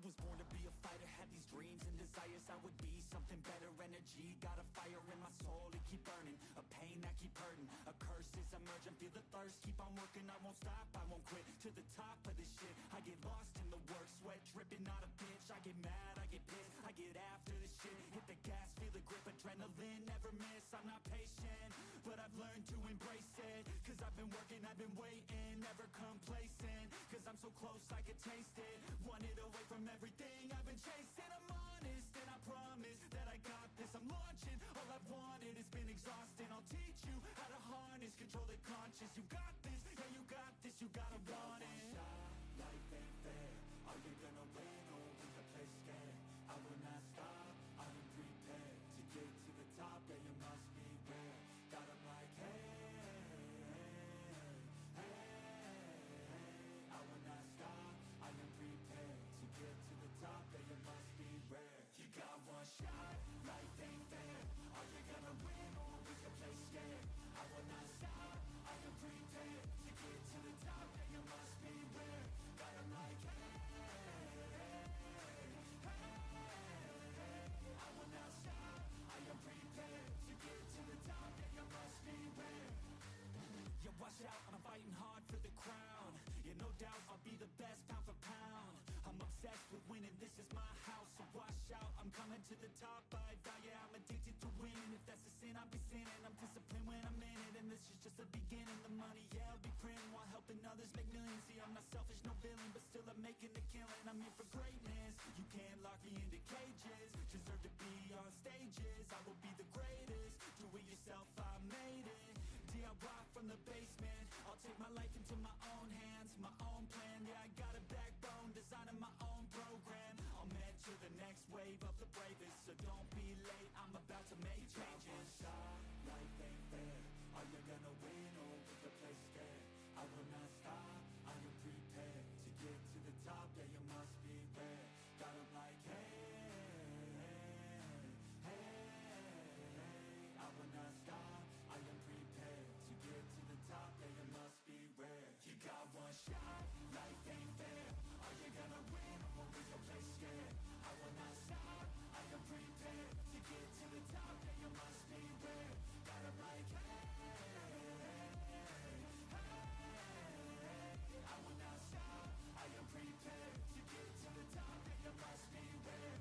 was born to be a fighter, had these dreams and desires. I would be something better, energy, got a fire in my soul to keep burning, a pain that keep hurting, a curse is emerging, feel the thirst, keep on working, I won't stop, I won't quit, to the top of this shit, I get lost in the work, sweat dripping, not a bitch, I get mad, I get pissed, I get after this shit, hit the gas, feel the grip, adrenaline, never miss, I'm not patient, but I've learned to embrace it, cause I've been working, I've been waiting, never complacent, cause I'm so close I could taste it, wanted away from everything I've been chasing. I'm honest and I promise that I got this. I'm launching, all I've wanted has been exhausting. I'll teach you how to harness, control the conscious. You got this, yeah you got this, you gotta want it. Life ain't fair, are you gonna win or will you play scared? I will not stop, I am prepared to get to the top, yeah you must be rare. Got 'em like I will not stop, I am prepared to get to the top, yeah you must be rare. You got one shot, life ain't fair. Are you gonna win or will you play scared? I will not stop, I am prepared to get to the top, yeah you must be rare. Got 'em like I will not stop, I am prepared to get to the top, yeah you must be rare. Yeah, watch out, I'm fighting hard for the crown. Yeah, no doubt, I'll be the best pound for pound. I'm obsessed with winning, this is my house. So watch out, I'm coming to the top. I vow, yeah, I'm addicted to winning. If that's a sin, I'll be sinning. I'm disciplined when I'm in it, and this is just the beginning. The money, yeah, I'll be printing while helping others make millions. See, I'm not selfish, no villain, but still I'm making the killing. I'm here for greatness, you can't lock me into cages. Deserve to be on stages, I will be the greatest. Do it yourself, I made it. DIY from the basement, I'll take my life into my own hands, my own plan, yeah I got a backbone, designing my own program. I'll mentor the next wave of the bravest, so don't be late, I'm about to make changes. Life ain't fair, are you gonna win or will you play scared? I will not stop, I am prepared to get to the top, yeah you must be rare. Got 'em like I will not stop, I am prepared to get to the top, yeah you must be rare. You got one shot, life ain't fair. Are you gonna win or will you play scared? I will not stop, I am prepared to get to the top, yeah you must be rare. Got 'em like I will not stop, I am prepared to get to the top, yeah you must be rare.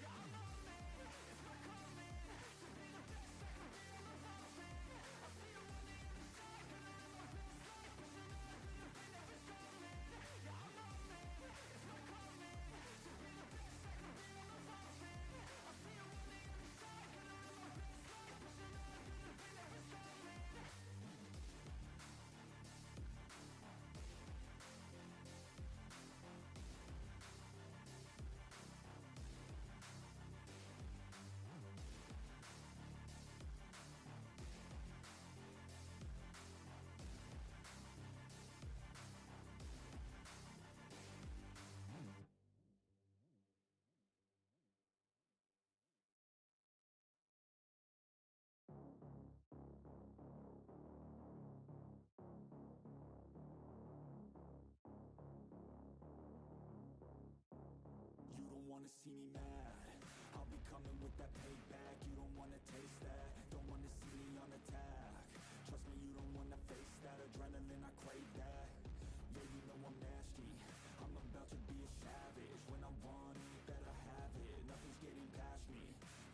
Yeah, I'm on man, it's my calling to be the best I can be on the mountain. I see you on the other side, and I live my best life, pushing on through the pain that is coming. Yeah, I'm on man, it's my calling to be the best I can be on the mountain. I see you on the other side, and I live my best life, pushing on through the pain that is coming. You don't wanna see me mad, I'll be coming with that payback. You don't wanna taste that, don't wanna see me on attack. Trust me, you don't wanna face that adrenaline, I crave that. Yeah, you know I'm nasty, I'm about to be a savage. When I want it, better have it, nothing's getting past me.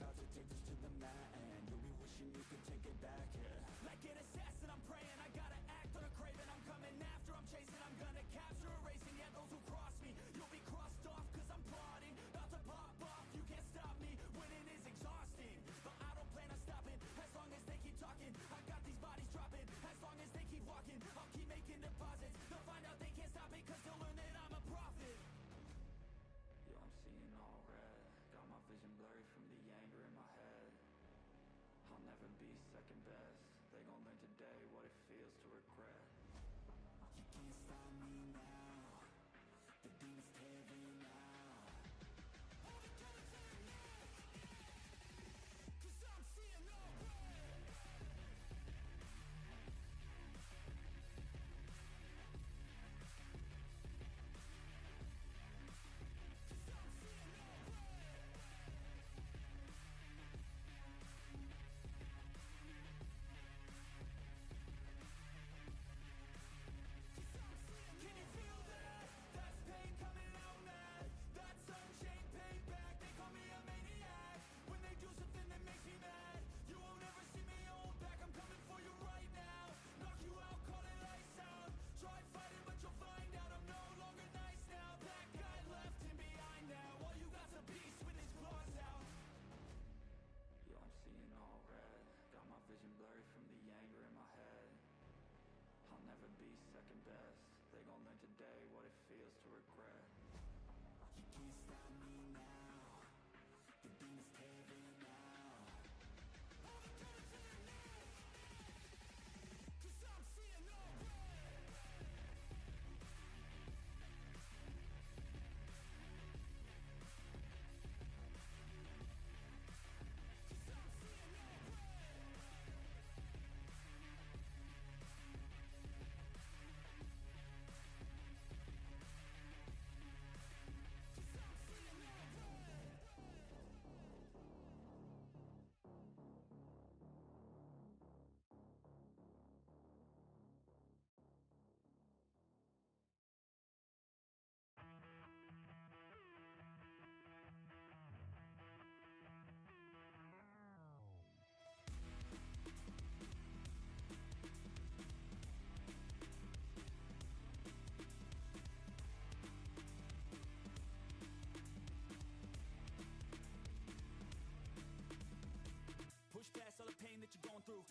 About to take this to the mat and you'll be wishing you could take it back, yeah. Like an assassin, I'm praying, I gotta act on a craving. I'm coming after, I'm chasing, I'm gonna capture, erasing. Yeah, those who cross me, you'll be crossed off, cause I'm plotting, about to pop off. You can't stop me, winning is exhausting, but I don't plan on stopping, as long as they keep talking. I got these bodies dropping, as long as they keep walking. I'll keep making deposits, they'll find out they can't stop it, cause they'll learn that I'm a prophet. Yo, I'm seeing all red, got my vision blurry from the anger in my head. I'll never be second best, they gon' learn today what it feels to regret. You can't stop me now, the demons tearing out. Hold it to the neck, cause I'm seeing all red. Cause I'm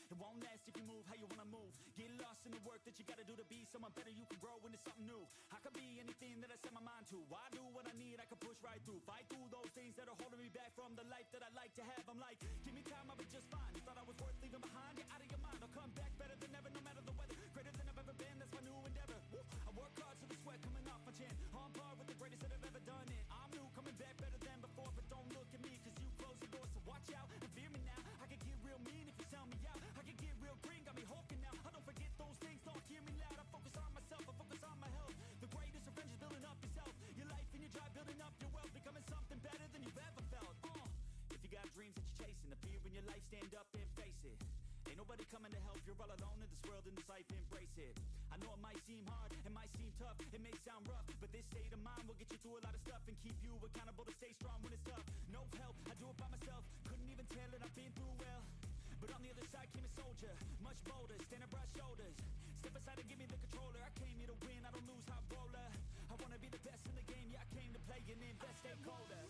It won't last if you move how you wanna move. Get lost in the work that you gotta do to be someone better. You can grow into something new. I could be anything that I set my mind to. I do what I need, I can push right through. Fight through those things that are holding me back from the life that I like to have. I'm like, give me time, I'll be just fine. You thought I was worth leaving behind? You're out of your mind. I'll come back better than ever, no matter the weather. Greater than I've ever been, that's my new endeavor. Woo. I work hard so the sweat coming off my chin. On par with the greatest that have ever done it. I'm new, coming back better than before. But don't look at me, cause you closed the door. So watch out and fear me now. I can get real mean if you sell me out. I can get real green, got me hulking now. I don't forget those things, don't hear me loud. I focus on myself, I focus on my health. The greatest revenge is building up yourself. Your life and your drive, building up your wealth. Becoming something better than you've ever felt. If you got dreams that you're chasing, the fear in your life, stand up and face it. Ain't nobody coming to help, you're all alone in this world, in this life, embrace it. I know it might seem hard, it might seem tough, it may sound rough, but this state of mind will get you through a lot of stuff and keep you accountable to stay strong when it's tough. No help, I do it by myself, couldn't even tell it, I've been through well. But on the other side came a soldier, much bolder, standing broad shoulders. Step aside and give me the controller, I came here to win, I don't lose, high roller. I wanna be the best in the game, yeah I came to play and invest, stay colder.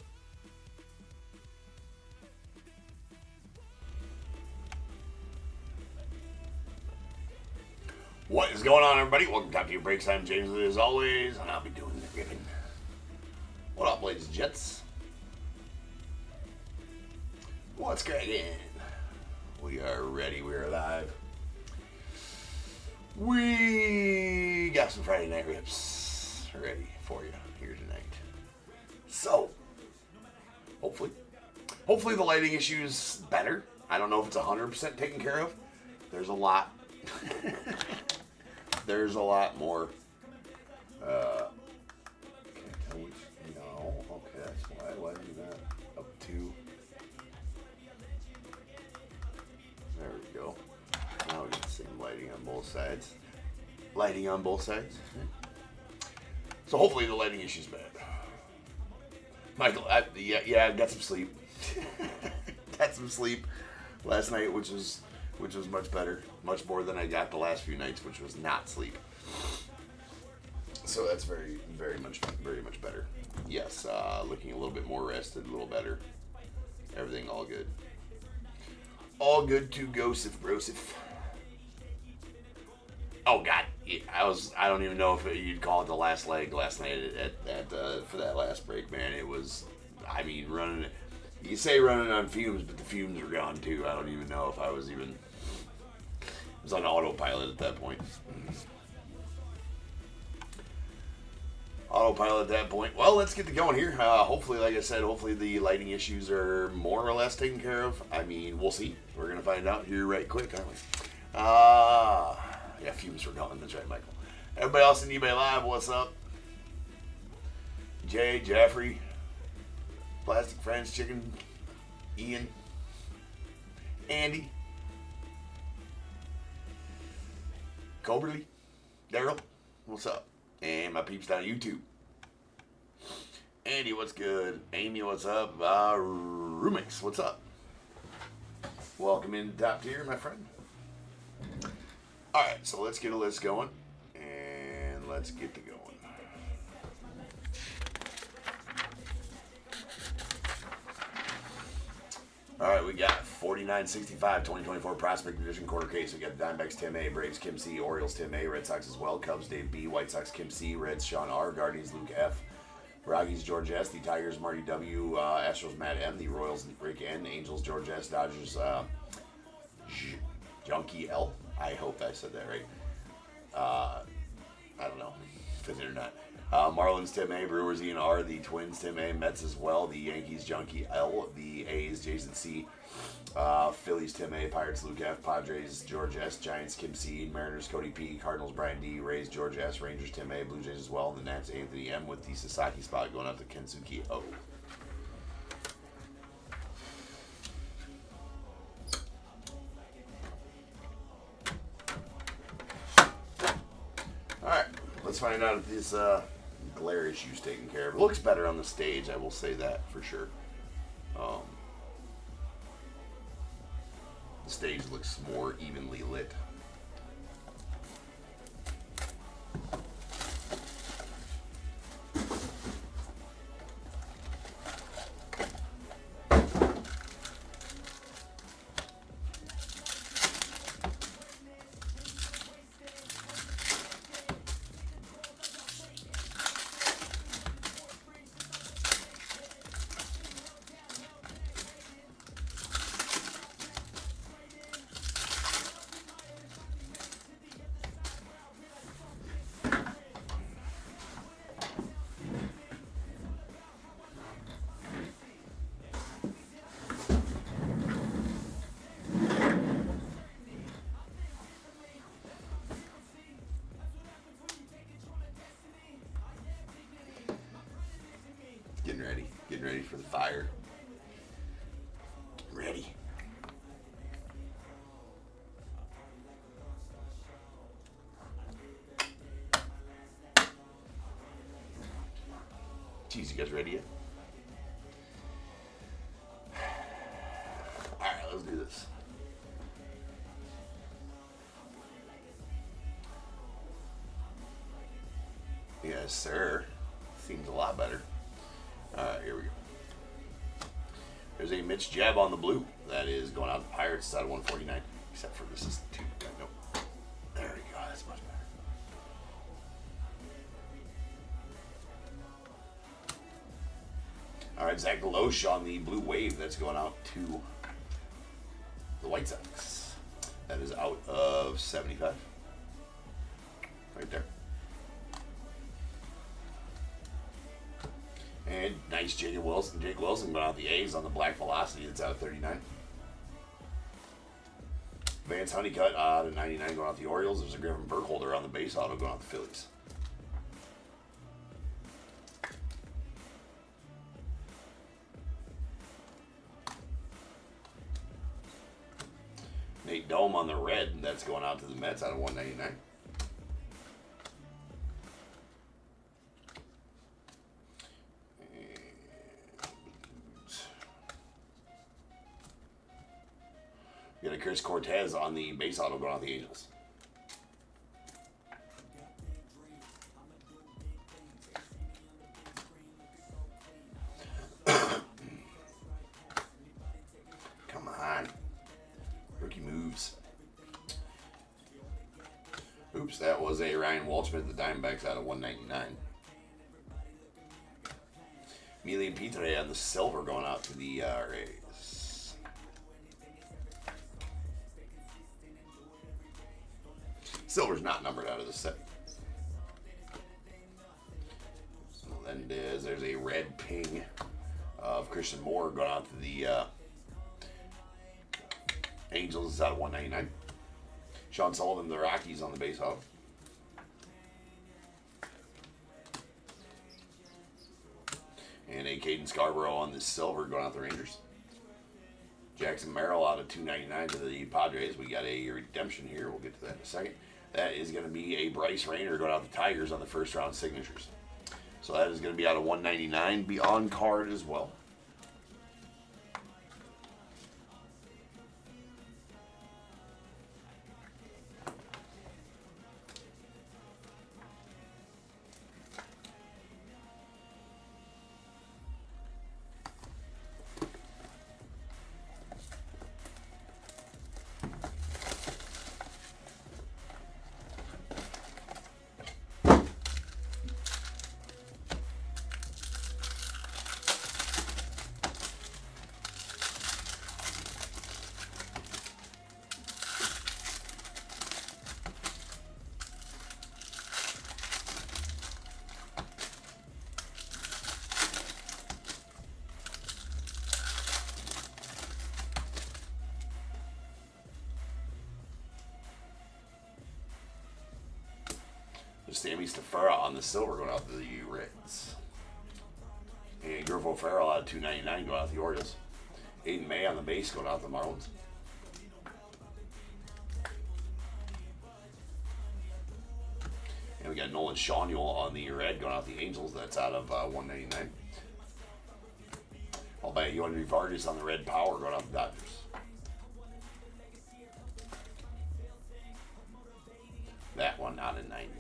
What is going on, everybody? Welcome to Top Tier Breaks. I'm James, as always, and I'll be doing the ribbon. What up, ladies and gents? What's cracking? We are ready. We are live. We got some Friday night rips ready for you here tonight. So, hopefully the lighting issue's better. I don't know if it's 100% taken care of. There's a lot. There's a lot more. Can't tell which. No. Okay, that's why. Why do that? Up to. There we go. Now we get the same lighting on both sides. Lighting on both sides. So hopefully the lighting issue's bad. Michael, I got some sleep. Got some sleep last night, which was much better, much more than I got the last few nights, which was not sleep. So that's very much better. Yes, looking a little bit more rested, a little better. Everything all good. All good to go, Brosif. Oh God, I don't even know if you'd call it the last leg last night for that last break, man. It was, I mean, running. You say running on fumes, but the fumes were gone too. I don't even know if I was even. It was on autopilot at that point. Autopilot at that point. Well, let's get to going here. Hopefully, like I said, hopefully the lighting issues are more or less taken care of. I mean, we'll see. We're going to find out here right quick, aren't we? Yeah, fumes were gone. That's right, Michael. Everybody else in eBay Live, what's up? Jay, Jeffrey, Plastic Friends, Chicken, Ian, Andy, Coberly, Daryl, what's up? And my peeps down YouTube. Andy, what's good? Amy, what's up? Rumix, what's up? Welcome into Top Tier, my friend. Alright, so let's get a list going. And let's get to going. Alright, we got 4965 2024 Prospect Edition quarter case. We got the Diamondbacks Tim A, Braves Kim C, Orioles Tim A, Red Sox as well, Cubs Dave B, White Sox Kim C, Reds Sean R, Guardians Luke F, Rockies George S, the Tigers Marty W, Astros Matt M, the Royals Rick N, Angels George S, Dodgers Junkie L. I hope I said that right. I don't know if it did or not. Marlins Tim A, Brewers Ian R, the Twins Tim A, Mets as well, the Yankees Junkie L, the A's Jason C, Phillies Tim A, Pirates Luke F, Padres George S, Giants Kim C, Mariners Cody P, Cardinals Brian D, Rays George S, Rangers Tim A, Blue Jays as well, and the Nats Anthony M with the Sasaki spot going out to Kensuke O. Alright, let's find out if this glare issue's taken care of. It looks better on the stage, I will say that for sure. The stage looks more evenly lit. Getting ready for the fire. Getting ready. Geez, you guys ready yet? Alright, let's do this. Yes, sir. Seems a lot better. Alright, here we go. There's a Mitch jab on the blue. That is going out to Pirates. It's out of 149. Except for this is 2. Nope. There we go. That's much better. Alright, Zach Deloche on the blue wave. That's going out to the White Sox. That is out of 75. Right there. And nice Jake Wilson going out the A's on the black velocity. That's out of 39. Vance Honeycutt out of 99 going out the Orioles. There's a Griffin Burkholder on the base auto going out the Phillies. Nate Dome on the red. That's going out to the Mets out of 199. Got a Chris Cortez on the base auto going out the Angels. Come on. Rookie moves. Oops, that was a Ryan Walshman, the Diamondbacks out of 199. Emilian Pitre on the silver going out to the Rays. Silver's not numbered out of the set. Then there's a red ping of Christian Moore going out to the Angels. It's out of 199. Sean Sullivan, the Rockies on the base auto. And a Caden Scarborough on the silver going out the Rangers. Jackson Merrill out of 299 to the Padres. We got a redemption here. We'll get to that in a second. That is going to be a Bryce Rayner going out the Tigers on the first round signatures. So that is going to be out of 199. Be on card as well. Sammy Stafara on the silver going out to the Reds. And Griffo Farrell out of 299 going out to the Orioles. Aiden May on the base going out to the Marlins. And we got Nolan Shawneel on the red going out to the Angels. That's out of 199. I'll bet you Yohan Vargas on the red power going out to the Dodgers. That one out of 99.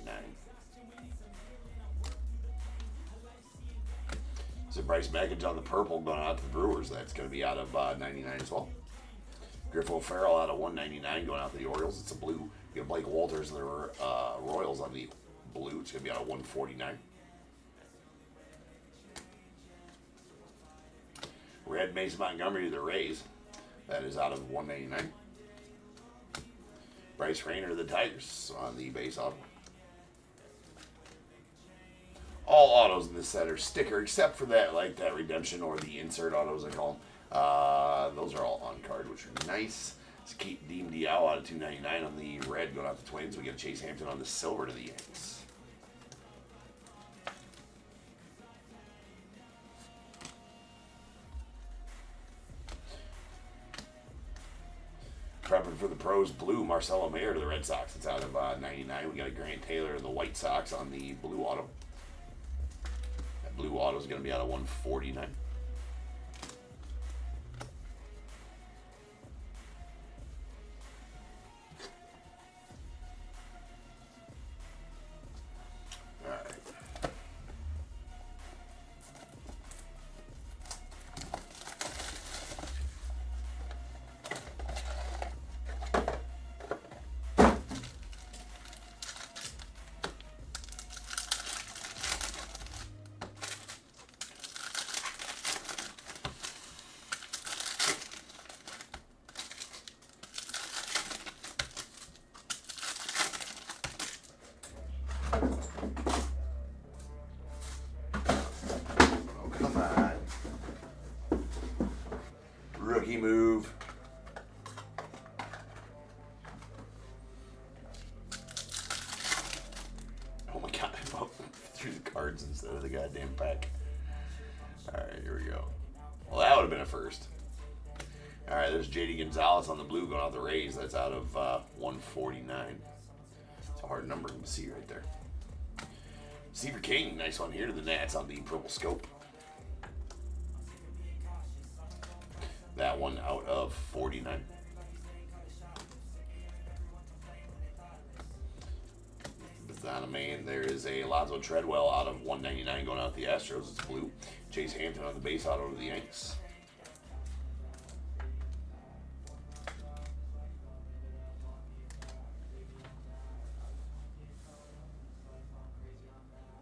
So Bryce Mackage on the purple going out to the Brewers. That's going to be out of 99 as well. Griffo Farrell out of 199 going out to the Orioles. It's a blue. You got Blake Walters and the Royals on the blue. It's going to be out of 149. Red Mason Montgomery to the Rays. That is out of 199. Bryce Rayner to the Tigers on the base auto. All autos in this set are sticker, except for that, like that redemption or the insert autos, I call them. Those are all on card, which are nice. Let's keep Deem Diao out of 299 on the red going out the Twins. We got Chase Hampton on the silver to the Yankees. Prepping for the pros, blue, Marcelo Mayer to the Red Sox. It's out of 99. We got a Grant Taylor of the White Sox on the blue auto. That blue auto is going to be out of 149. Rookie move. Oh my god, I threw the cards instead of the goddamn pack. Alright, here we go. Well, that would have been a first. Alright, there's JD Gonzalez on the blue going out the Rays. That's out of 149. It's a hard number to see right there. Seaver King, nice one here to the Nats on the purple scope. That one out of 49. Bizana Man. There is a Alonzo Treadwell out of 199 going out the Astros. It's blue. Chase Hampton on the base auto to the Yanks.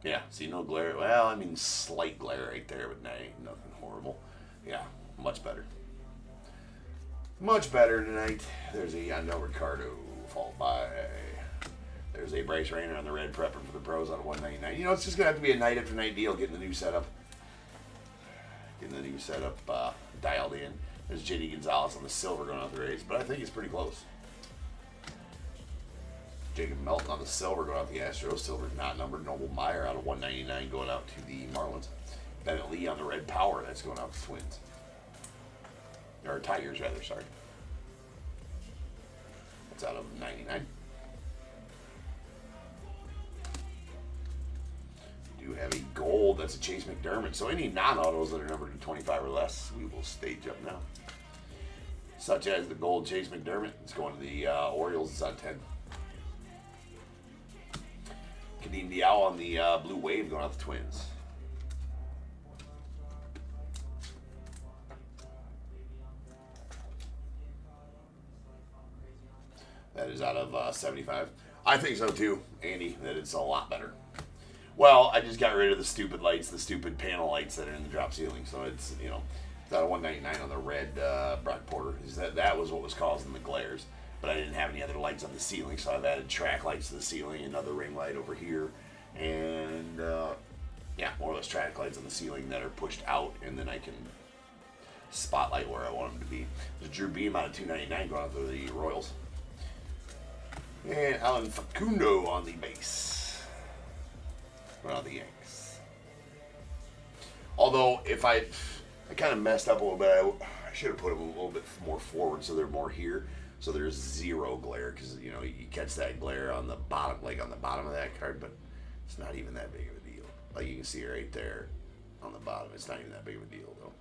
Yeah, see no glare. Well, I mean slight glare right there, but nothing horrible. Yeah, much better. Much better tonight. There's a Yandel Ricardo, followed by, there's a Bryce Rayner on the red, prepping for the pros out of 199. You know, it's just going to have to be a night after night deal getting the new setup. Dialed in. There's JD Gonzalez on the silver going out the Rays, but I think it's pretty close. Jacob Melton on the silver going out the Astros. Silver's not numbered. Noble Meyer out of 199 going out to the Marlins. Bennett Lee on the red power. That's going out to the Twins. Or Tigers, rather, sorry. That's out of 99. Do have a gold. That's a Chase McDermott. So any non-autos that are numbered to 25 or less, we will stage up now. Such as the gold Chase McDermott. It's going to the Orioles. It's on 10. Kadeem Diao on the blue wave going out the Twins. That is out of 75. I think so too, Andy, that it's a lot better. Well, I just got rid of the stupid lights, the stupid panel lights that are in the drop ceiling. So it's, you know, it's out of 199 on the red Brock Porter. That was what was causing the glares. But I didn't have any other lights on the ceiling, so I've added track lights to the ceiling, another ring light over here, and yeah, more or less track lights on the ceiling that are pushed out, and then I can spotlight where I want them to be. There's Drew Beam out of 299 going out to the Royals. And Alan Facundo on the base. Going out the Yanks. Although, if I kind of messed up a little bit, I should have put them a little bit more forward so they're more here. So there's zero glare, because you know you catch that glare on the bottom, like on the bottom of that card, but it's not even that big of a deal. Like you can see right there on the bottom, it's not even that big of a deal though.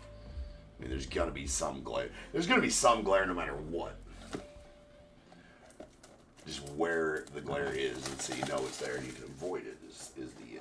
I mean, there's gonna be some glare. There's gonna be some glare no matter what. Just where the glare is, and so you know it's there, and you can avoid it is the key.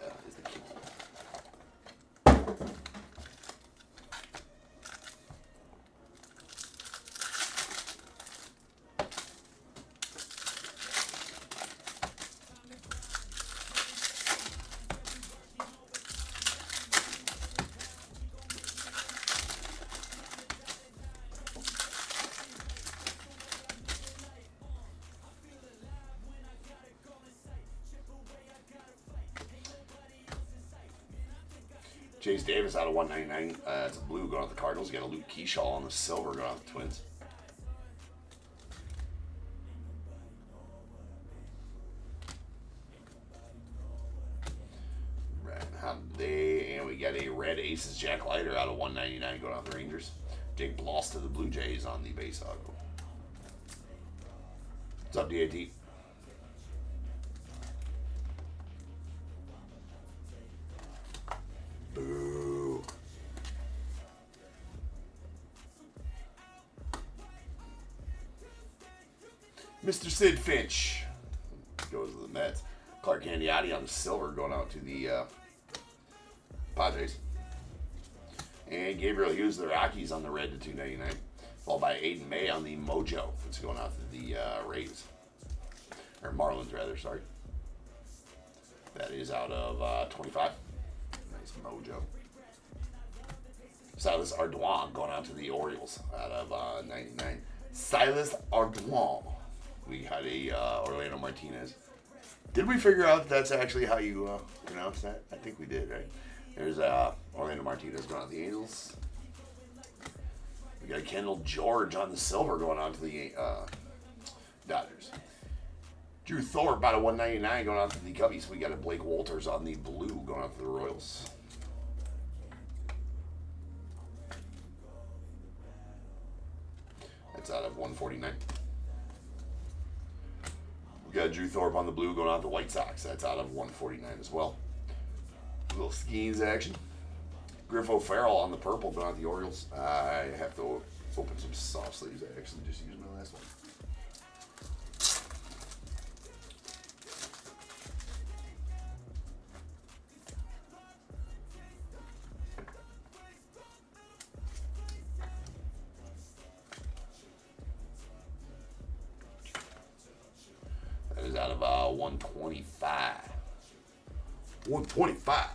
Chase Davis out of 199. It's a blue going out the Cardinals. You got a Luke Keyshaw on the silver going out the Twins. And we got a red Aces Jack Leiter out of 199 going out the Rangers. Jake Bloss to the Blue Jays on the base auto. What's up, DAT? Boo. Mr. Sid Finch goes to the Mets. Clark Candiotti on the silver going out to the Padres. And Gabriel Hughes, the Rockies on the red to 299. Followed by Aiden May on the Mojo. It's going out to the Rays. Or Marlins, rather, sorry. That is out of 25. Nice Mojo. Silas Ardoin going out to the Orioles out of 99. Silas Ardoin. We had a Orlando Martinez. Did we figure out that's actually how you pronounce that? I think we did, right? There's Orlando Martinez going out to the Angels. We got Kendall George on the silver going on to the Dodgers. Drew Thorpe out of 199 going out to the Cubbies. We got a Blake Walters on the blue going out to the Royals. That's out of 149. We got Drew Thorpe on the blue going out to the White Sox. That's out of 149 as well. A little Skeens action. Griff O'Farrell on the purple going out to the Orioles. I have to open some soft sleeves. I actually just used my last one. That is out of 125. 125.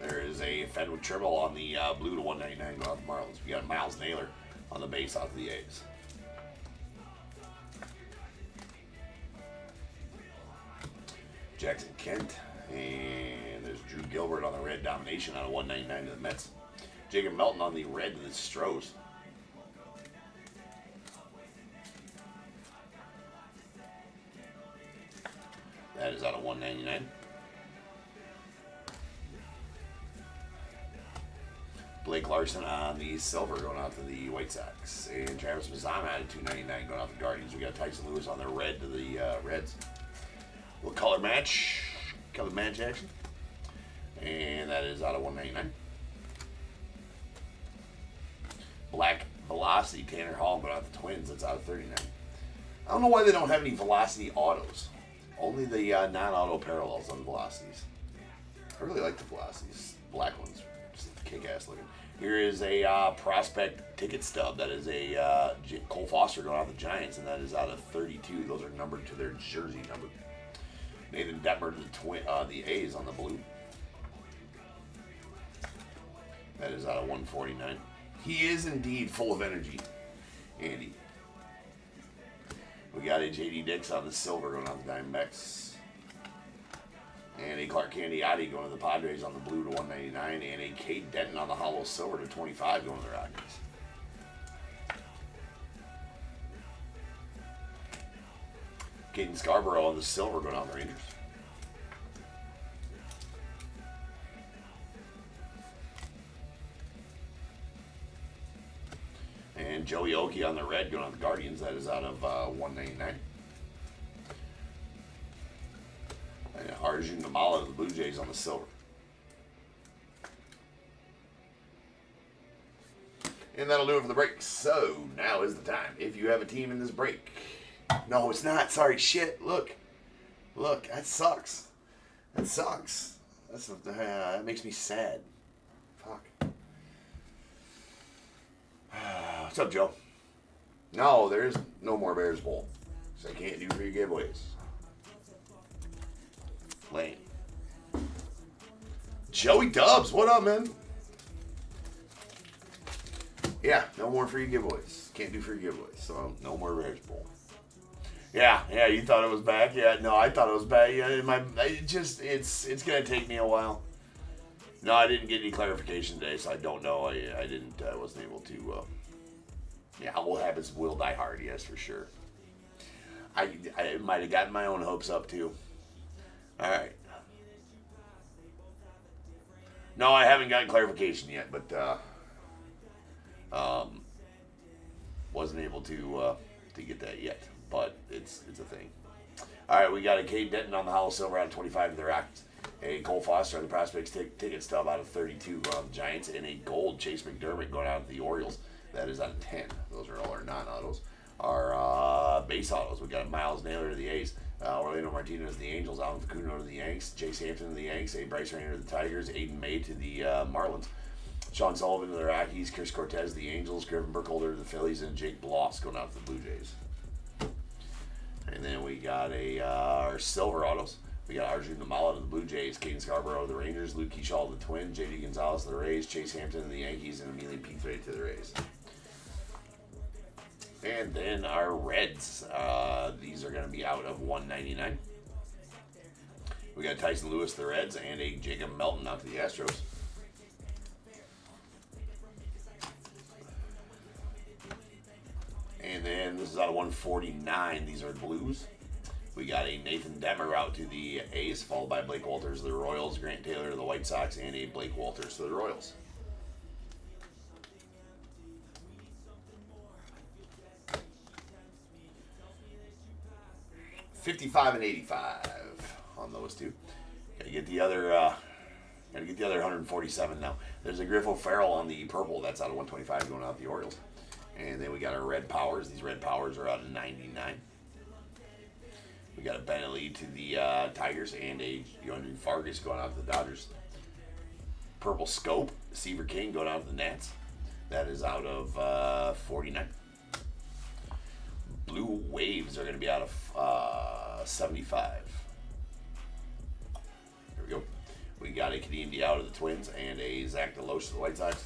There is a Fenwick Triple on the blue to 199 going out to the Marlins. We got Miles Naylor on the base out to the A's. Jackson Kent. And there's Drew Gilbert on the red domination out of 199 to the Mets. Jacob Melton on the red to the Stros. That is out of 199. Blake Larson on the silver going out to the White Sox. And Travis Mazzana at 299 going out to the Guardians. We got Tyson Lewis on the red to the Reds. A little color match action. And that is out of 199. Black Velocity, Tanner Hall going out to the Twins. That's out of 39. I don't know why they don't have any Velocity autos. Only the non-auto parallels on the Velocities. I really like the Velocities. Black ones. Just kick-ass looking. Here is a prospect ticket stub. That is a Cole Foster going out to the Giants, and that is out of 32. Those are numbered to their jersey number. Nathan Detmer to the A's on the blue. That is out of 149. He is indeed full of energy, Andy. We got a J.D. Dix on the silver going out to the Diamondbacks. And a Clark Candiotti going to the Padres on the blue to 199. And a Cade Denton on the hollow silver to 25 going to the Rockies. Caden Scarborough on the silver going out to the Rangers. And Joey Oakey on the red going on the Guardians. That is out of 199. And Arjun Namala of the Blue Jays on the silver. And that'll do it for the break. So now is the time. If you have a team in this break. No, it's not. Sorry, shit. Look, that sucks. That sucks. That makes me sad. Fuck. What's up, Joe? No, there is no more Bears Bowl. So I can't do free giveaways. Lame. Joey Dubs, what up, man? Yeah, no more free giveaways. Can't do free giveaways, so no more Rares Bowl. Yeah, you thought it was back? Yeah, no, I thought it was back. Yeah, it's gonna take me a while. No, I didn't get any clarification today, so I don't know. I wasn't able to. Yeah, what happens will die hard, yes, for sure. I might have gotten my own hopes up too. All right. No, I haven't gotten clarification yet, but wasn't able to get that yet. But it's a thing. All right, we got a Cade Denton on the Hollow Silver out of 25 of the Rocks. A Cole Foster on the Prospects ticket stub out of 32 on the Giants. And a gold Chase McDermott going out to the Orioles. That is out of 10. Those are all our non-autos. Our base autos, we got Miles Naylor to the A's. Orlando Martinez to the Angels. Alan Facundo to the Yanks. Chase Hampton to the Yanks. A Bryce Rainer to the Tigers. Aiden May to the Marlins. Sean Sullivan to the Rockies. Chris Cortez to the Angels. Griffin Burkholder to the Phillies. And Jake Bloss going out to the Blue Jays. And then we got our silver autos. We got Arjun Namala to the Blue Jays, Caden Scarborough to the Rangers, Luke Keyshaw to the Twins, J.D. Gonzalez to the Rays, Chase Hampton to the Yankees, and Emilian Pinthray to the Rays. And then our Reds. These are going to be out of 199. We got Tyson Lewis to the Reds and a Jacob Melton out to the Astros. And then this is out of 149. These are Blues. We got a Nathan Demmer out to the A's, followed by Blake Walters to the Royals, Grant Taylor to the White Sox, and a Blake Walters to the Royals. $55 and $85 on those two. Gotta get the other 147 now. There's a Griff O'Farrell on the purple. That's out of 125 going out the Orioles. And then we got our red powers. These red powers are out of 99. We got a Bentley to the Tigers and a Yohan Fargas going out to the Dodgers. Purple scope, Seaver King going out to the Nats. That is out of 49. Blue waves are going to be out of 75. There we go. We got a Kadeem Diallo to the Twins and a Zach DeLoach to the White Sox.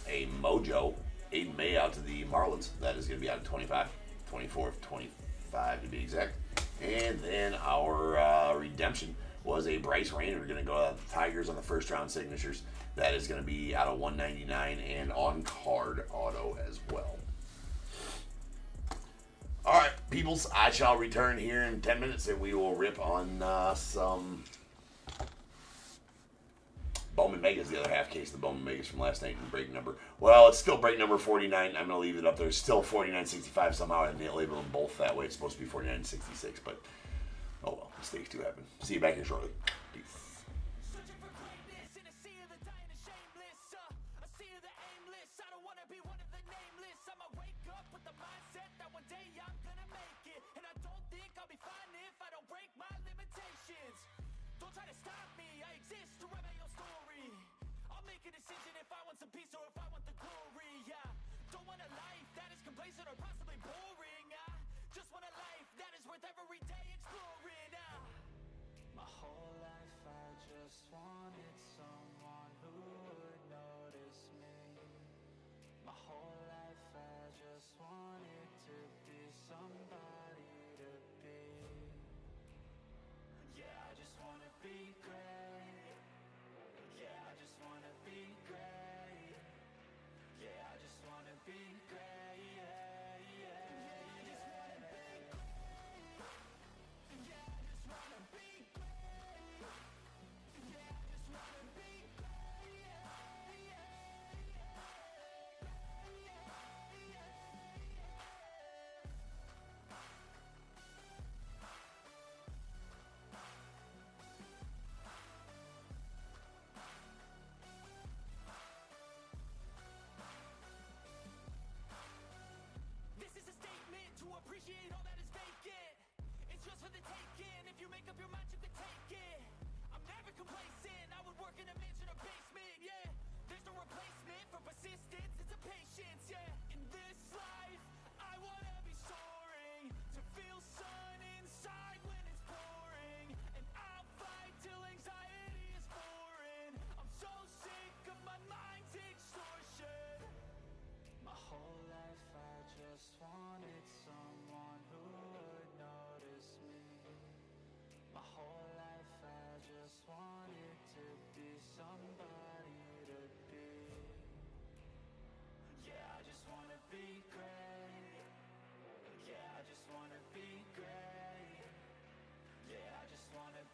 A Mojo, Aiden May out to the Marlins. That is going to be out of 25. 24 of 25 to be exact. And then our redemption was a Bryce Rainer going to go out to the Tigers on the first round signatures. That is going to be out of 199 and on card auto as well. All right, peoples, I shall return here in 10 minutes and we will rip on some Bowman Megas, the other half case of the Bowman Megas from last night in break number. Well, it's still break number 49. I'm going to leave it up there. It's still 49.65 somehow. I didn't label them both that way. It's supposed to be 49.66, but oh well, mistakes do happen. See you back here shortly. Peace. Some peace or if I want the glory, yeah. Don't want a life that is complacent or possibly boring, just want a life that is worth every day exploring, My whole life I just wanted someone who would notice me. My whole life I just wanted to be somebody to be. Yeah, I just wanna be great. Yeah, I just wanna be great. Be great, yeah, yeah. I just wanna be great. Yeah, I just wanna be great. Yeah, I just wanna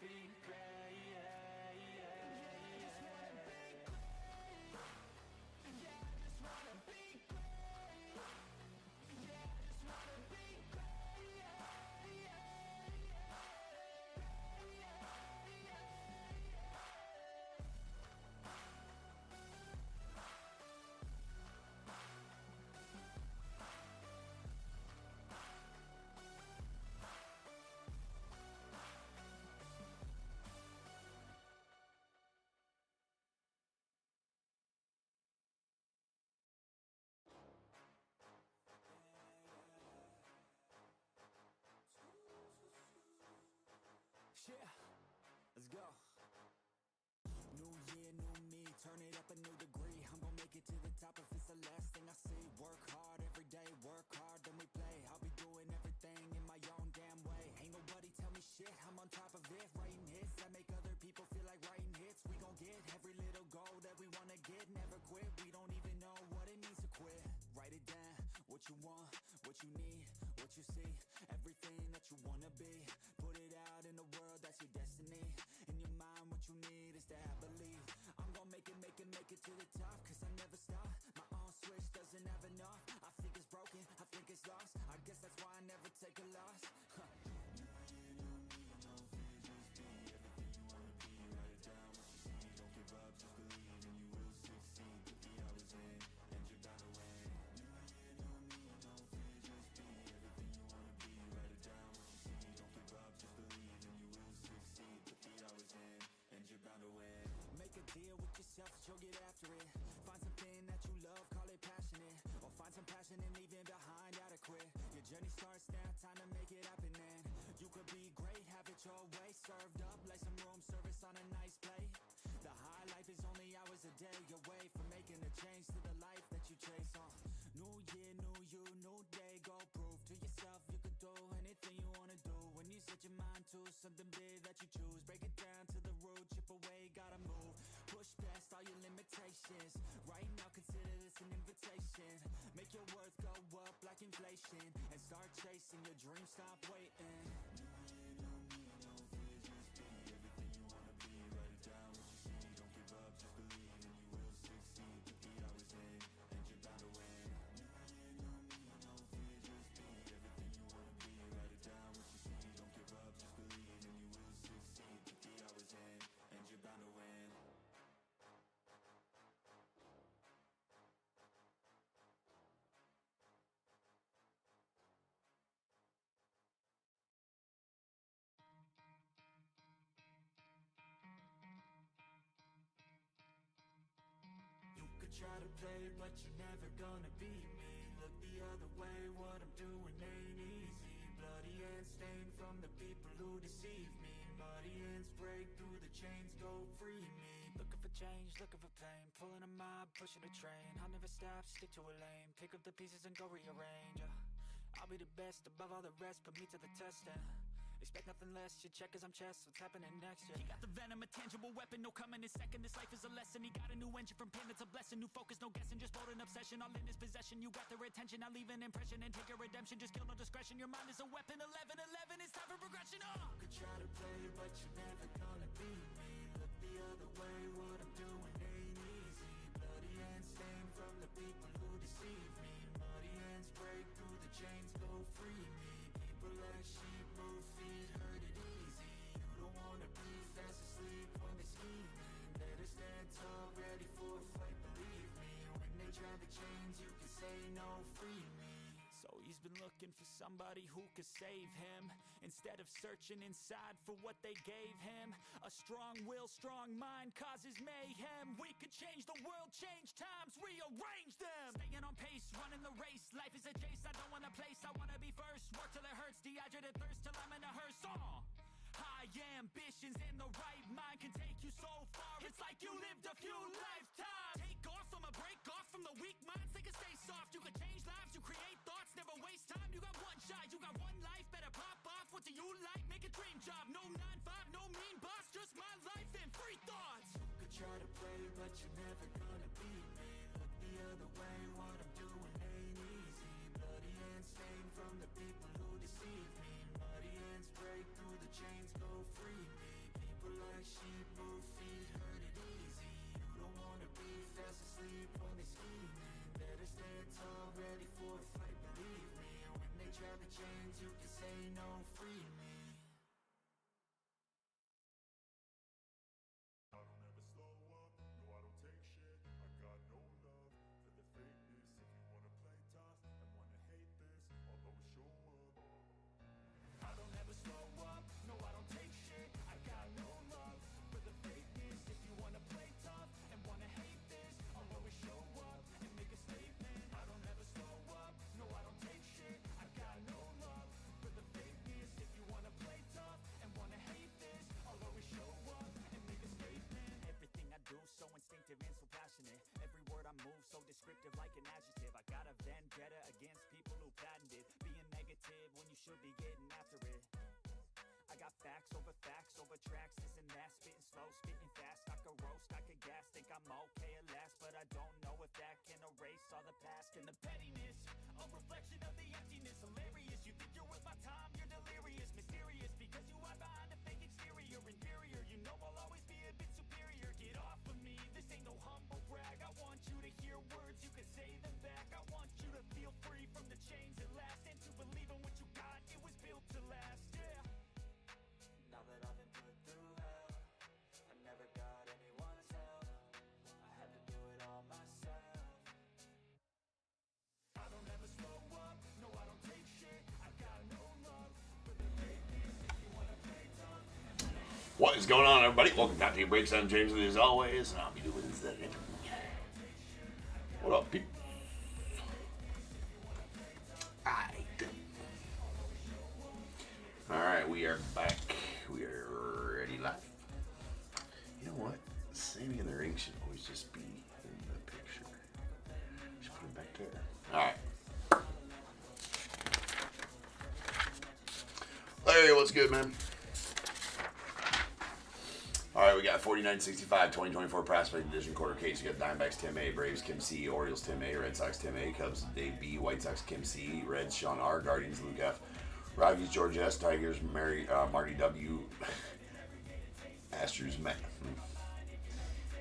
be great, yeah, yeah, I just wanna be great. Yeah, I just wanna be great. Yeah, I just wanna be great, yeah, yeah, yeah, let's go. New year, new me, turn it up a new degree. I'm gonna make it to the top if it's the last thing I see. Work hard every day, work hard, then we play. I'll be doing everything in my own damn way. Ain't nobody tell me shit, I'm on top of it. Writing hits that make other people feel like writing hits. We gon' get every little goal that we wanna get. Never quit, we don't even know what it means to quit. Write it down, what you want, what you need, what you see. Everything that you wanna be, put it out in the world, that's your destiny. In your mind, what you need is to have belief. I'm gon' make it to the top, cause I never stop. My own switch doesn't have enough. I think it's broken, I think it's lost. I guess that's why I never take a loss. New year, new me, no fear, just be everything you wanna be. Write it down, what you see, don't give up, just believe, and you will succeed. Put the hours in, and you're bound to win. New year, new me, no fear, just be everything you wanna be. Write it down, what you see, don't give up, just believe, and you will succeed. Put the hours in, and you're bound to win. Make a deal with yourself that you'll get after it. Find something that you love, call it passionate. Or find some passion in leaving behind adequate. Your journey starts now, time to make it happen then. You could be great, have it your way. Served up like some room service on a nice plate. The high life is only hours a day away from making a change to the life that you chase. New year, new you, new day. Go prove to yourself you could do anything you wanna do. When you set your mind to something big that you choose, break it down to the root, chip away, gotta move. Push past all your limitations. Right now consider this an invitation. Make your worth go up like inflation, and start chasing your dreams, stop waiting. New year, new me, no fear, just be everything you wanna be. Write it down, what you see, don't give up, just believe, and you will succeed. Put the hours in, and you're bound to win. New year, new me, no fear, just be everything you wanna be. Write it down, what you see, don't give up, just believe, and you will succeed. Put the hours in, and you're bound to win. You could try to play, but you're never gonna beat me. Look the other way, what I'm doing ain't easy. Bloody hands stained from the people who deceive me. Muddy hands break through the chains, go free me. Looking for change, looking for pain. Pulling a mob, pushing a train. I'll never stop, stick to a lane. Pick up the pieces and go rearrange. I'll be the best above all the rest, put me to the test and expect nothing less, you check as I'm chess, what's happening next, yeah. He got the venom, a tangible weapon, no coming in second. This life is a lesson, he got a new engine from pain, it's a blessing. New focus, no guessing, just bold and obsession. All in his possession, you got their attention. I'll leave an impression and take your redemption. Just kill, no discretion, your mind is a weapon. 11-11, it's time for progression, You could try to play, but you're never gonna beat me. Look the other way, what I'm doing ain't easy. Bloody hands stained from the people who deceive me. Muddy hands break through the chains, go free me. People like sheep move feet, hurt it easy. You don't wanna be fast asleep when they're scheming. Better stand tall, ready for a fight, believe me. When they drive the chains, you can say no, free me. So he's been looking for somebody who could save him, instead of searching inside for what they gave him. A strong will, strong mind causes mayhem. We could change the world, change times, rearrange them. Staying on pace, running the race. Life is a chase, I don't want a place, I wanna be first. Work till it hurts, dehydrated thirst till I'm in a hearse. High ambitions in the right mind can take you so far. It's like you lived a few lifetimes. Take off from a break off from the weak minds. They can stay soft. You can change lives. You create thoughts. Never waste time. You got one shot. You got one life. Better pop off. What do you like? Make a dream job. No 9-5. No mean boss. Just my life and free thoughts. You could try to play, but you're never gonna beat me. Look the other way. What I'm doing ain't easy. Bloody hands stained from the people who deceive me. Muddy hands break through the chains, go free me. Every word I move so descriptive like an adjective. I got a vendetta against people who patented being negative when you should be getting after it. I got facts over tracks, this and that, spitting slow, spitting fast. I could roast, I could gas, think I'm okay at last, but I don't know if that can erase all the past. And the pettiness, a reflection of the emptiness. Hilarious, you think you're worth my time, you're delirious. Mysterious, because you hide behind a fake exterior. Inferior, you know I'll always be a bit superior. Get off of me, this ain't no humble brag. I want you to hear words, you can say them back. I want you to feel free from the chains at last, and to believe in what you got, it was built to last, yeah. Now that I've been put through hell, I never got anyone's help. I had to do it all myself. I don't ever slow up, no I don't take shit. I got no love for the fakeness. If you wanna play tough. What is going on, everybody? Welcome back to your breaks. I'm James, as always, and I'll be doing this. What up, people? Alright, we are back. We are ready live. You know what? Sammy in the ring should always just be in the picture. Just put him back there. Alright. Larry, what's good, man? Alright, we got 49-65, 2024 Prospect Edition quarter case. You got Diamondbacks Tim A, Braves Kim C, Orioles Tim A, Red Sox Tim A, Cubs Dave B, White Sox Kim C, Reds Sean R, Guardians Luke F, Rockies George S, Tigers Marty W, Astros Matt.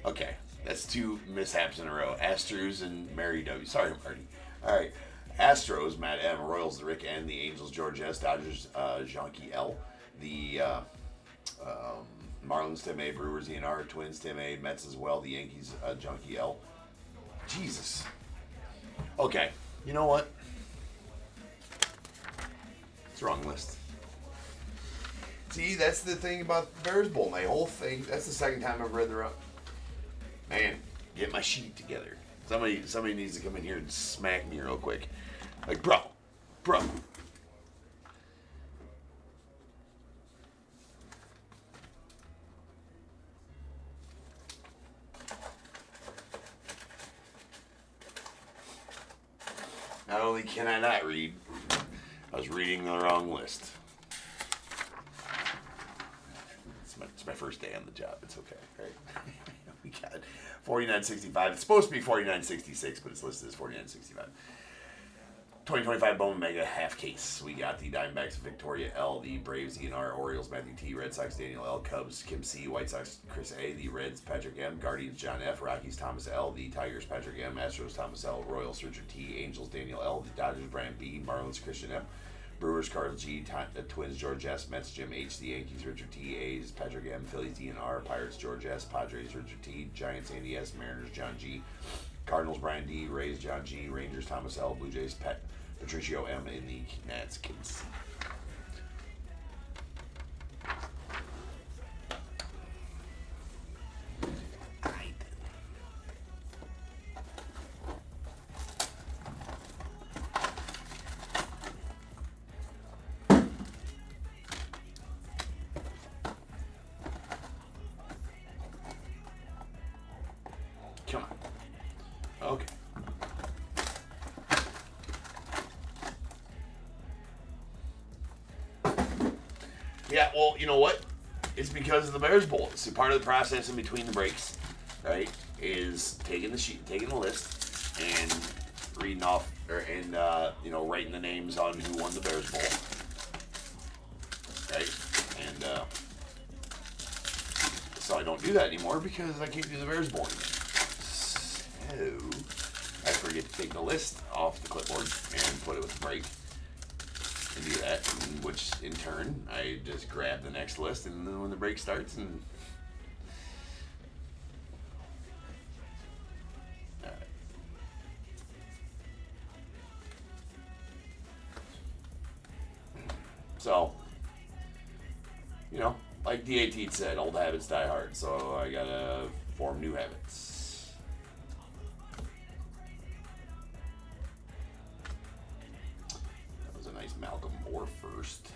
Okay, that's two mishaps in a row. Astros and Mary W. Sorry, Marty. Alright, Astros Matt M, Royals Rick N, the Angels George S, Dodgers Jean-Key L, the Marlins Tim A, Brewers ENR, Twins Tim A, Mets as well, the Yankees Junkie L. Jesus. Okay, you know what? It's the wrong list. See, that's the thing about the Bears Bowl. My whole thing, that's the second time I've read the run. Man, get my sheet together. Somebody needs to come in here and smack me real quick. Like, bro. Not only can I not read, I was reading the wrong list. It's my first day on the job. It's okay, right? We got 49.65. It's supposed to be 49.66, but it's listed as 49.65. 2025 BOWMAN Mega half case. We got the Diamondbacks Victoria L, the Braves ENR, Orioles Matthew T, Red Sox Daniel L, Cubs Kim C, White Sox Chris A, the Reds Patrick M, Guardians John F, Rockies Thomas L, the Tigers Patrick M, Astros Thomas L, Royals Richard T, Angels Daniel L, the Dodgers Brian B, Marlins Christian M, Brewers Carl G, the Twins George S, Mets Jim H, the Yankees Richard T, A's Patrick M, Phillies DNR, Pirates George S, Padres Richard T, Giants Andy S, Mariners John G, Cardinals Brian D, Rays John G, Rangers Thomas L, Blue Jays Patricio M, in the Nats Kim C. Come on. Okay. Yeah, well, you know what? It's because of the Bears Bowl. So part of the process in between the breaks, right, is taking the sheet, taking the list, and reading off, writing the names on who won the Bears Bowl, right? And So I don't do that anymore because I can't do the Bears board. So I forget to take the list off the clipboard and put it with the break and do that, which in turn I just grab the next list and then when the break starts and so, you know, like DAT said, old habits die hard, so I gotta form new habits. That was a nice Malcolm Moore first.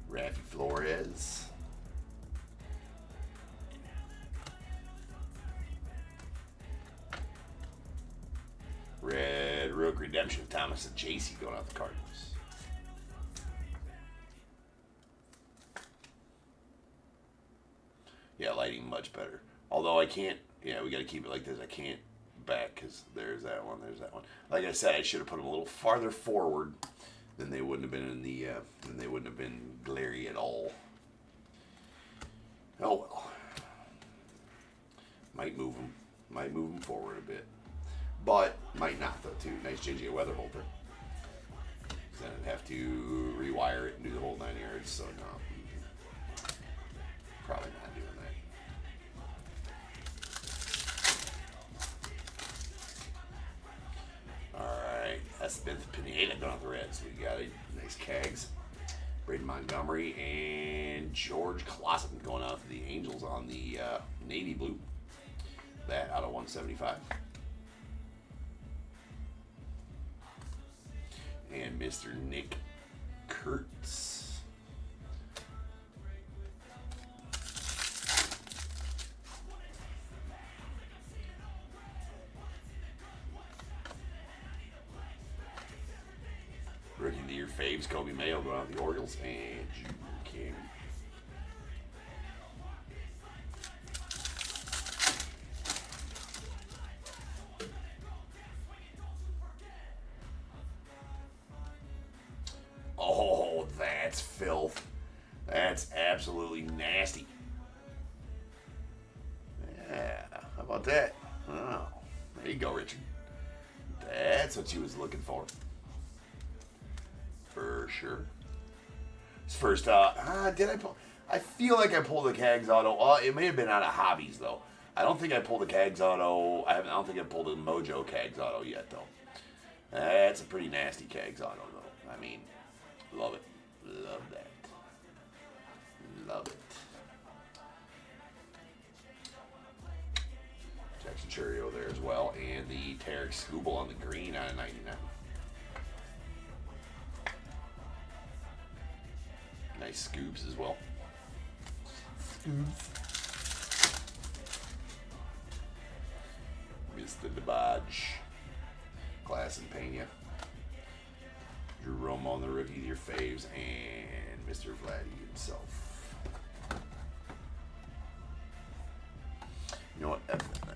Raffy Flores. Red Rook Redemption, Thomas and JC going out the Cardinals. Yeah, lighting much better. Although I can't, yeah, we got to keep it like this. I can't back because there's that one, there's that one. Like I said, I should have put them a little farther forward. Then they wouldn't have been in the, then they wouldn't have been glary at all. Oh well. Might move them forward a bit, but might not though too. Nice JJ weather holder. Then I'd have to rewire it and do the whole 9 yards. So no, probably not doing that. All right, that's Smith Pineda going off the Reds. We got a nice Cags. Braden Montgomery and George Clausen going out to the Angels on the navy blue. That out of 175. And Mr. Nick Kurtz. Rookie of the Year faves, Kobe Mayo going out to the Orioles, and Junior King. Oh, that's filth. That's absolutely nasty. Yeah, how about that? Oh, there you go, Richard. That's what you was looking for. For sure. His first, did I pull? I feel like I pulled the Cags Auto. It may have been out of Hobbies, though. I don't think I pulled the Cags Auto. I don't think I pulled the Mojo Cags Auto yet, though. That's a pretty nasty Cags Auto, though. I mean, love it. Love that. Love it. Jackson Churio there as well. And the Tarek Skubal on the green out of 99. Nice scoops as well. Mr. DeBodge. Glass and Pena. Drew Romo on the rookie, your faves, and Mr. Vladdy himself. You know what? F that knife.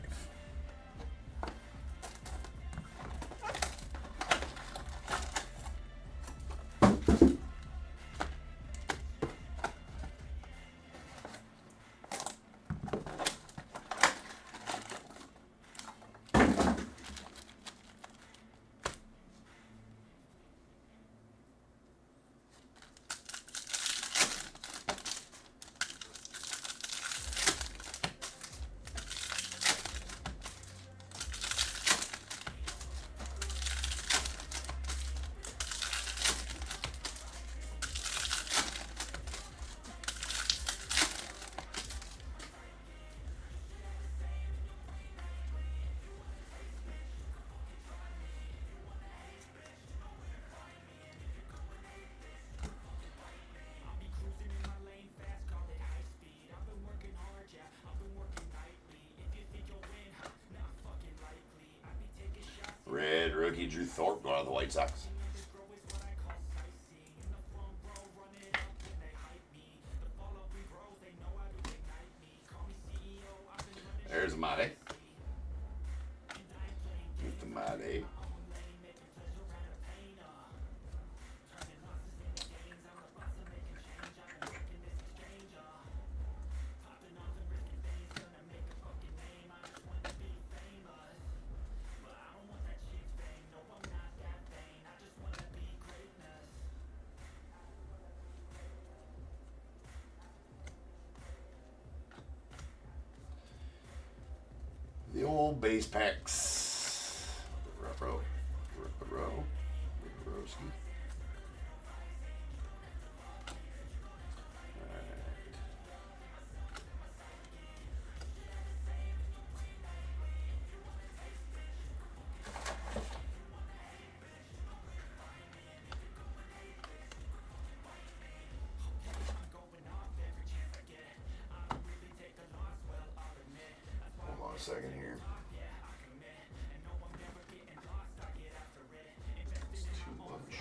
Red rookie Drew Thorpe going on the White Sox. There's Amade. With Amade. Impeccable base packs. Roski. Hold on a second here. It's too much.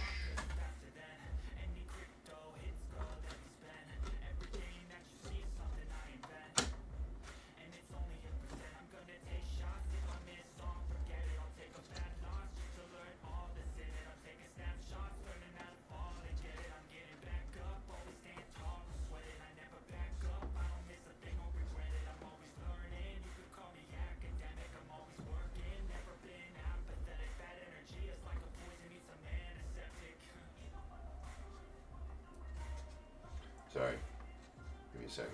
Sorry. Give me a second.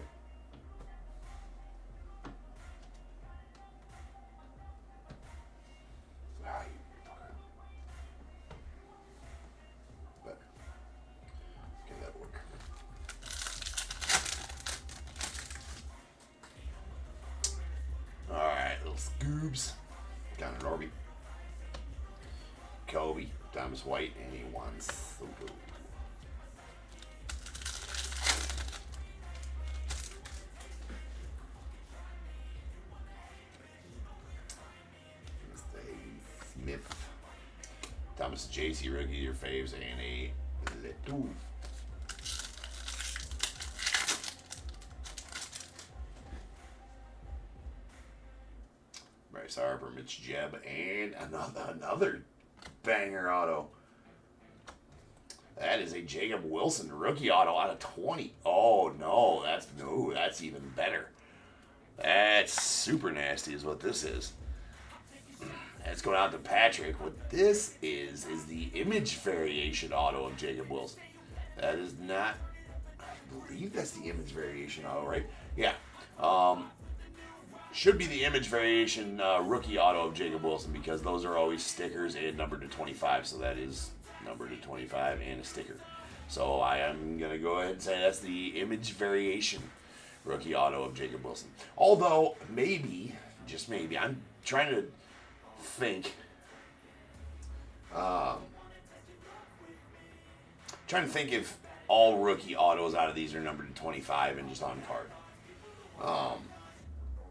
Ah, you fucker. Better. Okay, that'll work. Alright, little scoobs. Down in Orby. Kobe, Thomas White, and he wants Super. Smith, Thomas JC rookie, your faves, and a Letou. Bryce Harper, Mitch Jebb, and another banger auto. That is a Jacob Wilson rookie auto out of 20. Oh no, that's even better. That's super nasty, is what this is. It's going out to Patrick. What this is the image variation auto of Jacob Wilson. That is not, I believe that's the image variation auto, right? Yeah. Should be the image variation rookie auto of Jacob Wilson, because those are always stickers and numbered to 25. So that is numbered to 25 and a sticker. So I am going to go ahead and say that's the image variation rookie auto of Jacob Wilson. Although, maybe, just maybe, I'm trying to think, if all rookie autos out of these are numbered to 25 and just on card.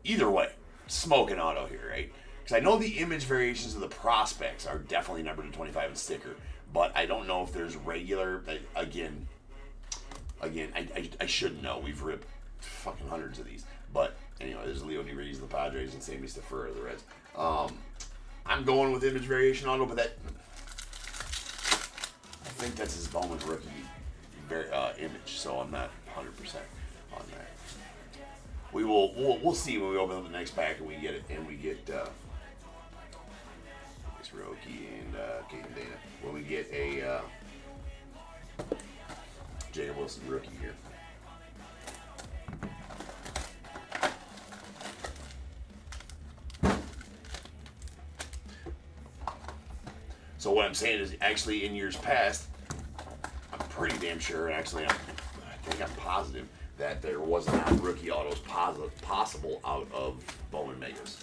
Either way, smoking auto here, right? Because I know the image variations of the prospects are definitely numbered to 25 and sticker, but I don't know if there's regular. Again, I should know. We've ripped fucking hundreds of these, but anyway, there's Leo DeRees of the Padres and Sammy Staffer of the Reds. I'm going with image variation auto, but I think that's his Bowman rookie image, so I'm not 100% on that. We'll see when we open up the next pack and we get it, and we get this Roki and Kate and Dana. When we get a Jacob Wilson rookie here. So what I'm saying is, actually, in years past, I'm pretty damn sure, and actually I think I'm positive, that there was not rookie autos possible out of Bowman Megas.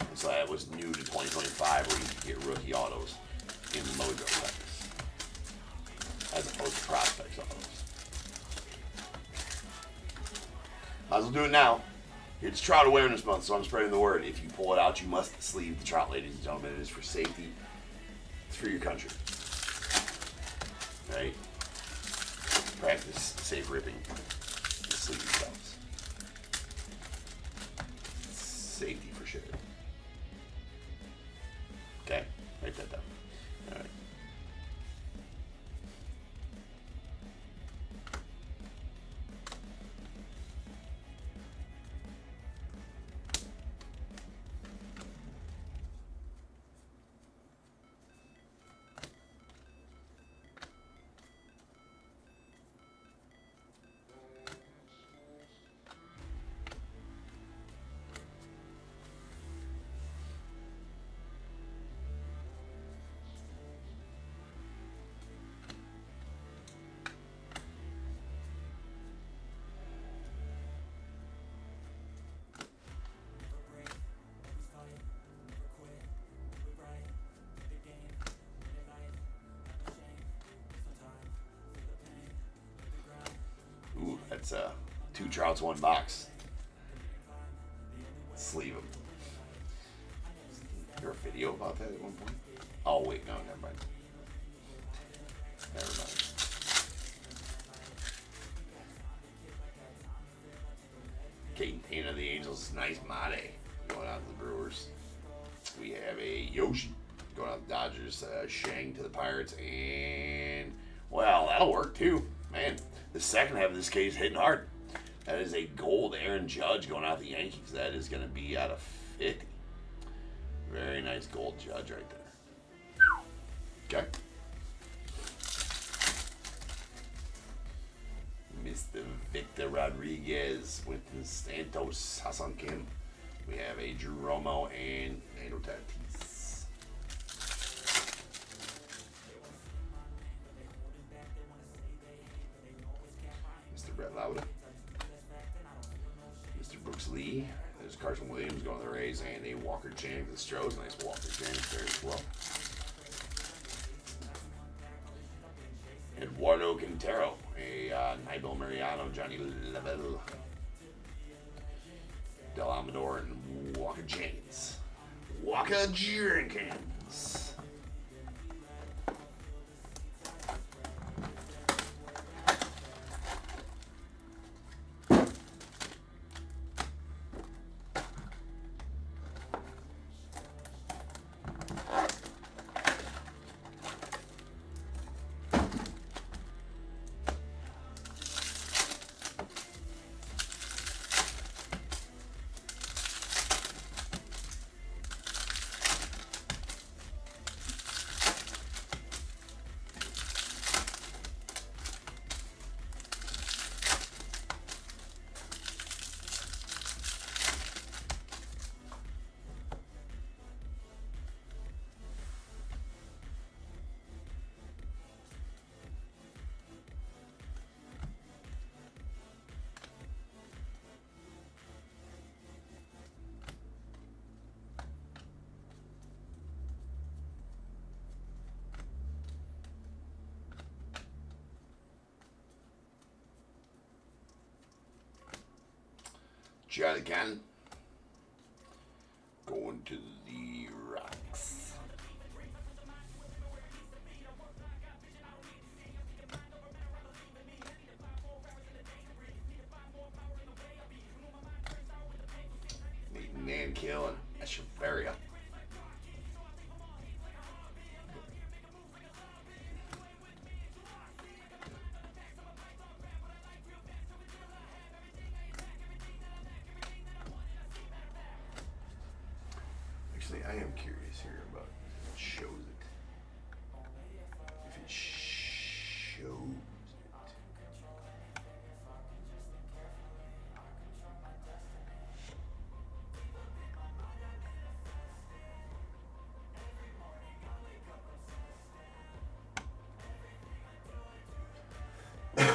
And so that was new to 2025, where you could get rookie autos in the Mojo packs, as opposed to prospects autos. Might as well do it now. It's Trout Awareness Month, so I'm spreading the word. If you pull it out, you must sleeve the trout, ladies and gentlemen. It is for safety. It's for your country. Right? Practice safe ripping. Sleeve yourselves. Safety for sure. Okay? Write that down. All right. It's 2 Trouts, 1 box. Sleeve them. Is there a video about that at one point? Oh, wait, no, never mind. Never mind. Caden of the Angels, nice Mate going out to the Brewers. We have a Yoshi going out to the Dodgers, Shang to the Pirates, and, well, that'll work too. Man, the second half of this case hitting hard. That is a gold Aaron Judge going out to the Yankees. That is going to be out of 50. Very nice gold Judge right there. Okay. Mr. Victor Rodriguez with the Santos Hassan Kim. We have a Jeromo and Nando Tatis. Mr. Brett Lauda. Mr. Brooks Lee. There's Carson Williams going to the Rays and a Walker Jennings for the Stros. Nice Walker Jennings there as well. Eduardo Quintero, a Nybel Mariano, Johnny Lavelle, Del Amador, and Walker Jenkins. Walker Jenkins. Charlie Cannon going to the Rocks. Nathan Nankill and Echeverria. I am curious here about if it shows it. If it shows it.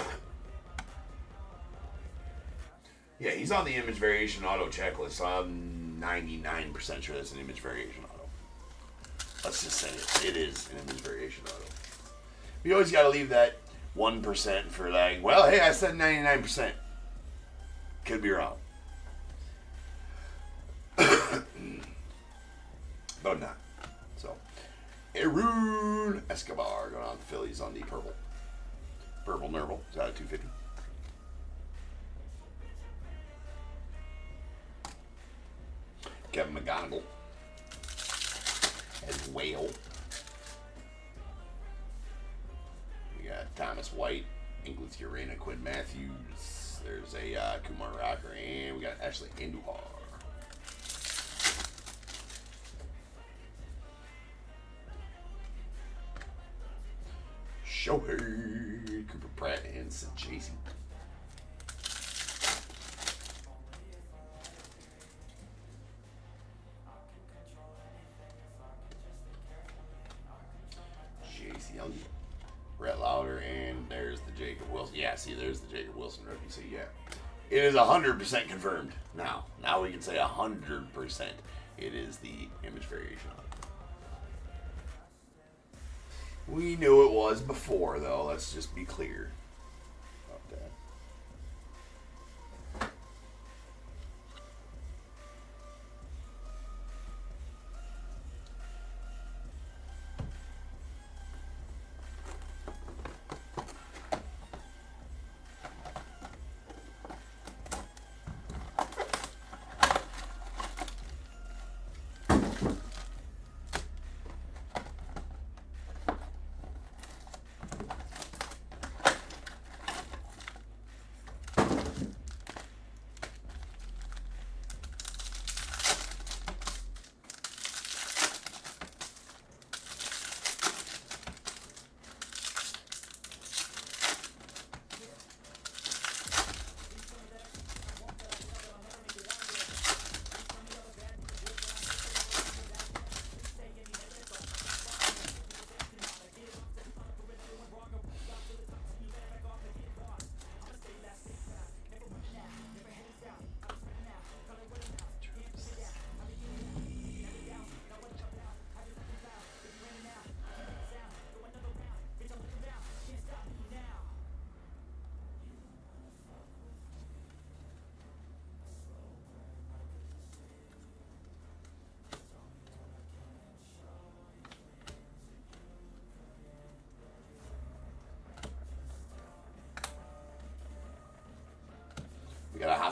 Yeah, he's on the image variation auto checklist, so I'm 99% sure that's an image variation auto. Let's just say it. It is an image variation auto. You always got to leave that 1% for like, well, hey, I said 99%. Could be wrong. But I'm not. So, Aaron Escobar going on the Phillies on the purple. Purple Nerval. Is out of 250. Kevin McGonigal as Whale. We got Thomas White, Inglis Urena, Quinn Matthews. There's a Kumar Rocker, and we got Ashley Andujar. Shohei, Cooper Pratt, and Jason. Brett Lauder, and there's the Jacob Wilson. Yeah, see, there's the Jacob Wilson rookie. So, yeah. It is 100% confirmed now. Now we can say 100% it is the image variation on it. We knew it was before, though. Let's just be clear about that.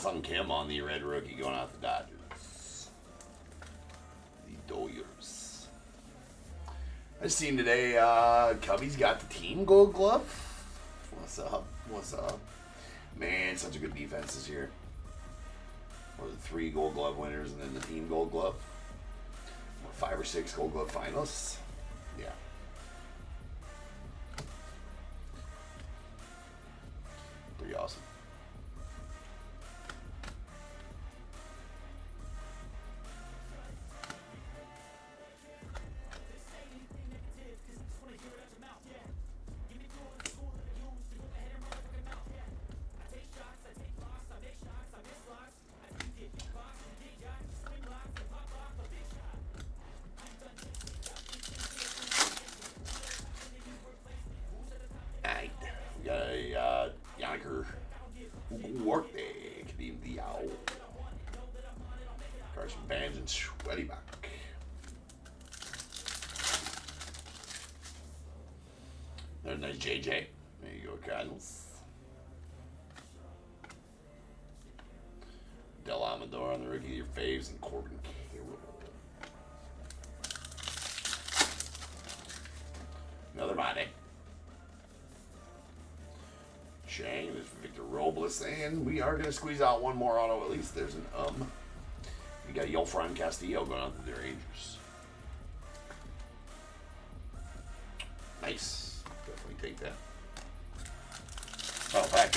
Ha-Seong Kim on the red rookie going out the Dodgers. The Dodgers. I seen today, Cubbies got the team gold glove. What's up? What's up? Man, such a good defense this year. Or the 3 gold glove winners and then the team gold glove. 5 or 6 gold glove finalists. Yeah. Pretty awesome. We got a Yanniker Workday, Kadeem Diao, Carson Bands, and Sweaty Back. There's a nice JJ. There you go, Cardinals. Del Amador on the rookie of your faves, and Corbin Carroll. Another Monday. Shang, there's Victor Robles, and we are going to squeeze out one more auto at least. There's an We got Yolfran Castillo going out to the Rangers. Nice. Definitely take that. Oh, back.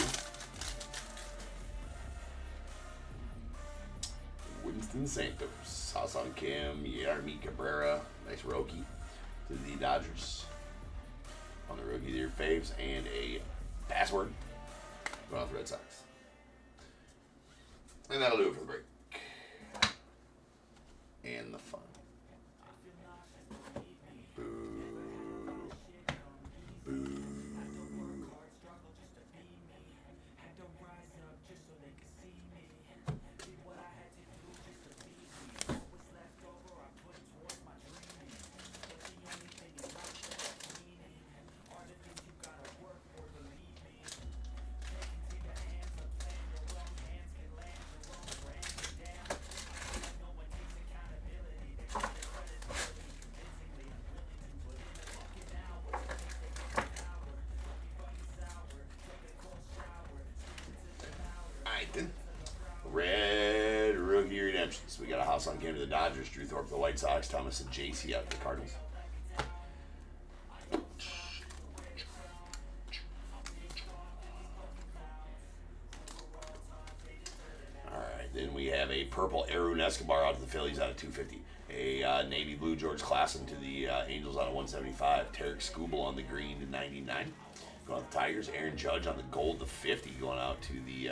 Winston Santos. Ha-Seong Kim, Yarmi Cabrera. Nice rookie to the Dodgers. On the rookie of your faves, and a password. Going off the Red Sox. And that'll do it for the break. And the fun. Boo. Boo. Red rookie redemptions. We got a Ha-Seong Kim to the Dodgers, Drew Thorpe to the White Sox, Thomas and JC out to the Cardinals. Alright, then we have a purple Arun Escobar out to the Phillies out of 250. A navy blue George Klassen to the Angels out of 175. Tarek Skubal on the green to 99. Going out the Tigers. Aaron Judge on the gold to 50 going out to the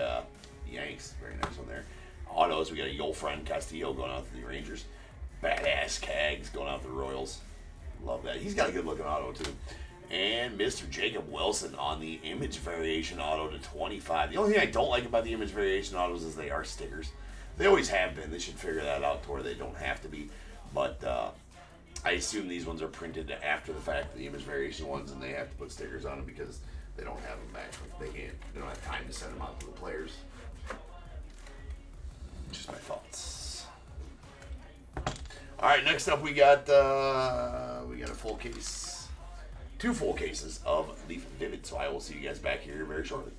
Yanks. Very nice one there. Autos, we got a Yolfran Castillo going out to the Rangers. Badass Cags going out to the Royals. Love that. He's got a good looking auto too. And Mr. Jacob Wilson on the image variation auto to 25. The only thing I don't like about the image variation autos is they are stickers. They always have been. They should figure that out to where they don't have to be. But I assume these ones are printed after the fact, the image variation ones, and they have to put stickers on them because they don't have them back. They don't have time to send them out to the players. Just my thoughts. All right, next up we got a full case, 2 full cases of Leaf Vivid. So I will see you guys back here very shortly.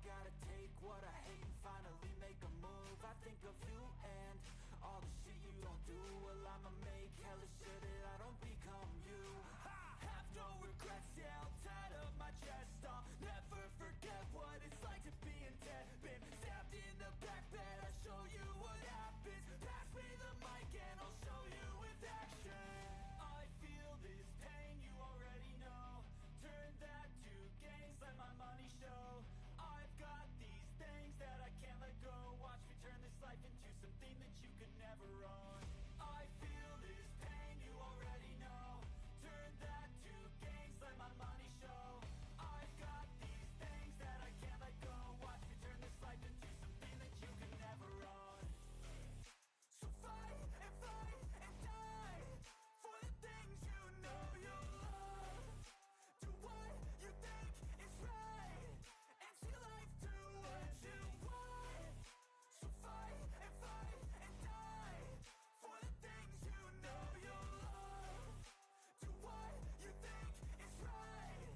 gotta take what I hate and finally make a move. I think of you and all the shit you don't do. Well, I'ma make hella sure that I don't become you. I have no regrets, yeah, I'll tie up my chest. I'll never forget what it's like to be in debt. Been stabbed in the back bed, I'll show you what happens. Pass me the mic and I'll show you with action. I feel this pain, you already know. Turn that to gains, let my money show. I've got these things that I can't let go. Watch me turn this life into something that you could never own. I feel this pain, you already know. Turn that to gains, let my money show. I've got these things that I can't let go. Watch me turn this life into something that you could never own. So fight and die for the things you know you love. Do what you think is right and see life do what you want. So fight and die for the things you know you love. Do what you think is right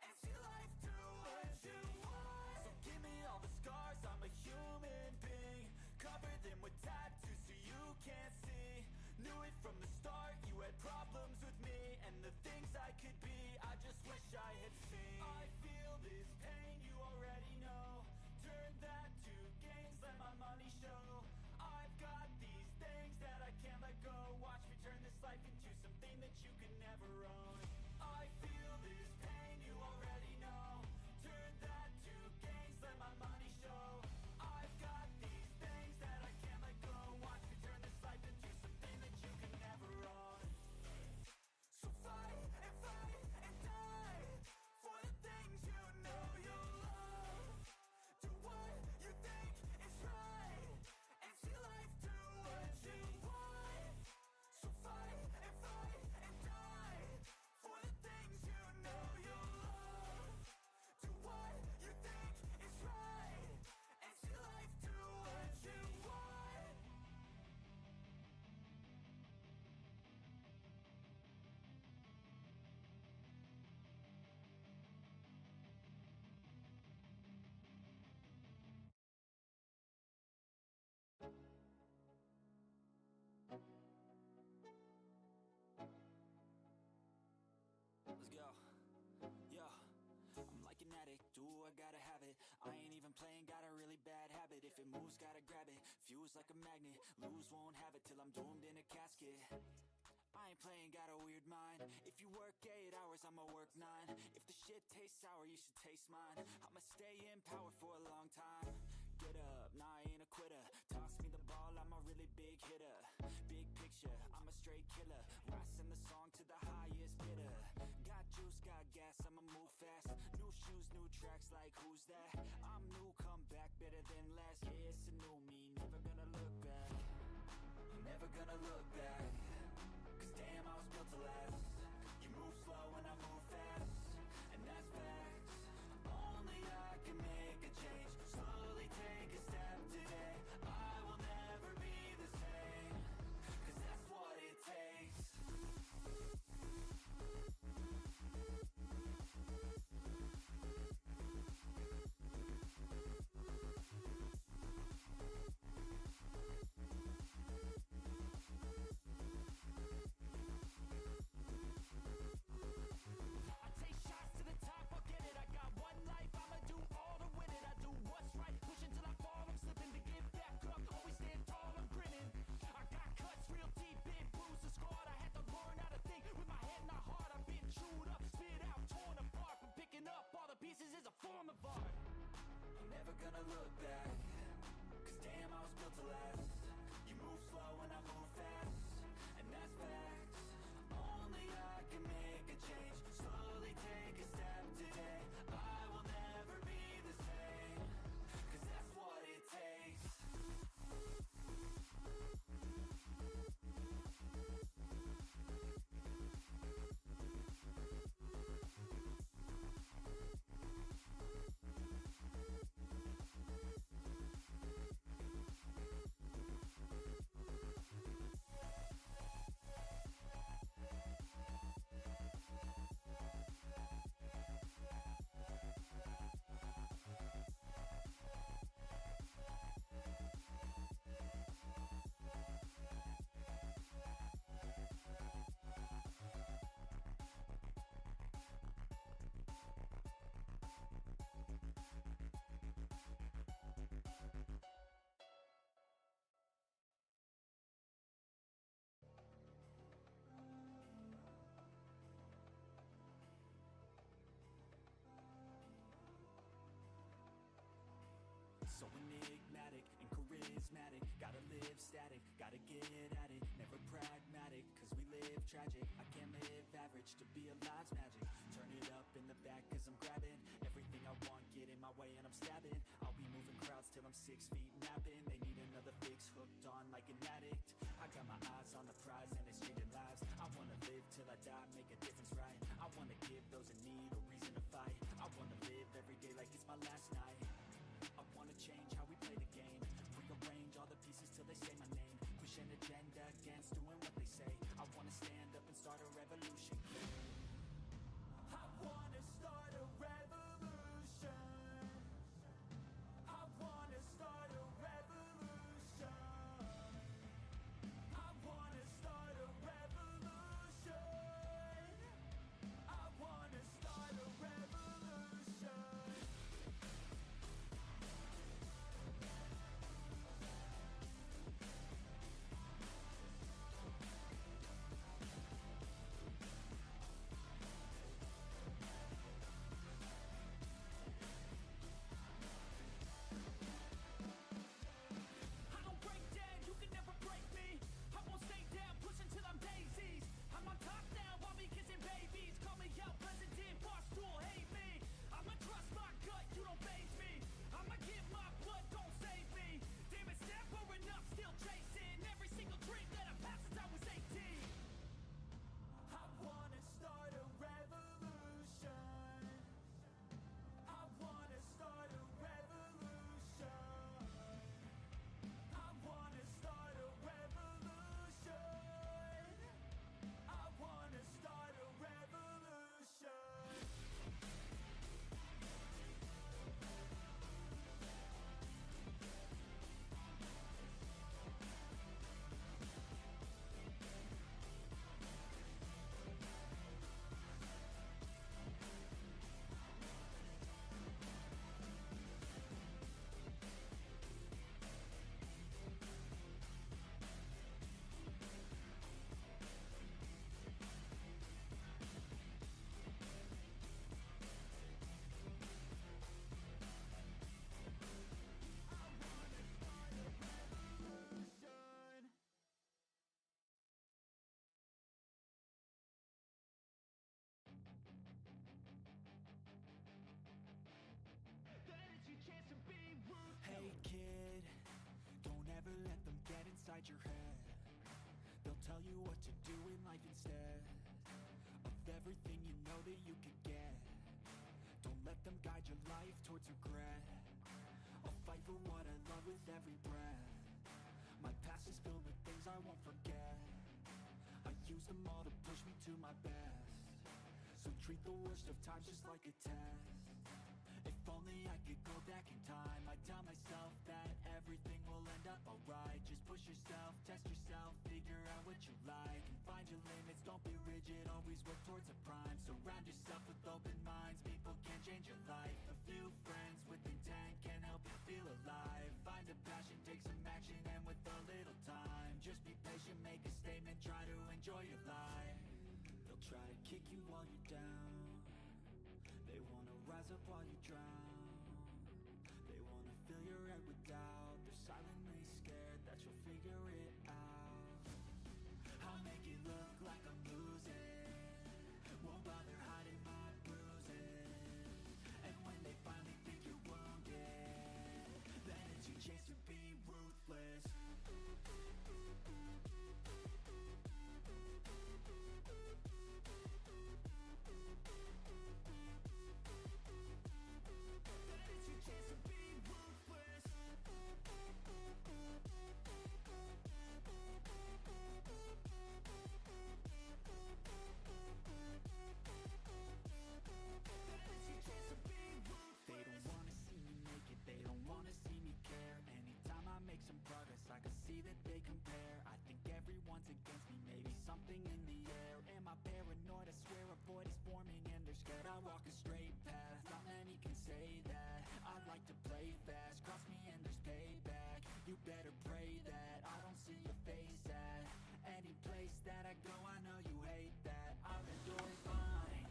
and see life do what you want. So give me all the scars, I'm a human being. Cover them with tattoos so you can't see. Knew it from the start, you had problems with me and the things I could be, I just wish I had seen. I feel this pain, you already know. Turn that to gains, let my money show. I've got these things that I can't let go. Watch me turn this life into something that you can never own. I feel this pain, you already know. Turn that to gains, let my money show. I've got these things that I can't let go. Watch me turn this life into something that you can never own. So fight and die for the things you know you love. Do what you think is right and see life do what you want. So fight and die for the things you know you love. Do what you think is right and see life do what you want. Let's go. Yo, I'm like an addict, do I gotta have it. I ain't even playing, got a really bad habit. If it moves, gotta grab it, fuse like a magnet. Lose, won't have it till I'm doomed in a casket. I ain't playing, got a weird mind. If you work 8 hours, I'ma work 9. If the shit tastes sour, you should taste mine. I'ma stay in power for a long time. Get up, nah, I ain't a quitter. Toss me the ball, I'm a really big hitter. Big picture, I'm a straight killer. Rising the song to the highest bidder. Got juice, got gas, I'ma move fast. New shoes, new tracks, like who's that? I'm new, come back, better than last. Yeah, it's a new me, never gonna look back. Never gonna look back. Cause damn, I was built to last. You move slow and I move fast, and that's facts. Only I can make a change. Slowly take a step today. I will never be the same. Cause that's what it takes. Never gonna look back. Cause damn, I was built to last. You move slow and I move fast, and that's facts. Only I can make a change. Slowly take a step today. I will never be the same. Cause that's what it takes. so enigmatic and charismatic. Gotta live static, gotta get at it, never pragmatic, cause we live tragic. I can't live average, to be alive's magic. Turn it up in the back cause I'm grabbing everything I want, get in my way and I'm stabbing. I'll be moving crowds till I'm 6 feet napping. They need another fix, hooked on like an addict. I got my eyes on the prize and it's changing lives. I wanna live till I die, make a difference, right? I wanna give those in need a reason to fight. I wanna live every day like it's my last night. I wanna change how we play the game, rearrange all the pieces till they say my name. Push an agenda against doing what they say. I wanna stand up and start a revolution. I wanna start a revolution. I wanna start a revolution. I wanna start a revolution. I wanna start a revolution. I don't break down, you can never break me. I won't stay down, pushing till I'm daisies. I'm on top now, while me kissing babies. Call me out, president, boss tool, hate me. I'ma trust my gut, you don't faze me. I'ma give my blood, don't save me. Damn it, step or enough, still chasing every single dream that I've had since I was 18. I wanna start a revolution. I wanna start a revolution. I wanna start a revolution. I wanna start a revolution. Hey kid, don't ever let them get inside your head. They'll tell you what to do in life instead of everything you know that you could get. Don't let them guide your life towards regret. I'll fight for what I love with every breath. My past is filled with things I won't forget. I use them all to push me to my best. So treat the worst of times just like a test. If only I could go back in time, I'd tell myself that everything will end up alright. Just push yourself, test yourself, figure out what you like, and find your limits, don't be rigid, always work towards a prime. Surround yourself with open minds, people can change your life. A few friends with intent can help you feel alive. Find a passion, take some action, and with a little time, just be patient, make a statement, try to enjoy your life. They'll try to kick you while you're down. They wanna rise up while you drown. They wanna fill your head with doubt. They're silently scared that you'll figure it out. I'll make it look like I'm losing. Won't bother hiding my bruises. And when they finally think you're wounded, then it's your chance to be ruthless. I can see that they compare. I think everyone's against me, maybe something in the air. Am I paranoid? I swear a void is forming and they're scared. I walk a straight path, not many can say that. I like to play fast, cross me and there's payback. You better pray that I don't see your face at any place that I go. I know you hate that. I'll endure fine.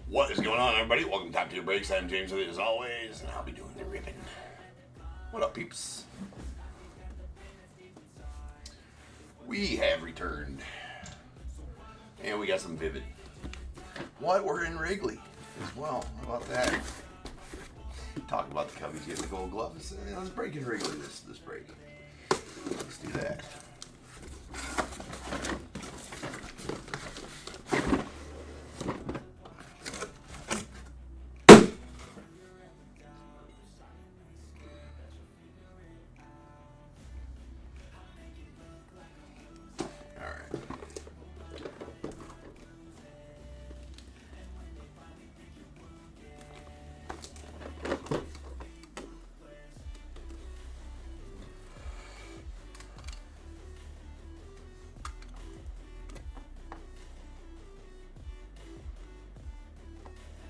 What is going on, everybody? Welcome to Top Tier Breaks. I'm James with it as always, and I'll be doing the ribbon. What up, peeps? We have returned. And we got some Vivid. What? We're in Wrigley as well. How about that? Talk about the Cubbies getting the gold glove. Let's break in Wrigley this break. Let's do that.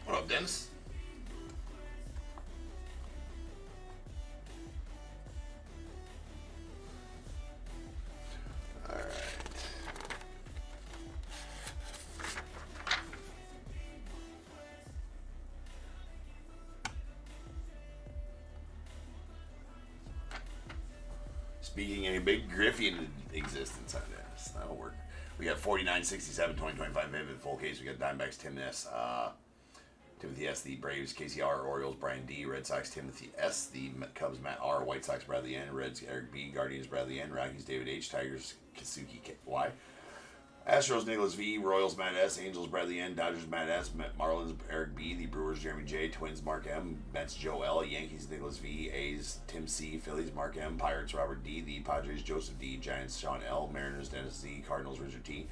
What up, Dennis? All right. Speaking any big Griffey in existence on this. That'll work. We got 49, 67, 20, 25 Vivid full case. We got Diamondbacks, Tim S. Timothy S. The Braves, KCR, Orioles, Brian D. Red Sox, Timothy S. The Cubs, Matt R. White Sox, Bradley N. Reds, Eric B. Guardians, Bradley N. Rockies, David H. Tigers, Kasuki Y. Astros, Nicholas V. Royals, Matt S. Angels, Bradley N. Dodgers, Matt S. Marlins, Eric B. The Brewers, Jeremy J. Twins, Mark M. Mets, Joe L. Yankees, Nicholas V. A's, Tim C. Phillies, Mark M. Pirates, Robert D. The Padres, Joseph D. Giants, Sean L. Mariners, Dennis Z. Cardinals, Richard T.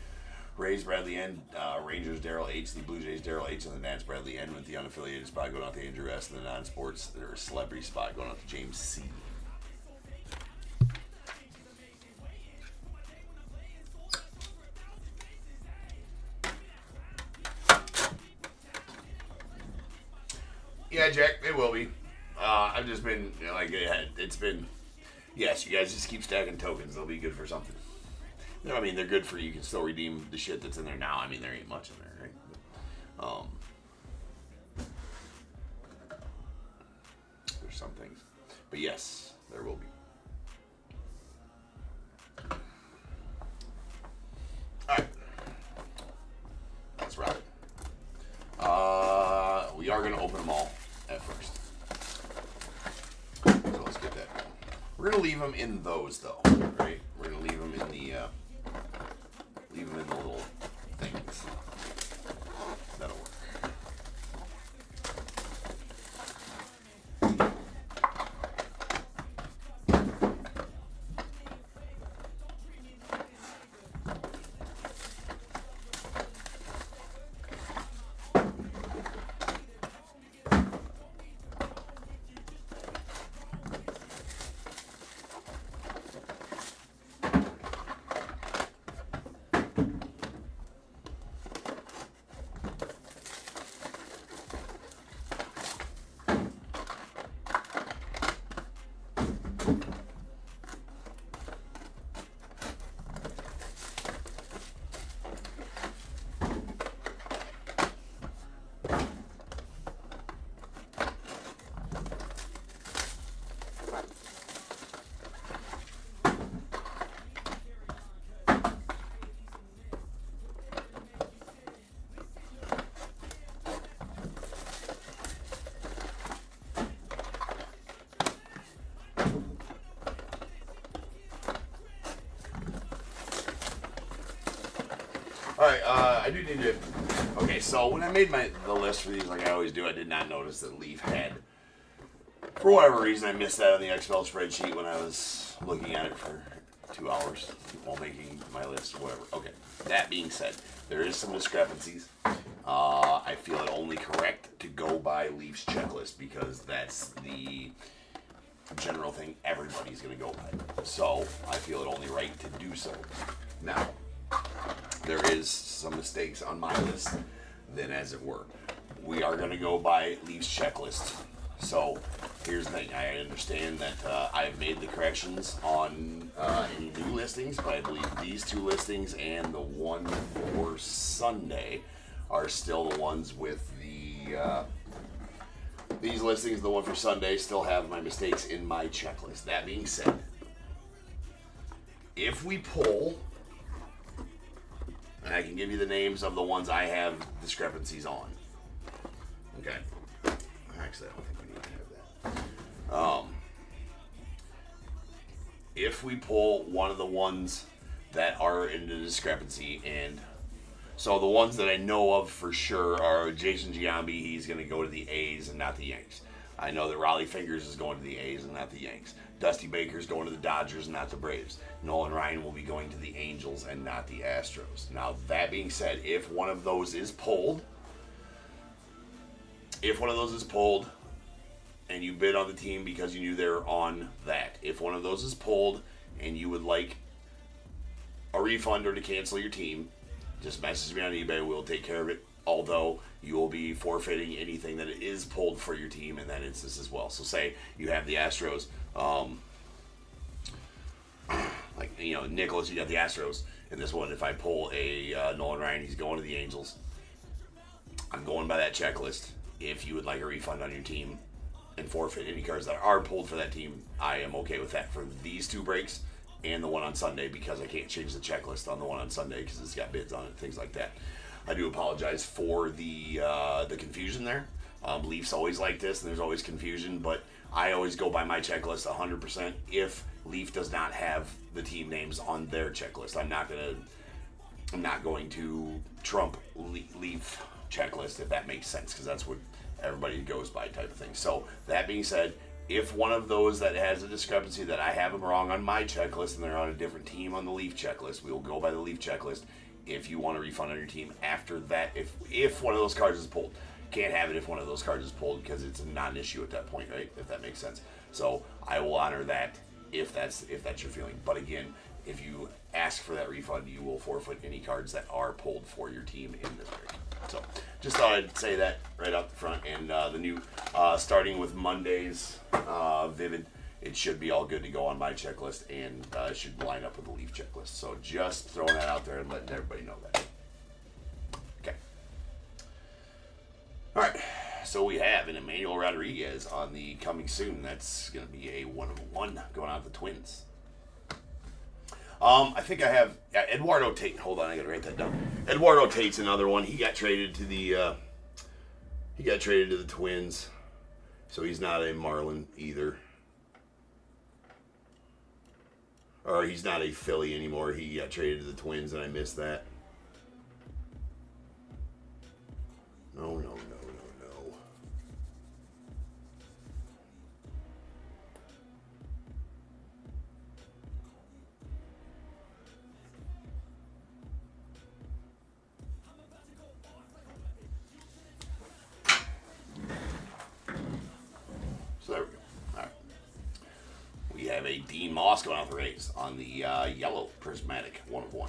Rays, Bradley N. Rangers, Darryl H. The Blue Jays, Darryl H. And the Nats, Bradley N. With the unaffiliated spot going out to Andrew S. And the non-sports or celebrity spot going out to James C. Yeah, Jack, it will be. I've just been, it's been, yes, you guys just keep stacking tokens. They'll be good for something. You know, I mean, they're good for you. You can still redeem the shit that's in there now. I mean, there ain't much in there, right? There's some things. But yes, there will be. All right. Let's rock it. We are going to open them all at first. So let's get that going. We're going to leave them in those, though, right? We're going to leave them in the... leave them in the little things. That'll work. Alright, I do need to... Okay, so when I made the list for these, like I always do, I did not notice that Leaf had... For whatever reason, I missed that on the XFL spreadsheet when I was looking at it for 2 hours while making my list, whatever. Okay, that being said, there is some discrepancies. I feel it only correct to go by Leaf's checklist because that's the general thing everybody's going to go by. So, I feel it only right to do so. Now, there is some mistakes on my list, then as it were. We are going to go by Leaf's checklist. So, here's the thing. I understand that I've made the corrections on any new listings, but I believe these two listings and the one for Sunday are still the ones with the These listings, the one for Sunday, still have my mistakes in my checklist. That being said, if we pull, and I can give you the names of the ones I have discrepancies on. Okay. Actually, I don't think we need to have that. If we pull one of the ones that are in the discrepancy, and so the ones that I know of for sure are Jason Giambi, he's going to go to the A's and not the Yanks. I know that Raleigh Fingers is going to the A's and not the Yanks. Dusty Baker's going to the Dodgers and not the Braves. Nolan Ryan will be going to the Angels and not the Astros. Now, that being said, if one of those is pulled, and you bid on the team because you knew they were on that, if one of those is pulled and you would like a refund or to cancel your team, just message me on eBay. We'll take care of it. Although you will be forfeiting anything that is pulled for your team in that instance as well. So say you have the Astros, Nicholas, you got the Astros. In this one, if I pull a Nolan Ryan, he's going to the Angels. I'm going by that checklist. If you would like a refund on your team and forfeit any cards that are pulled for that team, I am okay with that for these two breaks and the one on Sunday, because I can't change the checklist on the one on Sunday because it's got bids on it, things like that. I do apologize for the confusion there. Leafs always like this, and there's always confusion, but I always go by my checklist 100% if Leaf does not have the team names on their checklist. I'm not going to trump Leaf checklist, if that makes sense, because that's what everybody goes by type of thing. So that being said, if one of those that has a discrepancy that I have them wrong on my checklist and they're on a different team on the Leaf checklist, we will go by the Leaf checklist. If you want a refund on your team after that, if one of those cards is pulled, can't have it if one of those cards is pulled because it's not an issue at that point, right? If that makes sense. So I will honor that if that's your feeling. But again, if you ask for that refund, you will forfeit any cards that are pulled for your team in this break. So just thought I'd say that right out the front. And the new, starting with Monday's Vivid, it should be all good to go on my checklist, and it should line up with the Leaf checklist. So just throwing that out there and letting everybody know that. Okay. All right. So we have an Emmanuel Rodriguez on the coming soon. That's going to be a 1-of-1 going out with the Twins. I think I have Eduardo Tate. Hold on, I got to write that down. Eduardo Tate's another one. He got traded to the Twins, so he's not a Marlin either. Or he's not a Philly anymore. He got traded to the Twins, and I missed that. No. So there we go. All right. We have a Dean Moss going out the Rays on the yellow prismatic 1-of-1.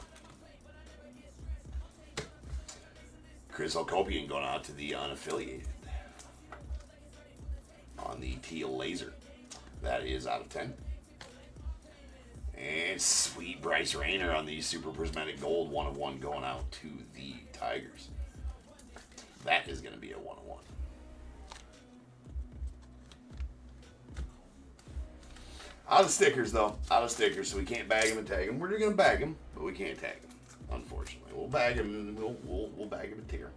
Chris Okopian going out to the unaffiliated on the teal laser. That is out of 10. And sweet Bryce Rayner on the super prismatic gold 1-of-1 going out to the Tigers. That is going to be a 1-of-1. Out of stickers, though. Out of stickers, so we can't bag him and tag him. We're going to bag him, but we can't tag him, unfortunately. We'll bag him and we'll bag him and tear him.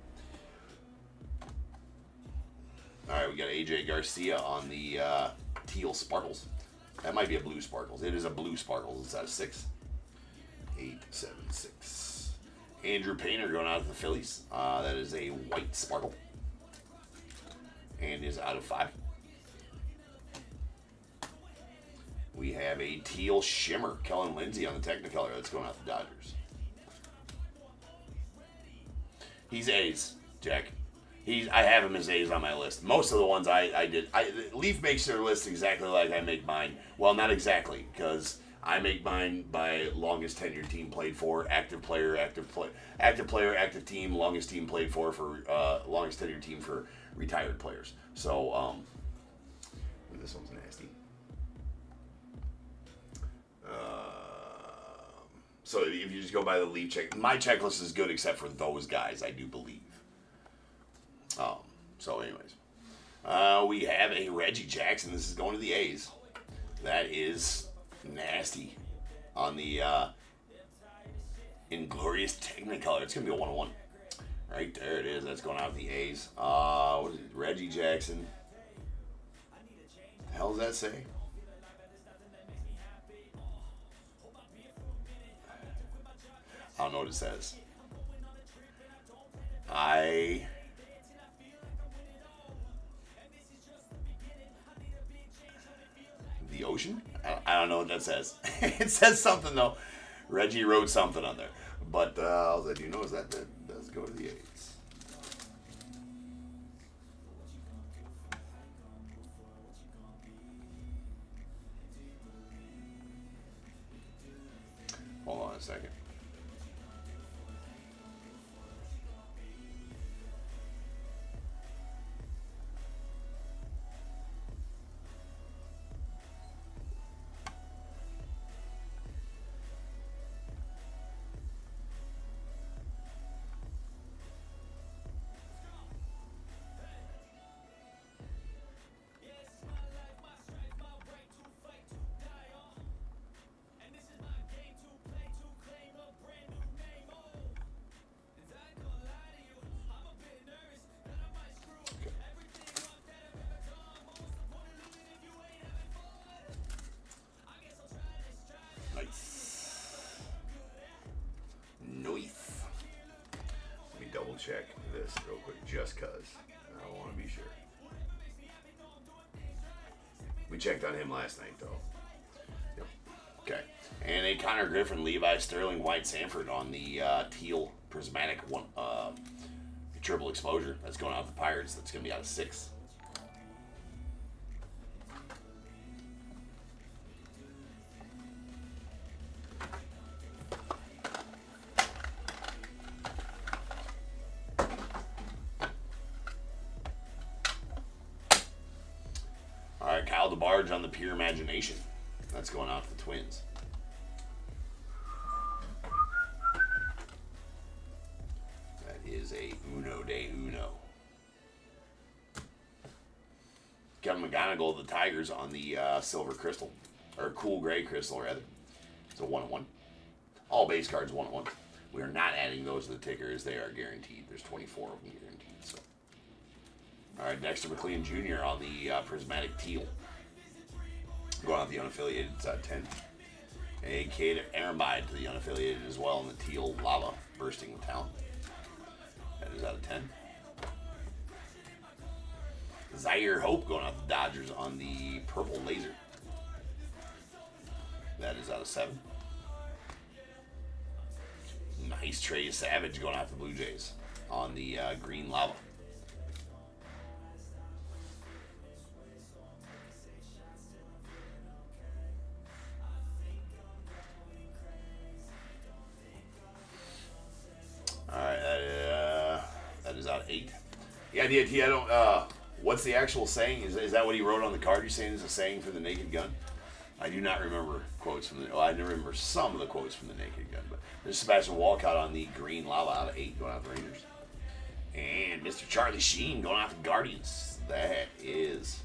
All right, we got AJ Garcia on the teal sparkles. That might be a blue sparkles. It is a blue sparkles. It's out of 6. 876. Andrew Painter going out of the Phillies. That is a white sparkle. And is out of 5. We have a teal shimmer, Kellen Lindsay on the Technicolor. That's going out the Dodgers. He's A's, Jack. I have him as A's on my list. Most of the ones I did. Leaf makes their list exactly like I make mine. Well, not exactly, because I make mine by longest tenured team played for, active player, active team, longest team played for longest tenured team for retired players. So, this one's nasty. So if you just go by the Leaf check, my checklist is good except for those guys, I do believe. So anyways, We have a Reggie Jackson. This is going to the A's. That is nasty on the Inglorious Technicolor. It's going to be a 1-1. Right there it is. That's going out to the A's. What is it? Reggie Jackson. The hell does that say? I don't know what it says. The ocean? I don't know what that says. It says something though. Reggie wrote something on there. But all that you know is that does go to the A's. Hold on a second. Check this real quick, just cause I want to be sure. We checked on him last night, though. Yep. Okay. And a Connor Griffin, Levi Sterling, White Sanford on the teal prismatic one, triple exposure. That's going out to the Pirates. That's going to be out of 6. On the Pure Imagination. That's going out to the Twins. That is a Uno de Uno. Kevin McGonigal, the Tigers on the Silver Crystal. Or Cool Gray Crystal, rather. It's a 1-1. All base cards 1-1. We are not adding those to the ticker as they are guaranteed. There's 24 of them guaranteed. So. Alright, Dexter McLean Jr. on the Prismatic Teal. Going out the unaffiliated, it's at 10. A Cade Arambide to the unaffiliated as well in the teal lava, bursting with talent. That is out of 10. Zaire Hope going out the Dodgers on the purple laser. That is out of 7. Nice Trey Savage going out the Blue Jays on the green lava. Out of 8. Yeah, I don't. What's the actual saying? Is that what he wrote on the card? You're saying is a saying for the Naked Gun? I do not remember quotes from the. Well, I remember some of the quotes from the Naked Gun, but there's Sebastian Walcott on the green lava out of 8 going out the Rangers, and Mr. Charlie Sheen going out the Guardians. That is.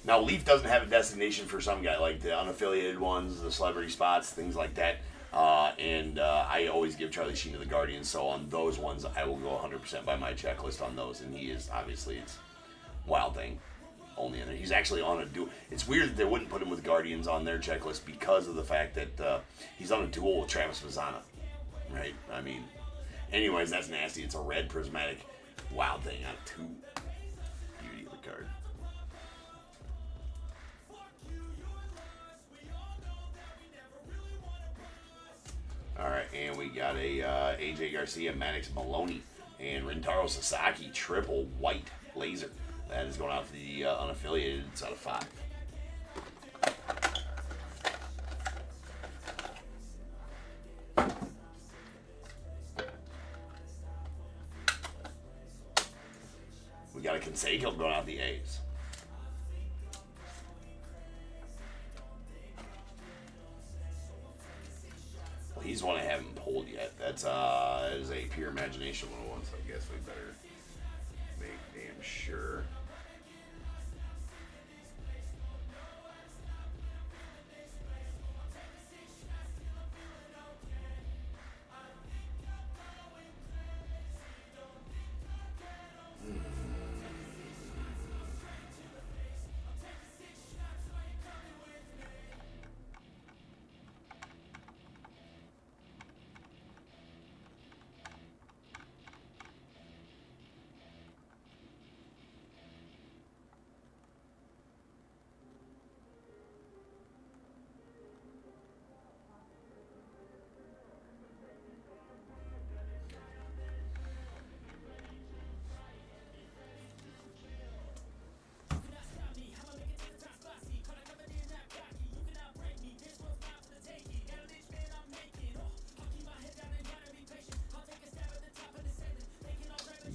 Now, Leaf doesn't have a destination for some guy, like the unaffiliated ones, the celebrity spots, things like that. I always give Charlie Sheen to the Guardians, so on those ones, I will go 100% by my checklist on those, and he is, obviously, it's Wild Thing only in there. He's actually on a duel. It's weird that they wouldn't put him with Guardians on their checklist because of the fact that he's on a duel with Travis Mazzana, right? I mean, anyways, that's nasty. It's a red prismatic Wild Thing out of 2. Beauty of the card. All right, and we got a AJ Garcia, Maddox Maloney, and Rintaro Sasaki, triple white laser. That is going out to the unaffiliated. It's out of 5. We got a Canseco going out the A's. Well, he's one I haven't pulled yet. That is a pure imagination 101, so I guess we better make damn sure.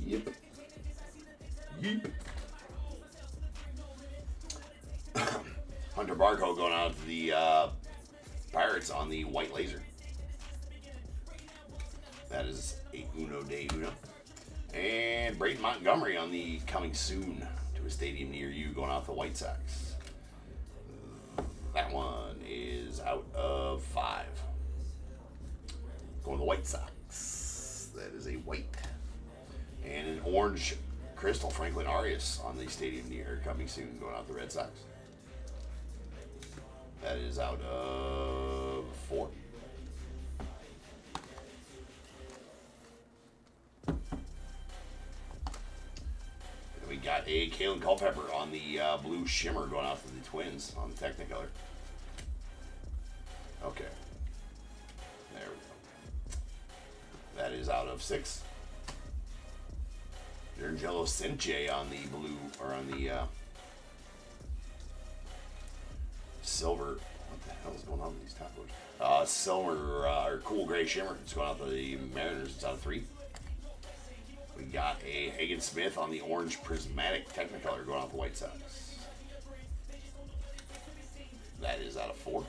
Yep. Yep. Hunter Barco going out to the Pirates on the white laser. That is a Uno de Uno. And Braden Montgomery on the coming soon to a stadium near you going out the White Sox. That one is out of 5. Going to the White Sox. That is a white. And an orange crystal, Franklin Arias on the stadium near coming soon going out the Red Sox. That is out of 4. And we got a Kalen Culpepper on the blue shimmer going out to the Twins on the Technicolor. Okay. There we go. That is out of 6. Angelo Cinche on the blue, or on the silver. What the hell is going on with these top boards? Silver, or cool gray shimmer. It's going out to the Mariners. It's out of 3. We got a Hagen Smith on the orange prismatic Technicolor going out the White Sox. That is out of 4.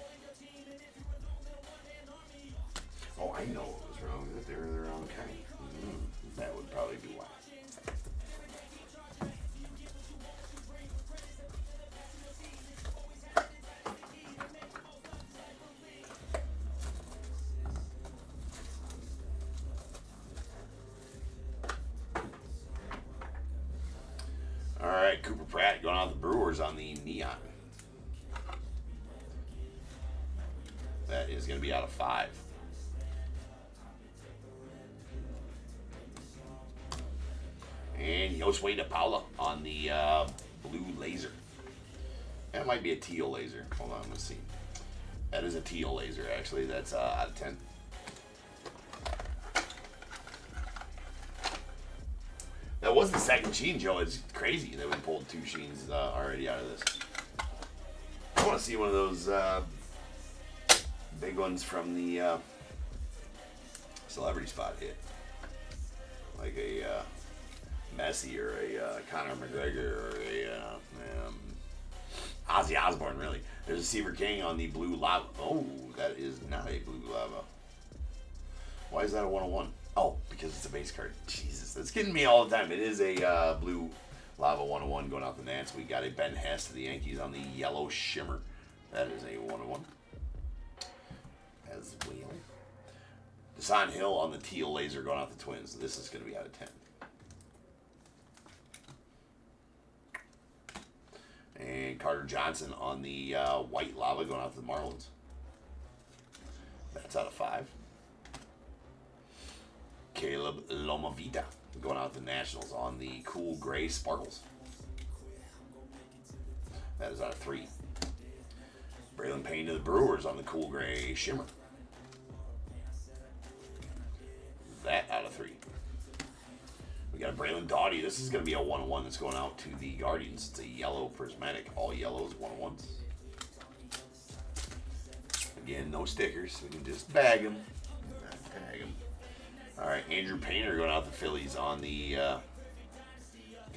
Oh, I know what was wrong with it. They were their own kind. That would probably be why. Alright, Cooper Pratt going out the Brewers on the neon. That is going to be out of 5. And Josue De Paula on the blue laser. That might be a teal laser. Hold on, let's see. That is a teal laser, actually. That's out of 10. That was the second sheen, Joe. It's crazy that we pulled 2 sheens already out of this. I want to see one of those big ones from the celebrity spot hit. Like a Messi or a Conor McGregor or a Ozzy Osbourne, really. There's a Seaver King on the blue lava. Oh, that is not a blue lava. Why is that a 101? Oh, because it's a base card. Jesus, that's getting me all the time. It is a blue lava 101 going out the Nats. We got a Ben Hess to the Yankees on the yellow shimmer. That is a 101. As well. Desan Hill on the teal laser going out the Twins. This is going to be out of 10. And Carter Johnson on the white lava going out to the Marlins. That's out of 5. Caleb Lomavita going out to the Nationals on the cool gray sparkles. That is out of 3. Braylon Payne to the Brewers on the cool gray shimmer. That out of 3. We got a Braylon Doughty. This is going to be a 101 that's going out to the Guardians. It's a yellow prismatic. All yellows, 101s. Again, no stickers. We can just bag them. Tag them. All right, Andrew Painter going out the Phillies on the, kind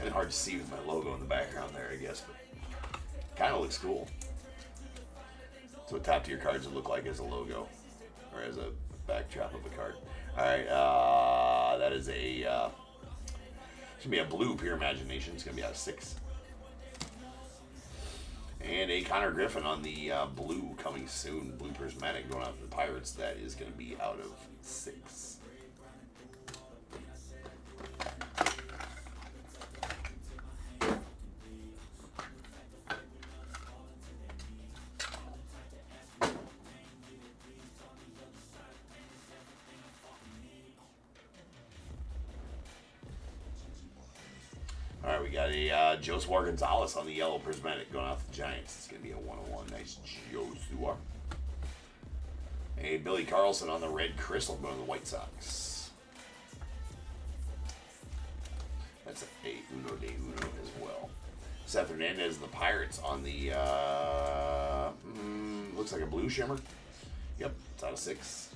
of hard to see with my logo in the background there, I guess, but kind of looks cool. That's what top tier cards would look like as a logo, or as a backdrop of a card. All right, that is a it's gonna be a blue Pure Imagination. It's gonna be out of 6. And a Connor Griffin on the blue coming soon. Blue Prismatic going out to the Pirates. That is going to be out of 6. All right, we got a Joshua Gonzalez on the yellow Prismatic going off the Giants. It's going to be a 101. Nice Joshua. A Billy Carlson on the red Crystal going to the White Sox. That's a Uno de Uno as well. Seth Hernandez, the Pirates on the, looks like a blue shimmer. Yep, it's out of 6.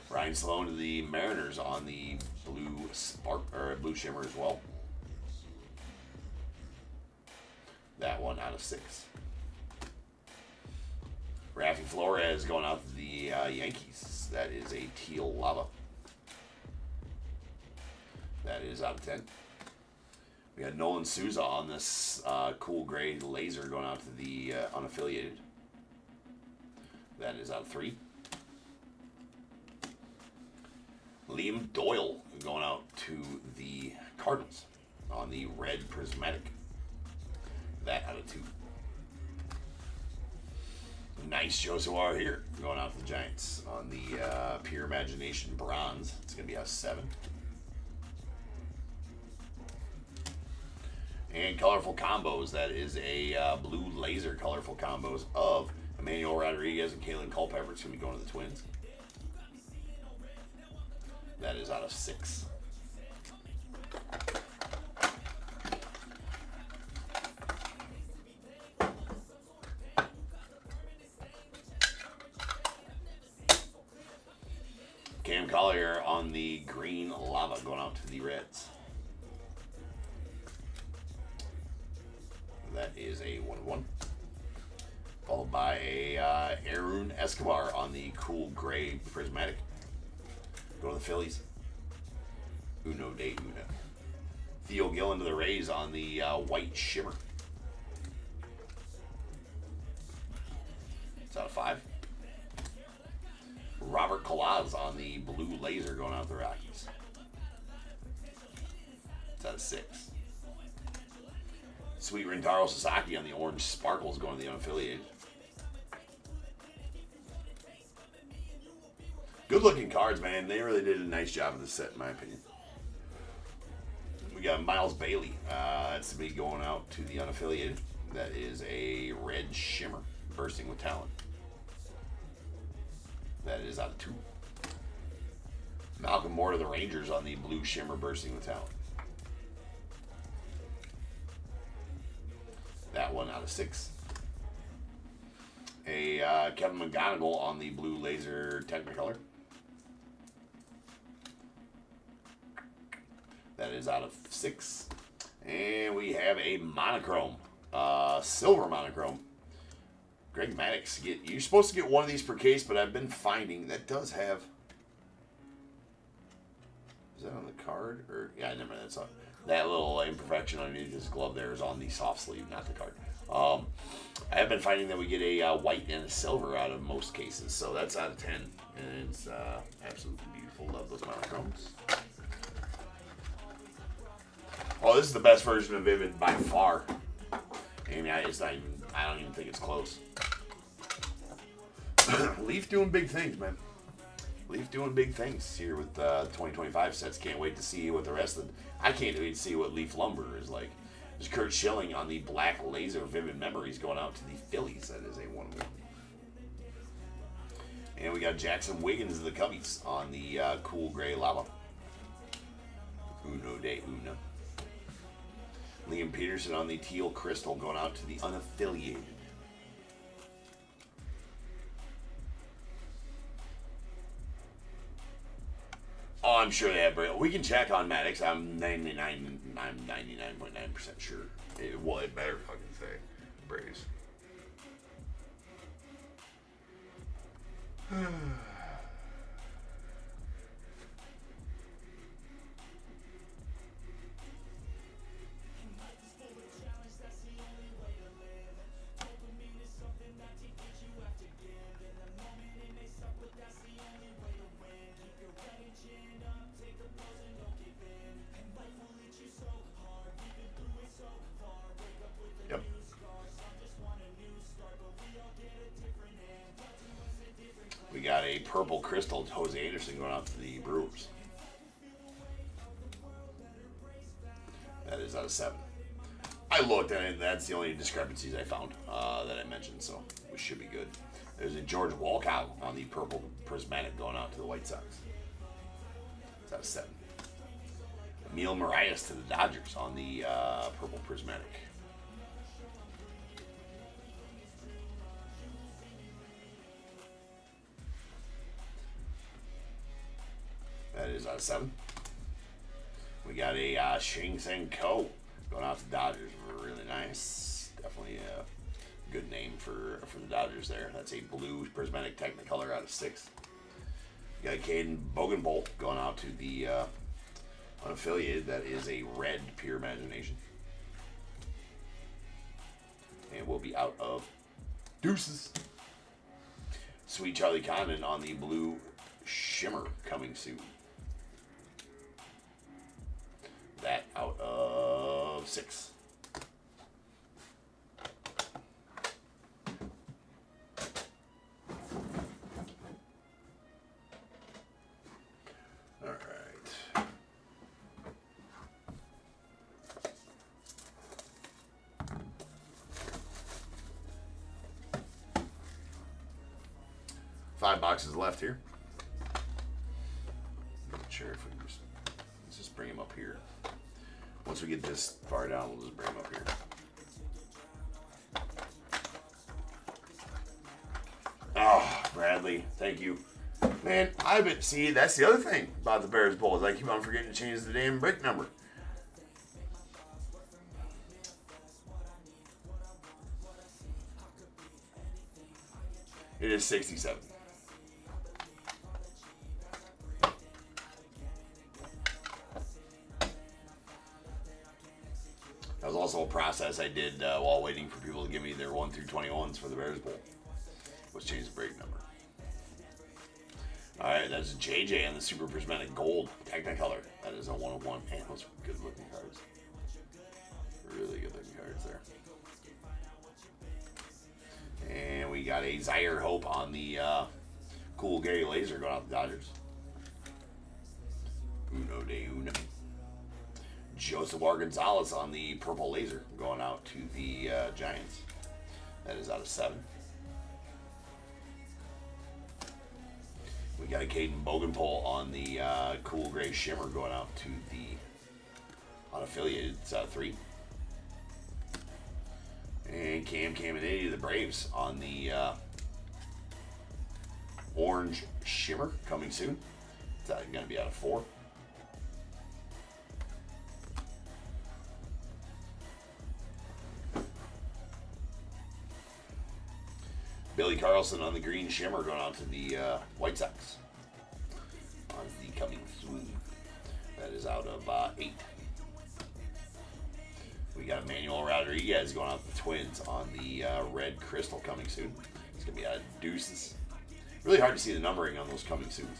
Ryan Sloan to the Mariners on the blue spark or blue shimmer as well. That one out of 6. Rafi Flores going out to the Yankees. That is a teal lava. That is out of 10. We got Nolan Souza on this cool gray laser going out to the unaffiliated. That is out of 3. Liam Doyle going out to the Cardinals on the red Prismatic. That out of 2. Nice Joshua here going out to the Giants on the Pure Imagination bronze. It's going to be out of 7. And colorful combos. That is a blue laser colorful combos of Emmanuel Rodriguez and Kalen Culpepper. It's going to be going to the Twins. That is out of 6. Cam Collier on the green lava going out to the Reds. That is a 1-1. Followed by a Aaron Escobar on the cool gray Prismatic. Go to the Phillies. Uno de Uno. Theo Gillen to the Rays on the white shimmer. It's out of 5. Robert Colaz on the blue laser going out to the Rockies. It's out of 6. Sweet Rintaro Sasaki on the orange sparkles going to the unaffiliated. Good looking cards, man. They really did a nice job of the set, in my opinion. We got Miles Bailey. That's to be going out to the unaffiliated. That is a red shimmer bursting with talent. That is out of 2. Malcolm Moore to the Rangers on the blue shimmer bursting with talent. That one out of 6. A Kevin McGonigal on the blue laser Technicolor. That is out of 6. And we have a monochrome. Silver monochrome. Greg Maddux. You're supposed to get one of these per case, but I've been finding that does have... Is that on the card? Or yeah, never mind. That's on. That little imperfection underneath his glove there is on the soft sleeve, not the card. I have been finding that we get a white and a silver out of most cases, so that's out of 10. And it's absolutely beautiful. Love those monochromes. Oh, this is the best version of Vivid by far. I mean, it's not even... I don't even think it's close. Leaf doing big things, man. Leaf doing big things here with 2025 sets. Can't wait to see what the rest of... I can't wait to see what Leaf Lumber is like. There's Kurt Schilling on the black laser Vivid Memories going out to the Phillies. That is a 1-1. And we got Jackson Wiggins of the Cubbies on the cool gray lava. Uno de Uno. Liam Peterson on the teal crystal going out to the unaffiliated. Oh, I'm sure they have Braille. We can check on Maddox. I'm 99.9% sure. It better fucking say Braves. a purple crystal Jose Anderson going out to the Brewers. That is out of 7. I looked and that's the only discrepancies I found that I mentioned, so we should be good. There's a George Walcott on the purple prismatic going out to the White Sox. It's out of 7. Emil Marias to the Dodgers on the purple prismatic. That is out of 7. We got a Shing Sang Ko going out to the Dodgers. Really nice. Definitely a good name for the Dodgers there. That's a blue prismatic Technicolor out of 6. We got Caden Bougainville going out to the unaffiliated. That is a red Pure Imagination. And we'll be out of deuces. Sweet Charlie Condon on the blue Shimmer coming soon. That out of 6. All right. Five boxes left here. Not sure if we can let's just bring him up here. Once we get this far down, we'll just bring him up here. Oh, Bradley, thank you. Man, see, that's the other thing about the Bears Bowl is I keep on forgetting to change the damn break number. It is 67. That was also a process I did while waiting for people to give me their 1 through 21s for the Bears Bowl. Let's change the break number. All right, that's JJ on the Super Prismatic Gold Technicolor. That is a 101. Man, those are good looking cards. Really good looking cards there. And we got a Zaire Hope on the cool Gary Laser going out the Dodgers. Uno de uno. Joseph R. Gonzalez on the purple laser going out to the Giants. That is out of 7. We got a Caden Bougainville on the cool gray shimmer going out to the unaffiliated. It's out of 3. And Cam Caminiti of the Braves on the orange shimmer coming soon. It's going to be out of 4. Billy Carlson on the green shimmer going out to the White Sox. On the coming soon. That is out of 8. We got Emmanuel Rodriguez going out to the Twins on the red crystal coming soon. It's going to be out of deuces. Really hard to see the numbering on those coming soons.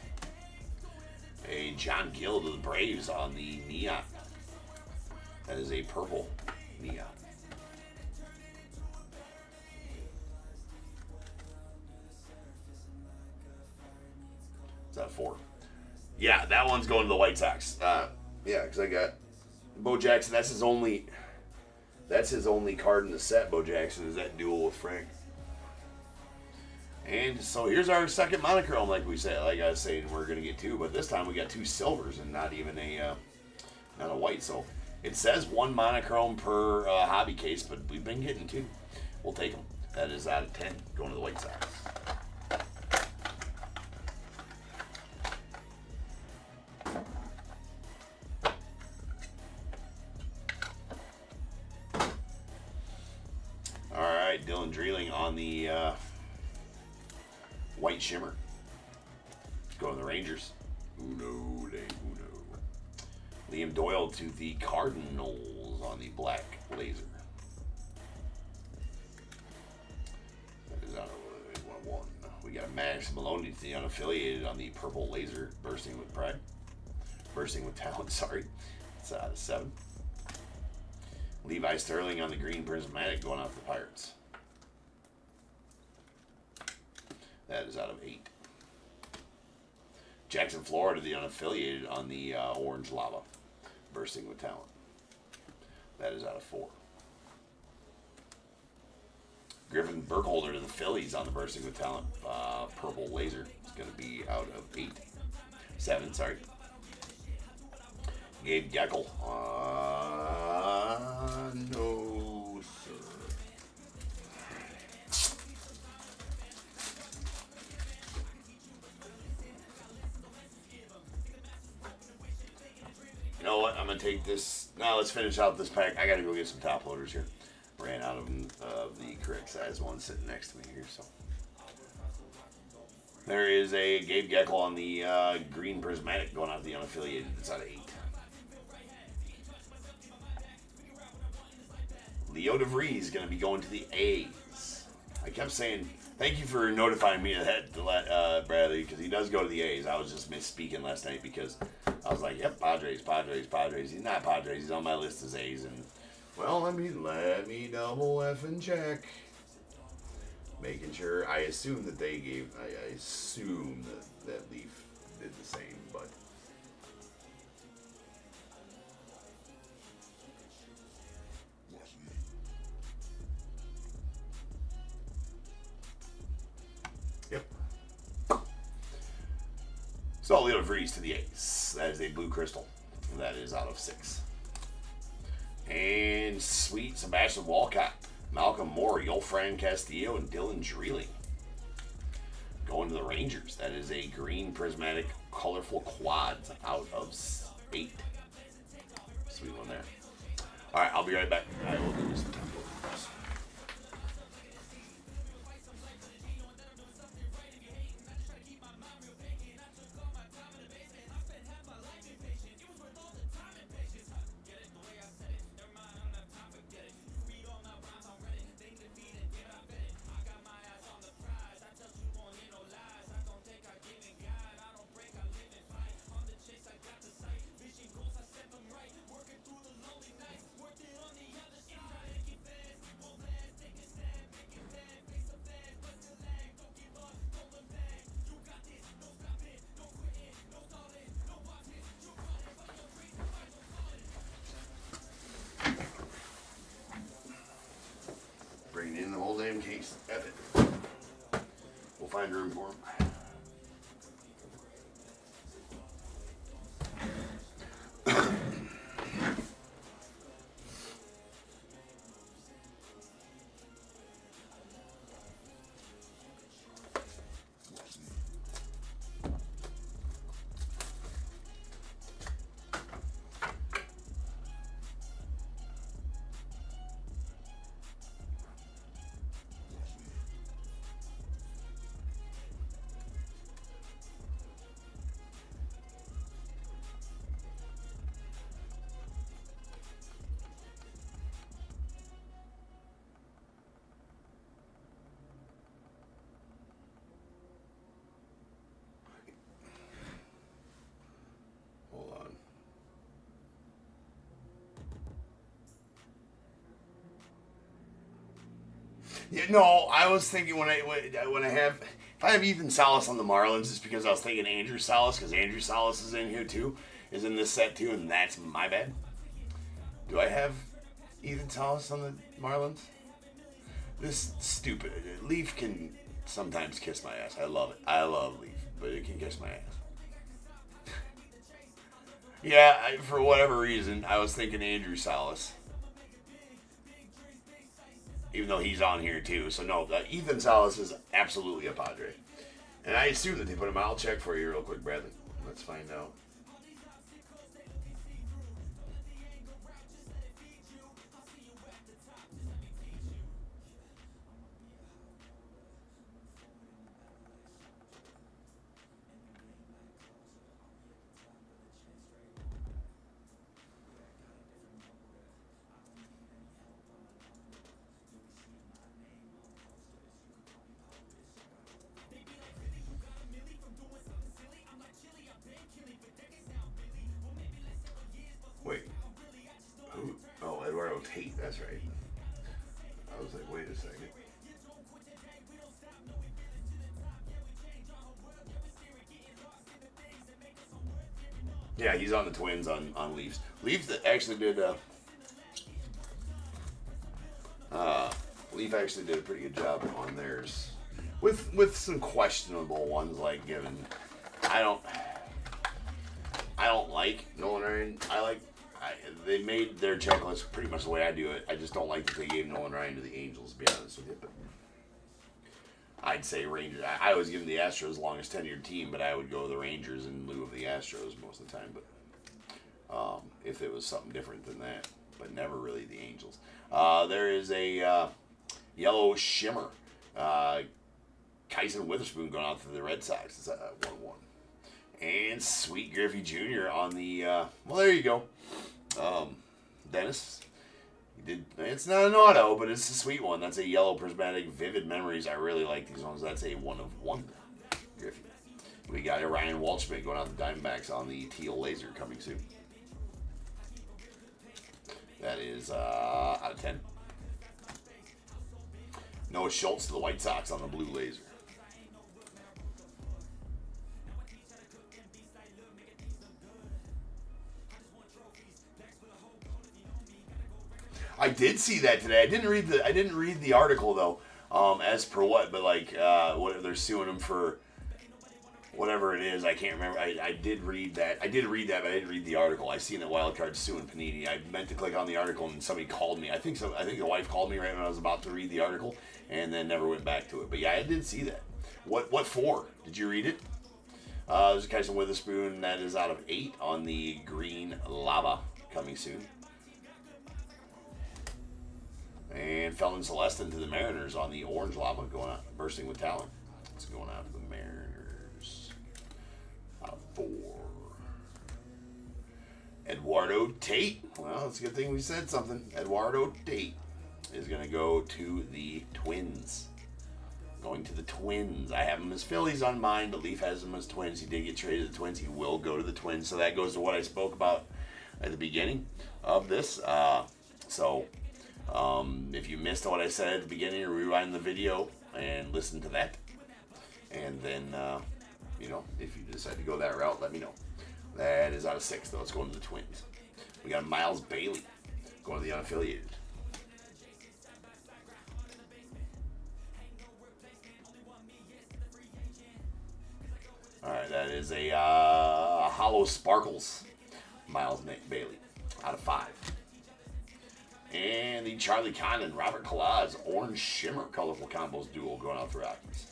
A John Gill to the Braves on the neon. That is a purple neon. Is that 4? Yeah, that one's going to the White Sox. Yeah, because I got Bo Jackson. That's his only card in the set. Bo Jackson is that duel with Frank. And so here's our second monochrome, like we said. Like I was saying, we're gonna get 2, but this time we got 2 silvers and not even not a white. So it says 1 monochrome per hobby case, but we've been getting 2. We'll take them. That is out of 10 going to the White Sox. Dylan Dreeling on the white shimmer. Going to the Rangers. Uno de uno. Liam Doyle to the Cardinals on the black laser. That is out of 101. We got a Max Maloney to the unaffiliated on the purple laser. Bursting with pride. Bursting with talent, sorry. It's out of 7. Levi Sterling on the green prismatic going out to the Pirates. That is out of 8. Jackson, Florida, the unaffiliated on the Orange Lava. Bursting with Talent. That is out of 4. Griffin Burkholder to the Phillies on the Bursting with Talent. Purple Laser. It's going to be out of 7, sorry. Gabe Geckel. No, sir. You know what? I'm going to take this. Now let's finish out this pack. I got to go get some top loaders here. Ran out of them, the correct size one sitting next to me here. So there is a Gabe Geckel on the green prismatic going out the unaffiliated. It's out of 8. Leo DeVries is going to be going to the A's. I kept saying, thank you for notifying me of that to let Bradley, because he does go to the A's. I was just misspeaking last night because I was like, yep, Padres. He's not Padres. He's on my list as A's. And, well, let me double F and check. Making sure. I assume that they gave, I assume that Leaf did the same, but. Yep. So Leo DeVries to the A's. That is a blue crystal. That is out of 6. And sweet Sebastian Walcott, Malcolm Moore, Yolfran Castillo, and Dylan Dreeling. Going to the Rangers. That is a green prismatic colorful quads out of 8. Sweet one there. All right, I'll be right back. I will do this. Bring in the whole damn case. F it. We'll find room for them. Yeah, no, I was thinking when I have if I have Ethan Salas on the Marlins, it's because I was thinking Andrew Salas, because Andrew Salas is in here too, is in this set too, and that's my bad. Do I have Ethan Salas on the Marlins? This stupid Leaf can sometimes kiss my ass. I love it. I love Leaf, but it can kiss my ass. Yeah, for whatever reason, I was thinking Andrew Salas. Even though he's on here too. So no, Ethan Salas is absolutely a Padre. And I assume that they put him out. I'll check for you real quick, Bradley. Let's find out. Wait. Who? Oh, Eduardo Tate. That's right. I was like, wait a second. Yeah, he's on the Twins on Leafs. Leafs actually did. Leaf actually did a pretty good job on theirs, with some questionable ones like given. I don't like Nolan Ryan. They made their checklist pretty much the way I do it. I just don't like that they gave Nolan Ryan to the Angels, to be honest with you. But I'd say Rangers. I always give them the Astros longest tenured team, but I would go the Rangers in lieu of the Astros most of the time. But if it was something different than that, but never really the Angels. There is a yellow shimmer. Kyson Witherspoon going out to the Red Sox. It's a 1-1. And Sweet Griffey Jr. on the, well, there you go. Dennis, it's not an auto, but it's a sweet one. That's a yellow prismatic vivid memories. I really like these ones. That's a 1/1 Griffey. We got a Ryan Waldschmidt going out the Diamondbacks on the teal laser coming soon. That is out of 10. Noah Schultz to the White Sox on the blue laser. I did see that today. I didn't read the article though. As per what, but like what they're suing him for, whatever it is. I can't remember. I did read that. But I didn't read the article. I seen that Wildcard suing Panini. I meant to click on the article and somebody called me. I think the wife called me right when I was about to read the article and then never went back to it. But yeah, I did see that. What for? Did you read it? There's a Kyson Witherspoon that is out of 8 on the green lava coming soon. And Felton Celestin to the Mariners on the orange lava going out, bursting with talent. It's going out to the Mariners. Out of 4. Eduardo Tate. Well, it's a good thing we said something. Eduardo Tate is going to go to the Twins. Going to the Twins. I have him as Phillies on mine, but Leaf has him as Twins. He did get traded to the Twins. He will go to the Twins. So that goes to what I spoke about at the beginning of this. If you missed what I said at the beginning, rewind the video and listen to that. And then, if you decide to go that route, let me know. That is out of 6, though. It's going to the Twins. We got Miles Bailey going to the unaffiliated. All right, that is a Hollow Sparkles Miles Bailey out of 5. And the Charlie Condon, Robert Kalaz, Orange Shimmer, Colorful Combos Duel going out for Rockies.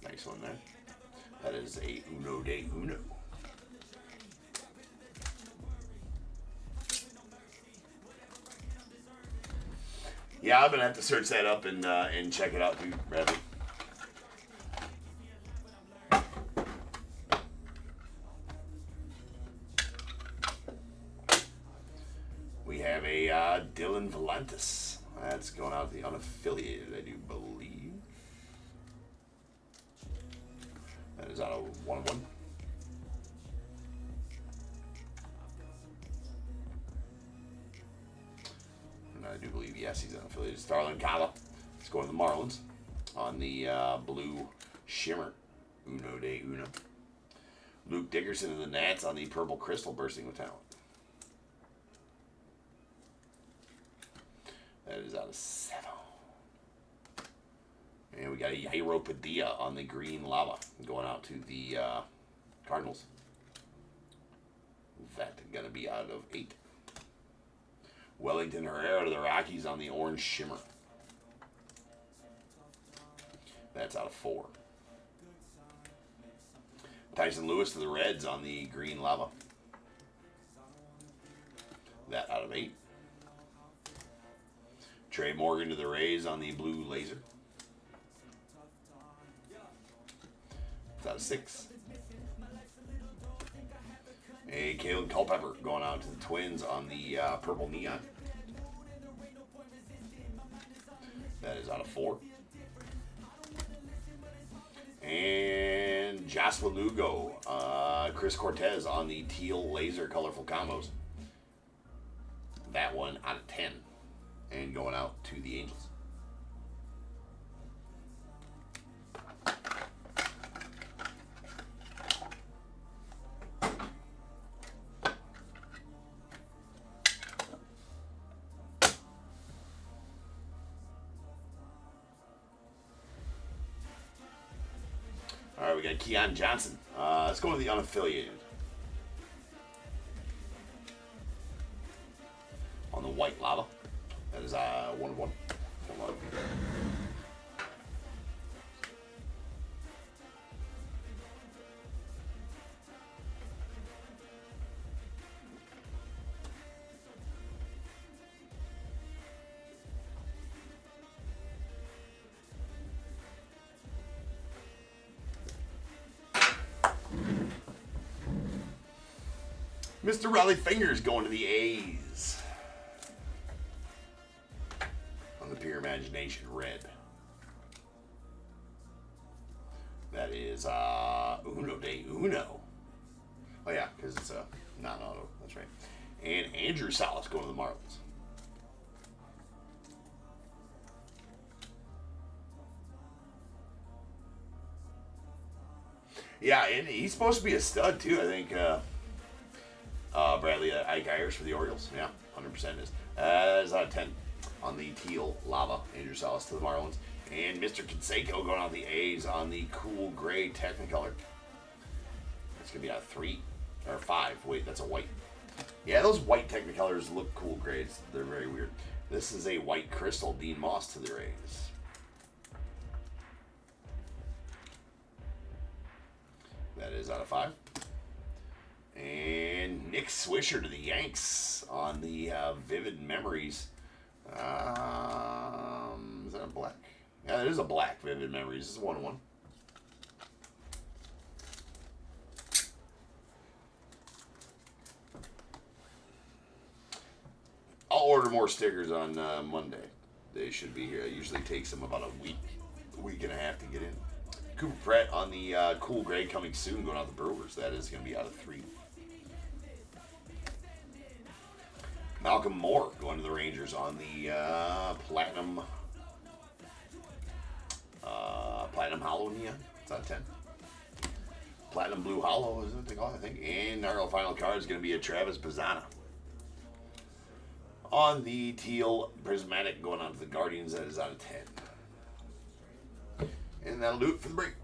Nice one there. That is a Uno de Uno. Yeah, I'm going to have to search that up and check it out too, Bradley. We have a Dylan Valentis. That's going out to the unaffiliated, I do believe. That is out of 1/1. And I do believe, yes, he's unaffiliated. Starlin Kala. It's going to the Marlins on the blue shimmer. Uno de Uno. Luke Dickerson and the Nats on the purple crystal bursting with talent. That is out of 7. And we got a Jairo Padilla on the green lava going out to the Cardinals. That's going to be out of 8. Wellington Herrera to the Rockies on the orange shimmer. That's out of 4. Tyson Lewis to the Reds on the green lava. That out of 8. Trey Morgan to the Rays on the blue laser. It's out of 6. A Kalen Culpepper going out to the Twins on the purple neon. That is out of 4. And Joshua Lugo, Chris Cortez on the teal laser colorful combos. That one out of 10. And going out to the Angels. we got Keon Johnson. Let's go to the unaffiliated. On the white lava. That is 1 of 1. Hold on. Mr. Raleigh Fingers going to the A's. On the Pure Imagination red. That is Uno de Uno. Oh yeah, because it's a non-auto. That's right. And Andrew Salas going to the Marlins. Yeah, and he's supposed to be a stud too, I think. Bradley Ike Ayers for the Orioles. Yeah, 100% is. That is out of 10 on the teal lava. Andrew Salas to the Marlins. And Mr. Canseco going on the A's on the cool gray Technicolor. That's going to be out of 3 or 5. Wait, that's a white. Yeah, those white Technicolors look cool grays. They're very weird. This is a white crystal Dean Moss to the Rays. That is out of 5. And Nick Swisher to the Yanks on the Vivid Memories. Is that a black? Yeah, it is a black Vivid Memories. This is 1 of 1. I'll order more stickers on Monday. They should be here. It usually takes them about a week and a half to get in. Cooper Pratt on the cool gray coming soon, going out the Brewers. That is going to be out of 3. Malcolm Moore going to the Rangers on the platinum hollow neon. It's out of 10. Platinum blue hollow is what they call it, I think. And our final card is going to be a Travis Bazzana. On the teal prismatic going on to the Guardians, that is out of 10. And that'll do it for the break.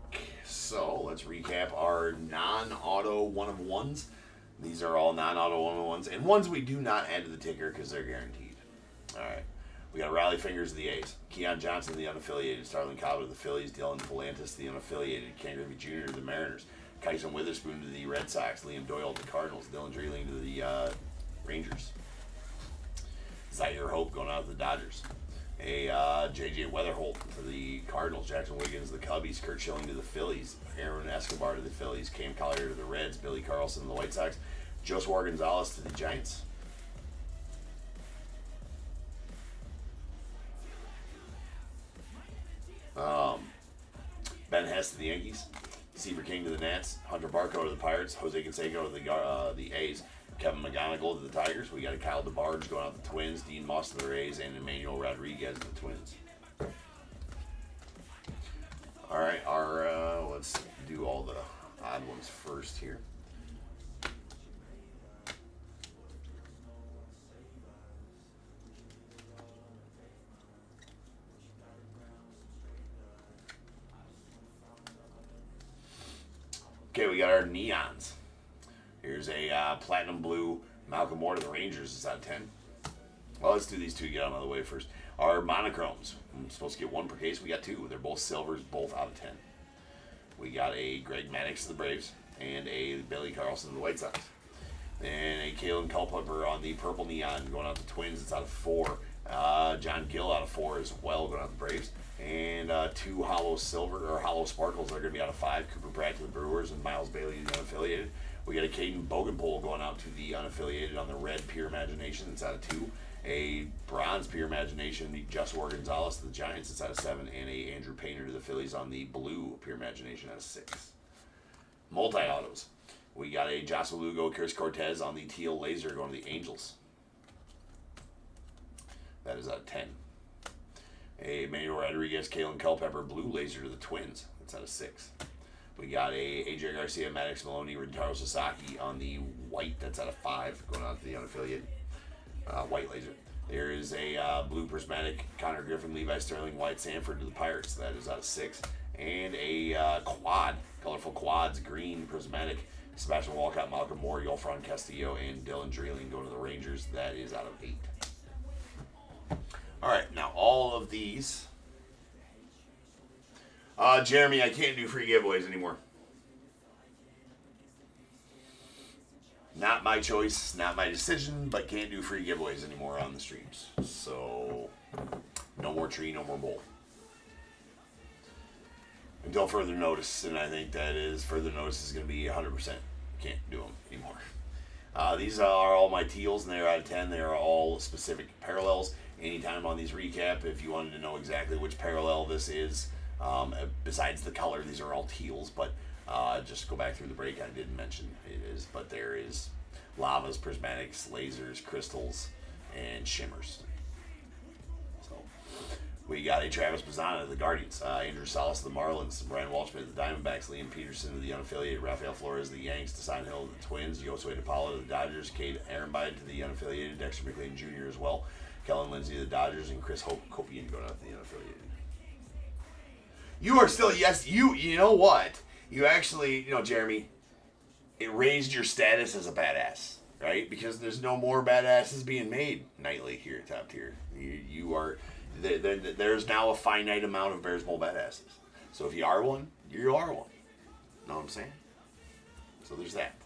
So let's recap our non-auto 1 of 1s. These are all non-auto 1 of 1s. And ones we do not add to the ticker because they're guaranteed. Alright. We got Raleigh Fingers of the A's. Keon Johnson, the unaffiliated. Starlin Cobb of the Phillies. Dylan Volantis, the unaffiliated. Ken Griffey Jr. of the Mariners. Kyson Witherspoon to the Red Sox. Liam Doyle to the Cardinals. Dylan Dreeling to the Rangers. Zaire Hope going out to the Dodgers. J.J. Weatherholt to the Cardinals. Jackson Wiggins to the Cubbies. Kurt Schilling to the Phillies. Aaron Escobar to the Phillies. Cam Collier to the Reds. Billy Carlson to the White Sox. Joshua Gonzalez to the Giants. Ben Hess to the Yankees. Seaver King to the Nats. Hunter Barco to the Pirates. Jose Canseco to the A's. Kevin McGonigal to the Tigers. We got a Kyle DeBarge going out to the Twins. Dean Moss to the Rays. And Emmanuel Rodriguez to the Twins. All right, let's do all the odd ones first here. Okay, we got our neons. Here's a platinum blue Malcolm Moore to the Rangers. It's out of 10. Well, let's do these two to get out of the way first. Our monochromes. I'm supposed to get 1 per case. We got 2. They're both silvers, both out of 10. We got a Greg Maddux to the Braves and a Billy Carlson to the White Sox. And a Kalen Culpepper on the purple neon going out to Twins. It's out of 4. John Gill out of 4 as well going out to the Braves. And 2 hollow silver or hollow sparkles are going to be out of 5. Cooper Pratt to the Brewers and Miles Bailey to the unaffiliated. We got a Caden Bogenpole going out to the unaffiliated on the red Pure Imagination. It's out of 2. A bronze Pure Imagination, the Joshua Gonzalez to the Giants. It's out of 7. And a Andrew Painter to the Phillies on the blue Pure Imagination out of 6. Multi-autos. We got a Jocelyn Lugo, Chris Cortez on the teal laser going to the Angels. That is out of 10. A Manuel Rodriguez, Kalen Culpepper, blue laser to the Twins. That's out of 6. We got a AJ Garcia, Maddox Maloney, Rintaro Sasaki on the white. That's out of 5, going on to the unaffiliated white laser. There is a blue prismatic Connor Griffin, Levi Sterling, White Sanford to the Pirates. That is out of 6. And a quad Colorful quads, green, prismatic. Sebastian Walcott, Malcolm Moore, Yolfran Castillo, and Dylan Dreeling go to the Rangers. That is out of 8. All right, now all of these. Jeremy, I can't do free giveaways anymore. Not my choice, not my decision, but can't do free giveaways anymore on the streams. So, no more tree, no more bowl. Until further notice, and I think that is further notice is going to be 100%. Can't do them anymore. These are all my teals, and they're out of 10. They are all specific parallels. Anytime on these recap, if you wanted to know exactly which parallel this is, besides the color, these are all teals, but just go back through the break. I didn't mention it is, but there is lavas, prismatics, lasers, crystals, and shimmers. We got a Travis Bazzana of the Guardians, Andrew Salas of the Marlins, Brian Walshman of the Diamondbacks, Liam Peterson of the unaffiliated, Rafael Flores of the Yanks, Design Hill of the Twins, Josue DePaula of the Dodgers, Cade Ehrenbeid to the unaffiliated, Dexter McLean Jr. as well, Kellen Lindsay of the Dodgers, and Chris Copian going out to the unaffiliated. You are still, yes, you know what? You actually, Jeremy, it raised your status as a badass, right? Because there's no more badasses being made nightly here at Top Tier. You are... There's now a finite amount of Bears Bowl badasses. So if you are one, you are one. Know what I'm saying? So there's that.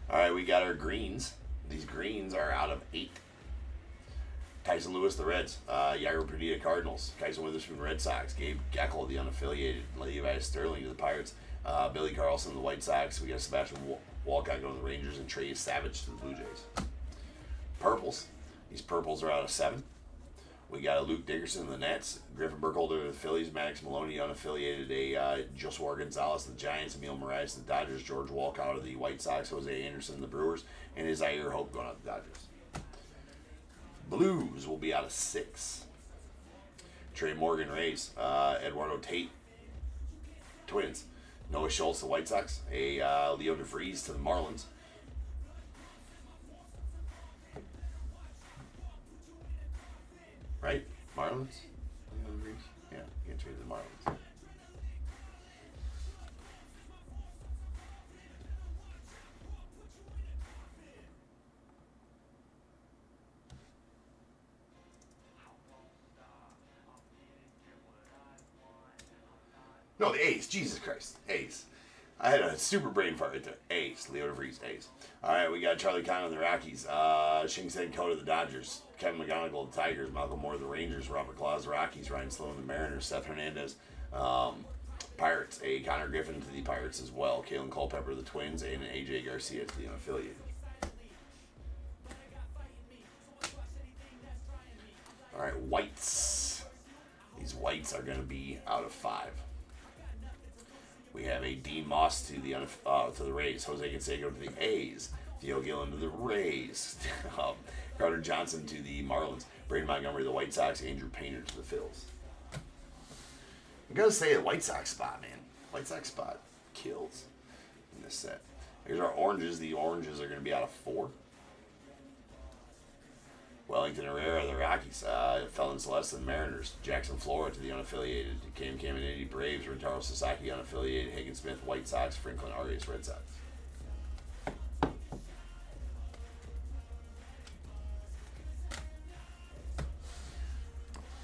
All right, we got our greens. These greens are out of 8. Tyson Lewis, the Reds. Yairo Perdita, Cardinals. Tyson Witherspoon, Red Sox. Gabe Geckel, the unaffiliated. Levi Sterling to the Pirates. Billy Carlson, the White Sox. We got Sebastian Walcott going to the Rangers, and Trey Savage to the Blue Jays. Purples. These purples are out of 7. We got a Luke Dickerson of the Nets, Griffin Burkholder of the Phillies, Maddox Maloney unaffiliated, a Joshua Gonzalez of the Giants, Emil Moraes of the Dodgers, George Walcott of the White Sox, Jose Anderson of the Brewers, and Isaiah Hope going out to the Dodgers. Blues will be out of 6. Trey Morgan, Rays, Eduardo Tate, Twins, Noah Schultz, the White Sox, a Leo DeVries to the Marlins. Right? Marlins? Yeah, you can trade the Marlins. No, the A's. Jesus Christ. A's. I had a super brain fart right there. A's. Leo DeVries. A's. All right, we got Charlie Kahn of the Rockies. Shinsen Koda of the Dodgers. Kevin McGonigal of the Tigers. Malcolm Moore of the Rangers. Robert Claus, Rockies. Ryan Sloan of the Mariners. Seth Hernandez. Pirates. A Connor Griffin to the Pirates as well. Kalen Culpepper of the Twins. And an AJ Garcia to the unaffiliated. All right, whites. These whites are going to be out of 5. We have a Dean Moss to the Rays, Jose Canseco to the A's, Theo Gillen to the Rays, Carter Johnson to the Marlins, Braden Montgomery to the White Sox, Andrew Painter to the Phils. I'm going to say the White Sox spot, man. White Sox spot kills in this set. Here's our oranges. The oranges are going to be out of 4. Wellington Herrera, the Rockies. Felon Celeste, the Mariners. Jackson Flora to the unaffiliated. Cam Caminiti, Braves. Rentaro Sasaki, unaffiliated. Hagen Smith, White Sox. Franklin Arias, Red Sox.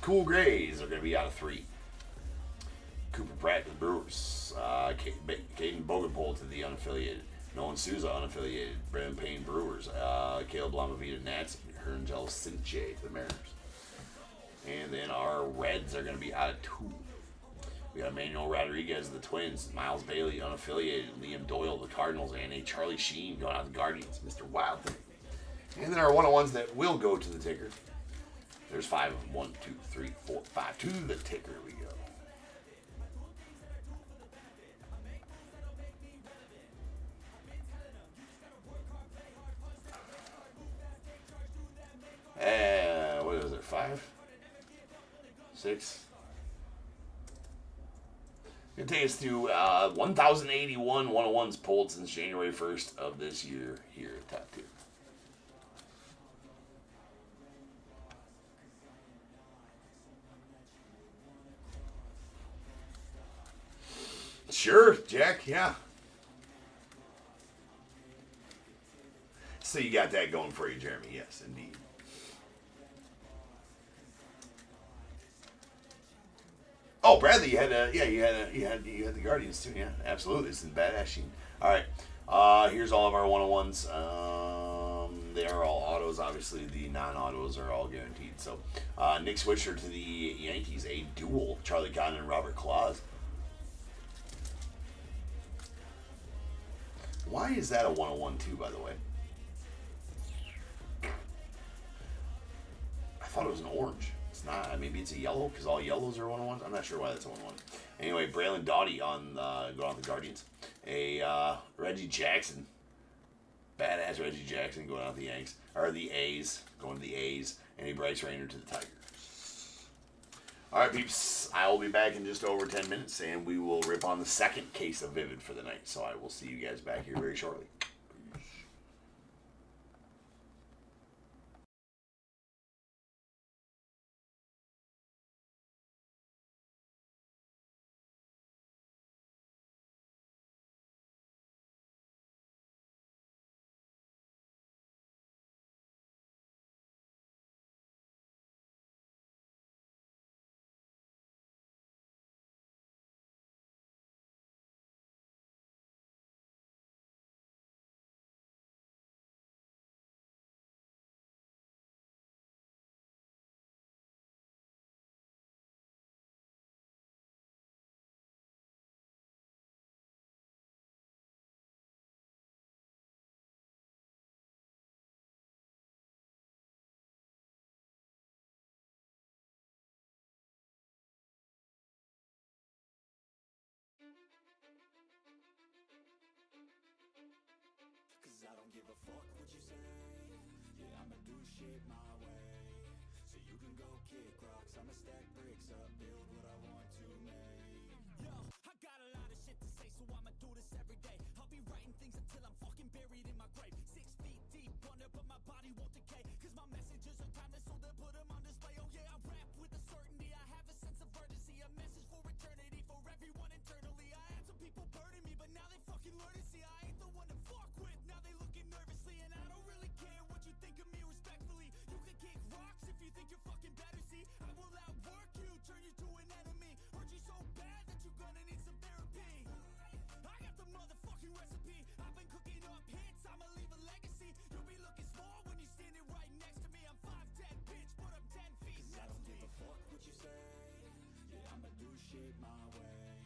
Cool Grays are going to be out of 3. Cooper Pratt to the Brewers. Caden Bogenpole to the unaffiliated. Nolan Souza, unaffiliated. Brendan Payne, Brewers. Caleb Lamavita, Nats. Herngel Sinche to the Mariners. And then our Reds are going to be out of 2. We got Manuel Rodriguez, the Twins. Miles Bailey, unaffiliated. Liam Doyle, the Cardinals. And a Charlie Sheen going out to the Guardians. Mr. Wild Thing. And then our one-on-ones that will go to the ticker. There's 5 of them. 1, 2, 3, 4, 5. To the ticker we go. What is it, 5? 6? It's going to take us to 1,081 101s pulled since January 1st of this year here at Top Tier. Sure, Jack, yeah. So you got that going for you, Jeremy. Yes, indeed. Oh, Bradley, you had the Guardians too. Yeah, absolutely. This is badass sheen. All right, here's all of our 101s. They are all autos. Obviously, the non-autos are all guaranteed. So, Nick Swisher to the Yankees, a duel. Charlie Cotton and Robert Claus. Why is that a 101 too, by the way? I thought it was an orange. It's not. Maybe it's a yellow because all yellows are 101s. I'm not sure why that's a 101. Anyway, Braylon Doughty on going on the Guardians. A Reggie Jackson, badass Reggie Jackson going out the Yanks or the A's, going to the A's, and a Bryce Rayner to the Tigers. All right, peeps. I will be back in just over 10 minutes, and we will rip on the second case of Vivid for the night. So I will see you guys back here very shortly. Cause I don't give a fuck what you say. Yeah, I'ma do shit my way. So you can go kick rocks, I'ma stack bricks up, build what I want to make. Yo, I got a lot of shit to say, so I'ma do this every day. I'll be writing things until I'm fucking buried in my grave. 6 feet deep under, but my body won't decay. Cause my messages are timeless, so they'll put them on display. Oh yeah, I rap with a certainty, I have a sense of urgency. A message for eternity, for everyone internally. I had some people burning me, but now they fucking learn to see I ain't the one to fuck with. Now they looking nervously, and I don't really care what you think of me respectfully. You can kick rocks if you think you're fucking better, see. I will outwork you, turn you to an enemy. Hurt you so bad that you're gonna need some therapy. I got the motherfucking recipe. I've been cooking up hits, I'ma leave a legacy. You'll be looking small when you're standing right next to me. I'm 5'10", bitch, but I'm 10 feet next to me. I don't give a fuck what you say. Yeah, I'ma do shit my way.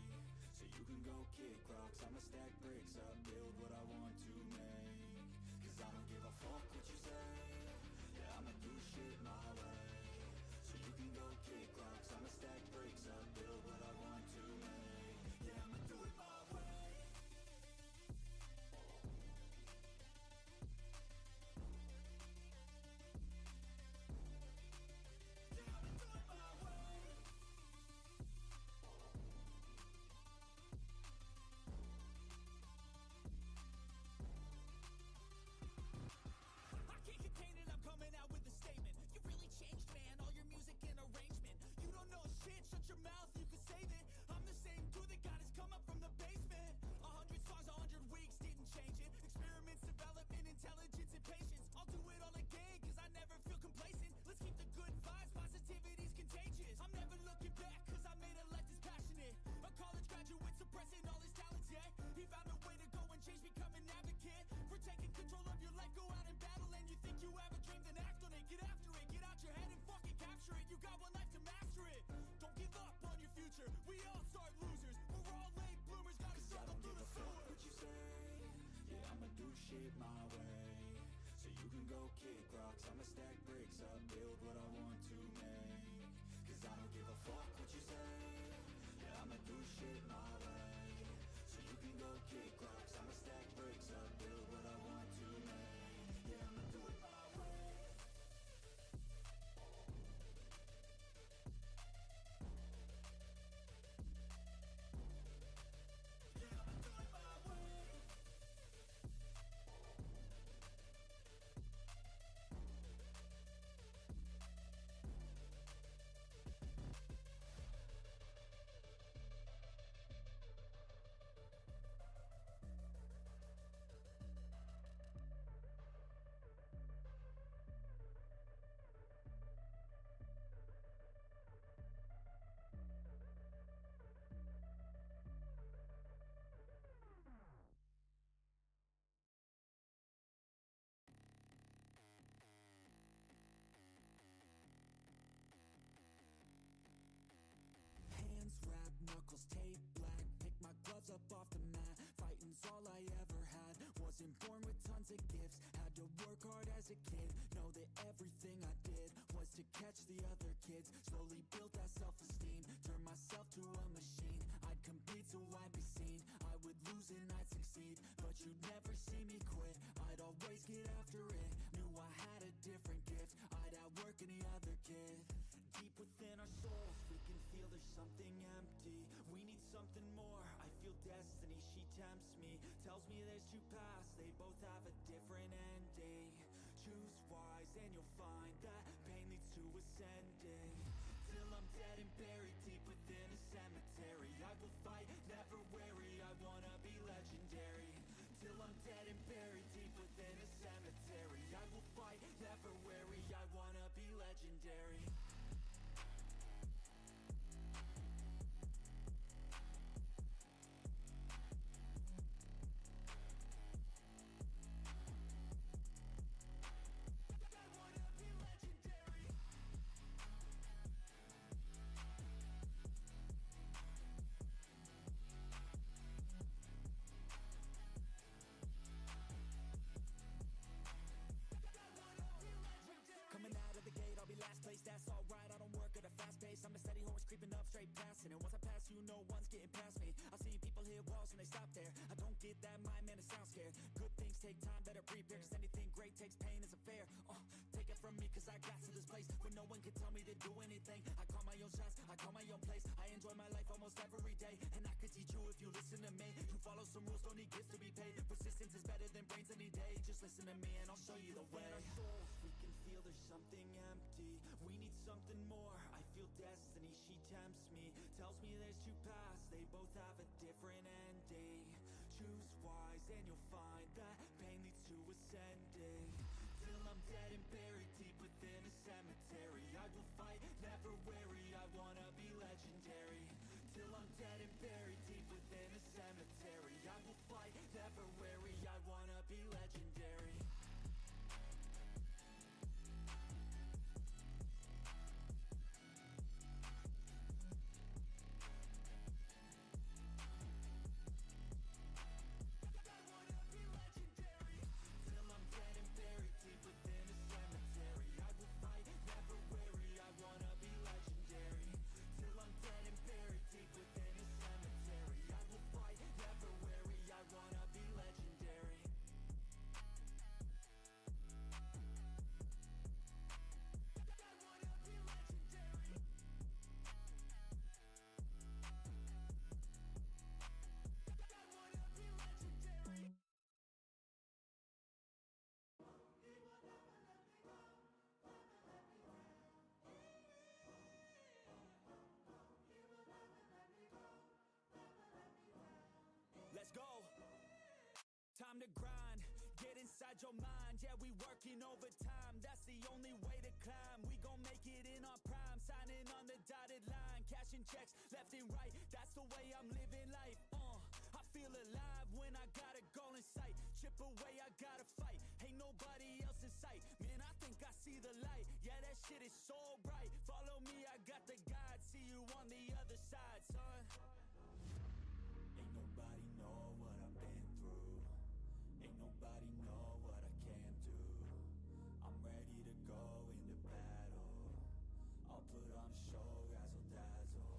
So you can go kick rocks, I'ma stack bricks up, build what I want to make. Cause I don't give a fuck what you say. Yeah, I'ma do shit my way. So you can go kick rocks, I'ma stack bricks up, build what I want to make. Yeah, I'ma do it my way. I can't contain it, I'm coming out with a statement. You really changed, man, all your music and arrangement. You don't know shit, shut your mouth, you can save it. I'm the same dude that got his come up from the basement. 100 songs, 100 weeks, didn't change it. Experiments, development, intelligence, and patience. I'll do it all again, cause I never feel complacent. Let's keep the good vibes, positivity's contagious. I'm never looking back, cause I made a life that's passionate. A college graduate suppressing all his talents, yeah. He found a way to go and change, become an advocate. For taking control of your life, go out and battle. And you think you have a dream, then act on it. Get after it, get out your head and fucking capture it. You got one life to master it. Don't give up on your future, we all start losers. We're all late bloomers, gotta struggle through the sewer. What you say? Yeah, I'ma do shit my way. So you can go kick rocks, I'ma stack bricks up, build what I want to make. Cause I don't give a fuck what you say. Yeah, I'ma do shit my way. So you can go kick rocks, I'ma stack bricks up, build what I want to make. Yeah, I'ma do it my way. Yeah, I'ma do it my way. knuckles taped black. Pick my gloves up off the mat. Fighting's all I ever had. Wasn't born with tons of gifts. Had to work hard as a kid. Know that everything I did was to catch the other kids. Slowly built that self-esteem. Turned myself to a machine. I'd compete so I'd be seen. I would lose and I'd succeed, but you'd never see me quit. I'd always get after it. Knew I had a different gift. I'd outwork any other kid. Deep within our souls, we can feel there's something empty. We need something more. I feel destiny, she tempts me. Tells me there's two paths, they both have a different ending. Choose wise and you'll find that pain leads to ascending. Till I'm dead and buried deep within a cemetery, I will fight, never weary. I wanna be legendary. Till I'm dead and buried deep within a cemetery, I will fight, never weary. I wanna be legendary. Coming out of the gate, I'll be last place, that's alright. I don't work at a fast pace, I'm a steady horse creeping up, straight passing. And once I pass you, no one's getting past me. I've seen people hit walls and they stop there. I don't get that mind, man, it sounds scared. Good things take time, better prepare, cause anything great takes pain as a fair. Take it from me, cause I got to this place where no one can tell me to do anything. I call my own shots, I call my own place. I enjoy my life almost every day, and I could teach you if you listen to me. You follow some rules, don't need gifts to be paid. Persistence is better than brains any day. Just listen to me and I'll show you the way. Our souls, we can feel there's something empty. We need something more. I feel destiny, she tempts me. Tells me there's two paths, they both have a different ending. Choose wise and you'll find that pain leads to ascending. Till I'm dead and buried deep within a cemetery, I will fight, never weary. I wanna be legendary. Till I'm dead and buried deep within a cemetery, I will fight, never weary. I wanna be legendary. Let's go. Time to grind, get inside your mind. Yeah, we working overtime, that's the only way to climb. We gon' make it in our prime, signing on the dotted line. Cashing checks left and right, that's the way I'm living life. I feel alive when I got a goal in sight. Chip away, I gotta fight, ain't nobody else in sight. Man, I think I see the light, yeah, that shit is so bright. Follow me, I got the guide, see you on the other side, son. Ain't nobody know what I've been through. Ain't nobody know what I can do. I'm ready to go into battle. I'll put on a show, razzle dazzle.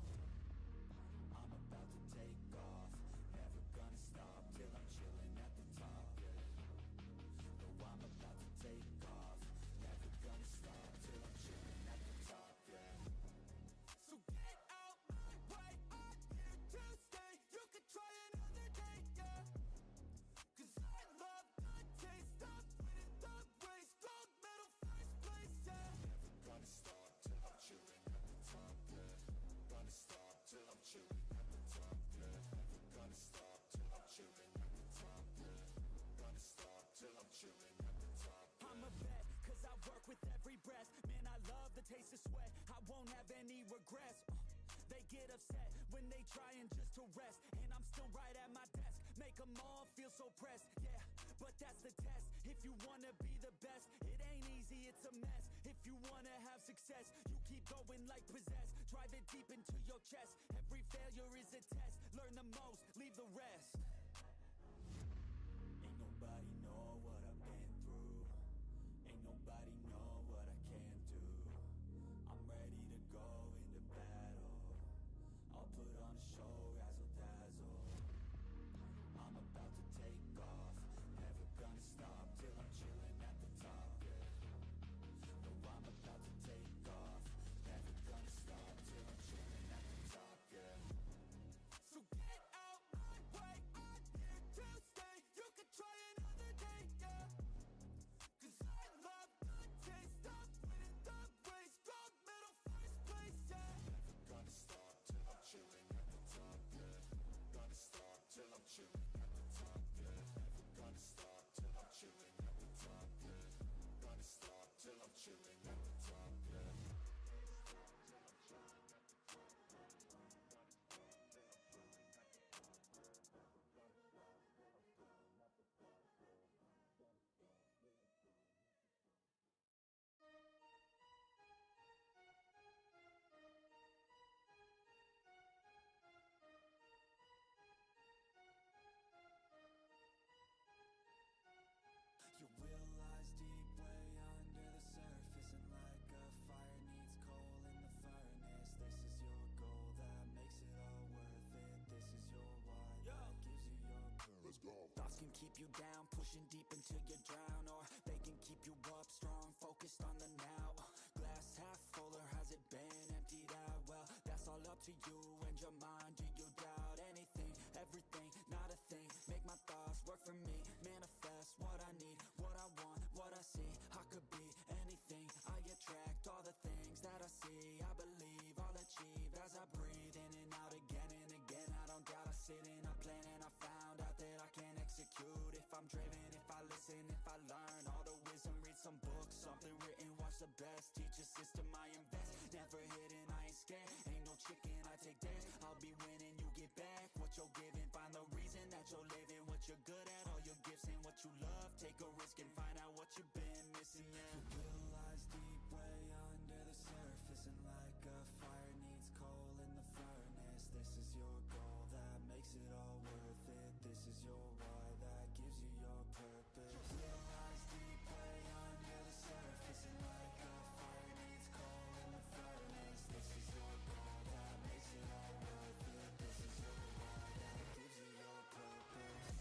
I'm about to take off, never gonna stop till I'm chilling at the top, yeah. No, I'm about to take off, never gonna stop till I'm chilling at the top, yeah. So get out my way, I'm here to stay. You could try another day, yeah. Cause I love the taste of winning the race. Gold medal, first place, yeah. Never gonna stop till I'm chilling at the top, yeah. Gonna stop till I'm chilling at the top, yeah. Never gonna stop till I'm chilling at the top, yeah. Gonna stop till I'm chilling at the top, yeah. I'm a vet, cause I work with every breath. Man, I love the taste of sweat, I won't have any regrets. They get upset when they trying just to rest, and I'm still right at my desk. Make them all feel so pressed, yeah. but that's the test. If you wanna be the best, it ain't easy, it's a mess. If you wanna have success, you keep going like possessed. Drive it deep into your chest. Every failure is a test. Learn the most, leave the rest. Ain't nobody know what I've been through. Ain't nobody know what I can do. I'm ready to go into battle. I'll put on a show, razzle dazzle. I'm about to take off, never gonna stop till I'm chilling at the top. No, I'm about to take off, never gonna stop till I'm chilling at the top. Yeah. So get out my way, I'm here to stay. You can try another day, yeah. 'Cause I love the taste of winning the race. Gold medal, first place, yeah. Never gonna stop till I'm chilling at the top, yeah. Gonna stop till I'm chilling at the top, yeah. Never gonna stop till I'm chilling at the top, yeah. Gonna stop till I'm chilling at the top, yeah. Your will lies deep way under the surface, and like a fire needs coal in the furnace. This is your goal that makes it all worth it. This is your why that gives you your purpose. Let's go. Thoughts can keep you down, pushing deep until you drown, or they can keep you up strong, focused on the now. Glass half full, or has it been emptied out? Well, that's all up to you and your mind. Do you doubt anything, everything, not a thing? Make my thoughts work for me, manifest what I need, what I want, what I see. I could be anything, I attract all the things that I see. I believe I'll achieve as I breathe in and out again and again. I don't doubt, I sit in a plan and I found out that I can execute. If I'm driven, if I listen, if I learn all the wisdom, read some books, something written, watch the best. Teach a system, I invest, never hidden, I ain't scared. Ain't no chicken, I take dares. I'll be winning, you get back what you're giving. Find the reason that you're living, what you're good at, all your gifts and what you love. Take a risk and find out what you've been missing, yeah. Your will lies deep way under the surface, and like a fire needs coal in the furnace. This is your goal that makes it all worth it. This is your why that gives you your purpose. Your will lies deep way under the surface, and like a fire needs coal in the furnace. This is your goal that makes it all worth it. This is your why that gives you your purpose.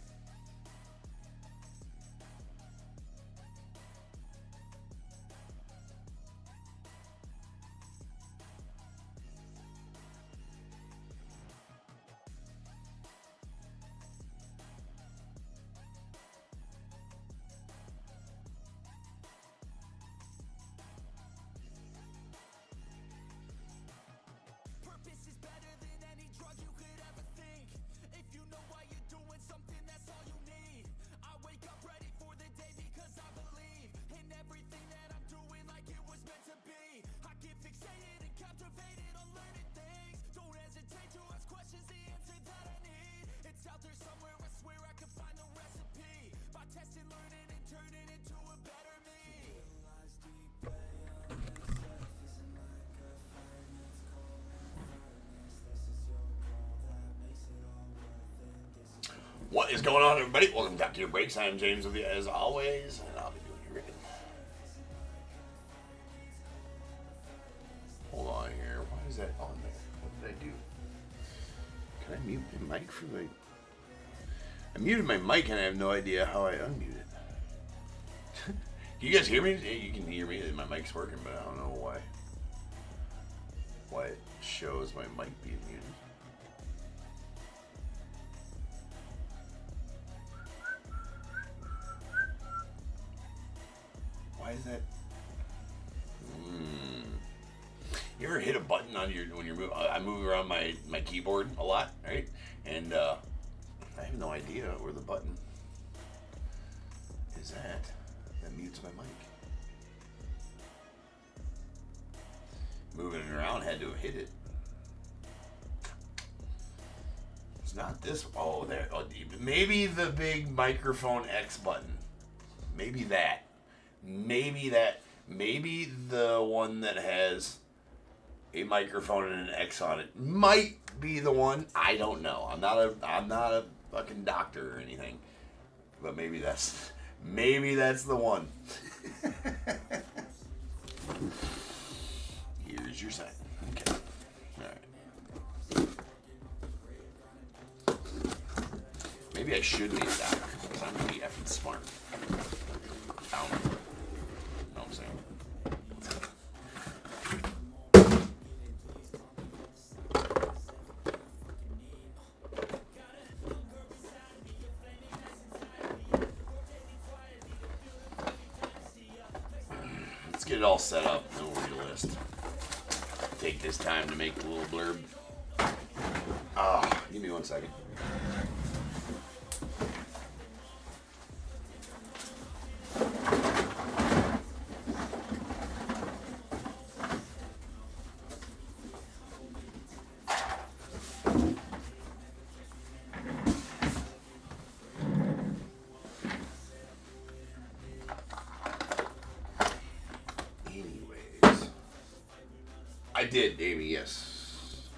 Purpose is better than any drug you could ever think. If you know why you're doing something, that's all you need. I wake up ready for the day because I believe in everything that I'm doing like it was meant to be. I get fixated and captivated on learning things. Don't hesitate to ask questions, the answer that I need. It's out there somewhere, I swear I can find the recipe. By testing, learning, and turning into a better me. It lies deep way under the surface, and like a fire needs coal in the furnace. This is your goal that makes it all worth it. This is your What is going on, everybody? Welcome back to your breaks. I'm James with you as always, and I'll be doing your reading. Hold on here. Why is that on there? What did I do? Can I mute my mic for the... I muted my mic and I have no idea how I unmute it. Can you guys hear me? You can hear me. My mic's working, but I don't know why. Why it shows my mic being muted. Why is that? You ever hit a button on your when you're moving? I move around my keyboard a lot, right? And I have no idea where the button is at that mutes my mic. Moving it around, had to have hit it. It's not this. Oh, there. Oh, maybe the big microphone X button. Maybe that. Maybe that. Maybe the one that has a microphone and an X on it might be the one. I don't know. I'm not a fucking doctor or anything. But maybe that's the one. Here's your sign. Okay. All right. Maybe I should be a doctor because I'm really effing smart. I don't know. Know what I'm saying? Let's get it all set up and then we'll read a list. Take this time to make the little blurb. Give me 1 second. I did, Amy, yes.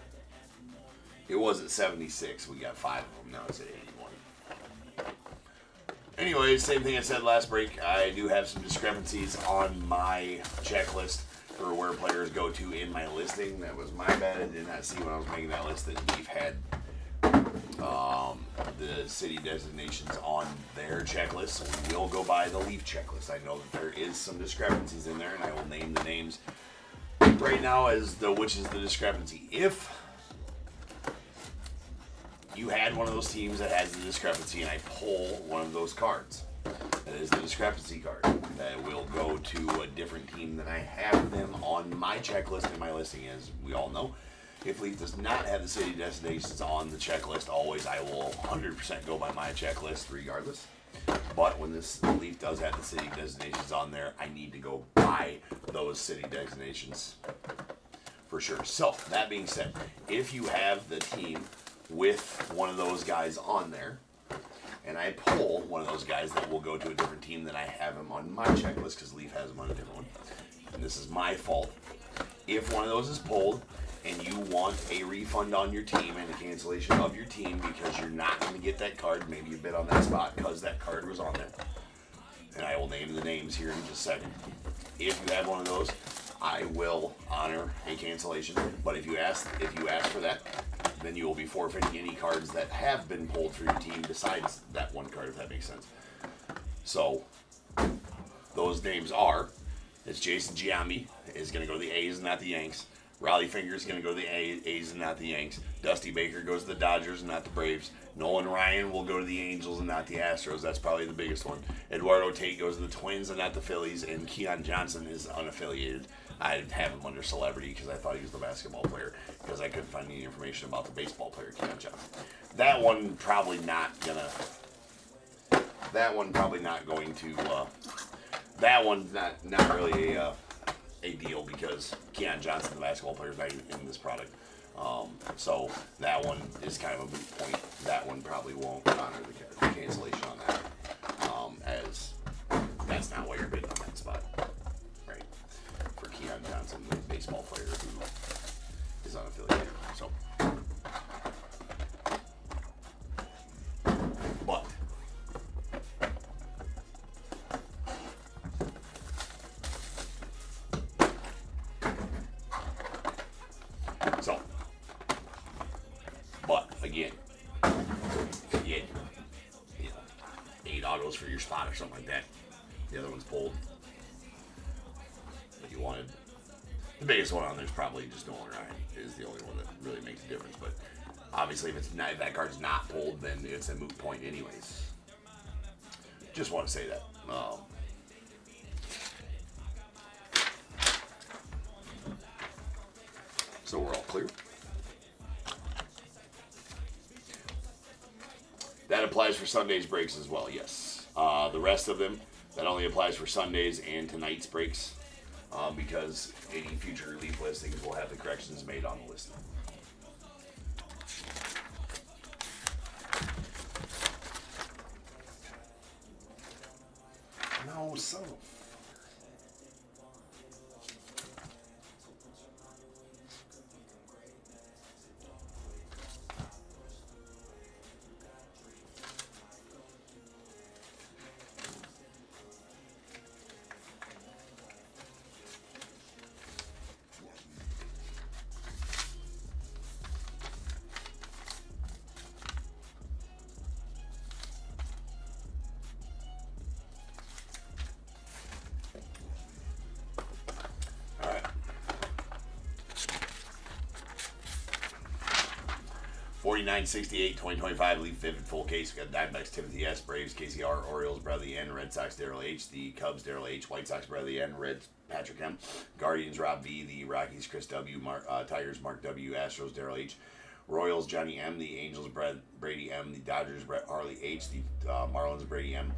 It was at 76. We got 5 of them. Now it's at 81. Anyways, same thing I said last break. I do have some discrepancies on my checklist for where players go to in my listing. That was my bad. I did not see when I was making that list that Leaf had the city designations on their checklist. So we will go by the Leaf checklist. I know that there is some discrepancies in there, and I will name the names right now as which is the discrepancy. If you had one of those teams that has the discrepancy and I pull one of those cards, that is the discrepancy card, that will go to a different team than I have them on my checklist and my listing, as we all know. If Leaf does not have the city designations on the checklist, always I will 100% go by my checklist regardless. But when this Leaf does have the city designations on there, I need to go by those city designations for sure. So, that being said, if you have the team with one of those guys on there, and I pull one of those guys that will go to a different team than I have him on my checklist, because Leaf has him on a different one, and this is my fault. If one of those is pulled, and you want a refund on your team and a cancellation of your team because you're not going to get that card, maybe you bid on that spot because that card was on there, and I will name the names here in just a second. If you have one of those, I will honor a cancellation. But if you ask for that, then you will be forfeiting any cards that have been pulled for your team besides that one card, if that makes sense. So those names are: it's Jason Giambi is going to go to the A's and not the Yanks. Raleigh Fingers going to go to the A's and not the Yanks. Dusty Baker goes to the Dodgers and not the Braves. Nolan Ryan will go to the Angels and not the Astros. That's probably the biggest one. Eduardo Tate goes to the Twins and not the Phillies. And Keon Johnson is unaffiliated. I have him under celebrity because I thought he was the basketball player, because I couldn't find any information about the baseball player, Keon Johnson. That one probably not going to... That one's not really a deal, because Keon Johnson, the basketball player, is not even in this product. So that one is kind of a moot point. That one probably won't honor the cancellation on that, as that's not why you're bidding on that spot, right? For Keon Johnson, the baseball player who is unaffiliated. So, but again, if you had, 8 autos for your spot or something like that, the other one's pulled, but you wanted, the biggest one on there is probably just Nolan Ryan is the only one that really makes a difference. But obviously, if that card's not pulled, then it's a moot point anyways. Just want to say that. So we're all clear. That applies for Sunday's breaks as well, yes. The rest of them, that only applies for Sundays and tonight's breaks, because any future relief listings will have the corrections made on the listing. son of a... All right. 4968, 2025, Leaf Vivid full case. We got Diamondbacks, Timothy S., Braves, KCR, Orioles, Bradley N., Red Sox, Darrell H., the Cubs, Darrell H., White Sox, Bradley N., Reds, Patrick M., Guardians, Rob V., the Rockies, Chris W., Tigers, Mark W., Astros, Darrell H., Royals, Johnny M., the Angels, Brady M., the Dodgers, Harley H., the Marlins, Brady M.,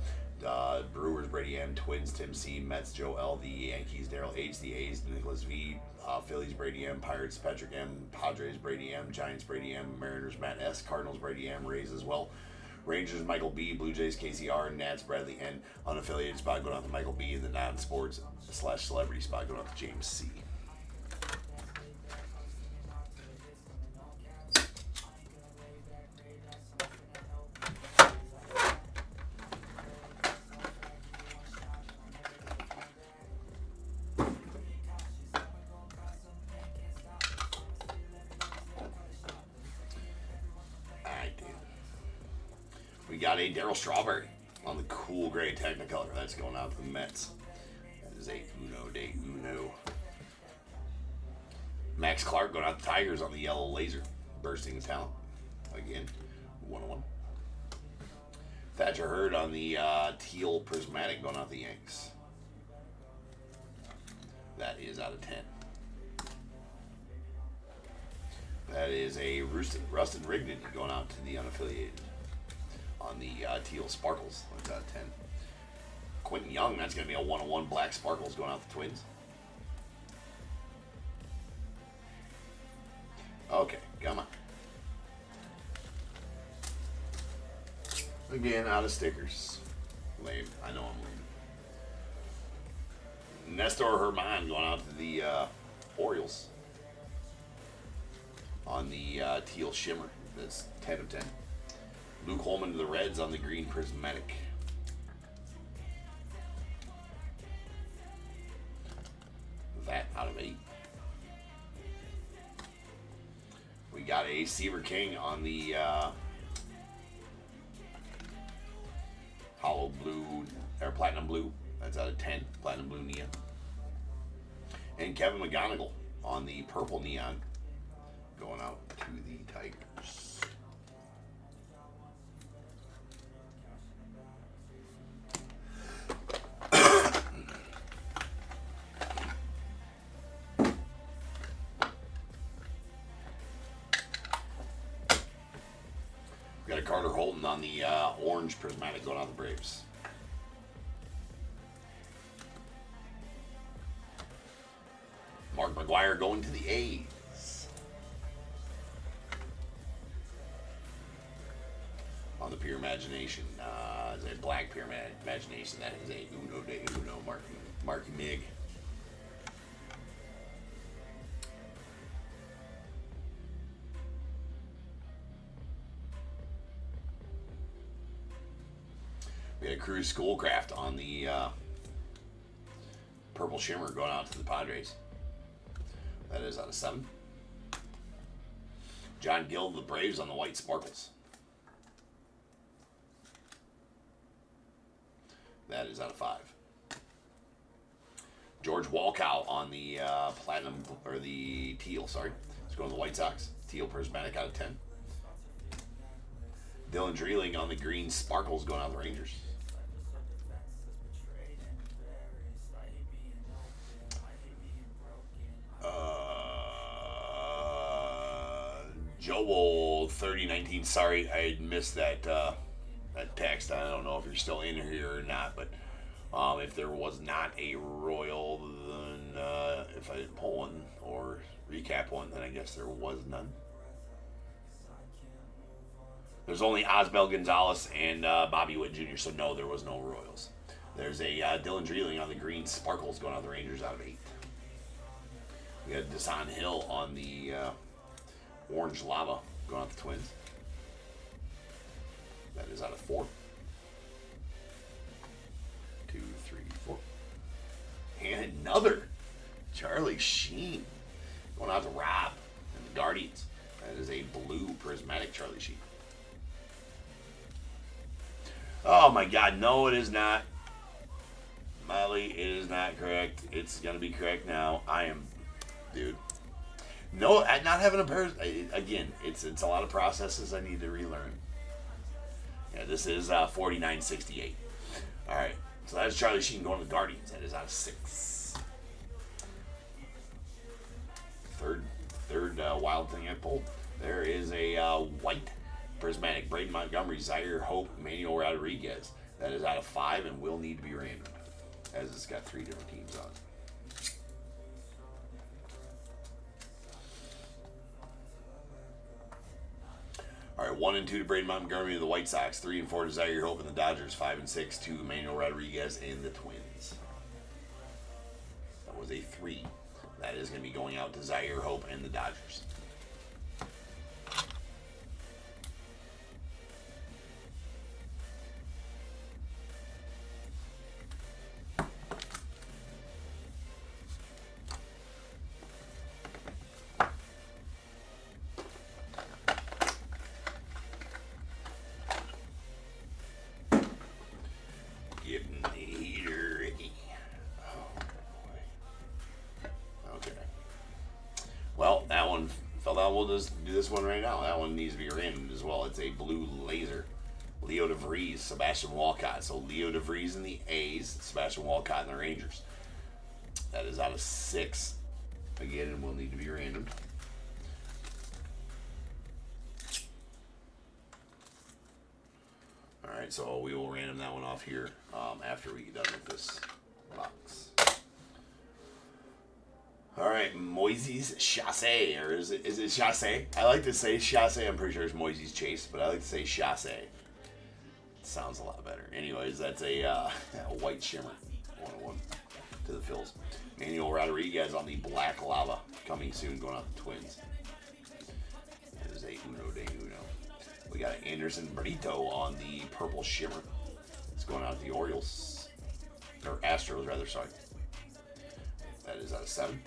Brewers, Brady M., Twins, Tim C., Mets, Joe L., the Yankees, Darrell H., the A's, Nicholas V., Phillies, Brady M., Pirates, Patrick M., Padres, Brady M., Giants, Brady M., Mariners, Matt S., Cardinals, Brady M., Rays as well, Rangers, Michael B., Blue Jays, KCR, Nats, Bradley N., unaffiliated spot going out to Michael B., and the non-sports / celebrity spot going out to James C. We got a Darryl Strawberry on the cool gray Technicolor. That's going out to the Mets. That is a Uno de Uno. Max Clark going out to Tigers on the yellow laser. Bursting the talent. Again, 101. Thatcher Hurd on the teal prismatic going out the Yanks. That is out of 10. That is a Rustin Rigdon going out to the unaffiliated on the teal sparkles. That's out of 10. Quentin Young, that's going to be a 101 black sparkles going out the Twins. Okay, come on. Again, out of stickers. Lame. I know I'm lame. Nestor Herman going out to the Orioles on the teal shimmer. That's 10 of 10. Luke Holman to the Reds on the green prismatic. That out of 8. We got a Seaver King on the hollow blue, or platinum blue. That's out of 10. Platinum blue neon. And Kevin McGonigal on the purple neon going out to the Tigers. We got a Carter Holton on the orange prismatic going out the Braves. Mark McGwire going to the A's. On the Pure Imagination, is a black Pure Imagination. That is a Uno de Uno, Marky Mig. We had a Cruz Schoolcraft on the purple shimmer going out to the Padres. That is out of 7. John Gill, the Braves on the white sparkles. That is out of 5. George Walkow on the platinum, or the teal, sorry. It's going to the White Sox. Teal prismatic out of 10. Dylan Dreeling on the green sparkles going out the Rangers. Joel 3019. Sorry, I missed that that text. I don't know if you're still in here or not, but if there was not a Royal, then if I didn't pull one or recap one, then I guess there was none. There's only Osbel Gonzalez and Bobby Witt Jr., so no, there was no Royals. There's a Dylan Dreeling on the green sparkles going out the Rangers out of 8. We got Desan Hill on the orange lava going out the Twins. That is out of 4. 2, 3, 4. And another Charlie Sheen going out to Rob and the Guardians. That is a blue prismatic Charlie Sheen. Oh my God, no, it is not. Miley, it is not correct. It's going to be correct now. Dude. No, not having a pair. Again, it's a lot of processes I need to relearn. Yeah, this is 49.68. All right, so that's Charlie Sheen going to the Guardians. That is out of 6. Third wild thing I pulled. There is a white prismatic Braden Montgomery, Zaire Hope, Manuel Rodriguez. That is out of 5 and will need to be random, as it's got 3 different teams on it. All right, 1 and 2 to Braden Montgomery of the White Sox, 3 and 4 to Zaire Hope and the Dodgers, 5 and 6 to Manuel Rodriguez and the Twins. That was a 3. That is going to be going out to Zaire Hope and the Dodgers. We'll just do this one right now. That one needs to be random as well. It's a blue laser. Leo DeVries, Sebastian Walcott. So Leo DeVries in the A's, Sebastian Walcott in the Rangers. That is out of 6. Again, it will need to be random. All right, so we will random that one off here after we get done with this box. All right, Moises Chassé, or is it Chassé? I like to say Chassé. I'm pretty sure it's Moises Chase, but I like to say Chassé. It sounds a lot better. Anyways, that's a white shimmer, 101 to the Phils. Manuel Rodriguez on the black lava, coming soon, going out the Twins. There's a Uno de Uno. We got Anderson Brito on the purple shimmer. It's going out the Orioles, or Astros rather. Sorry. That is out of 7.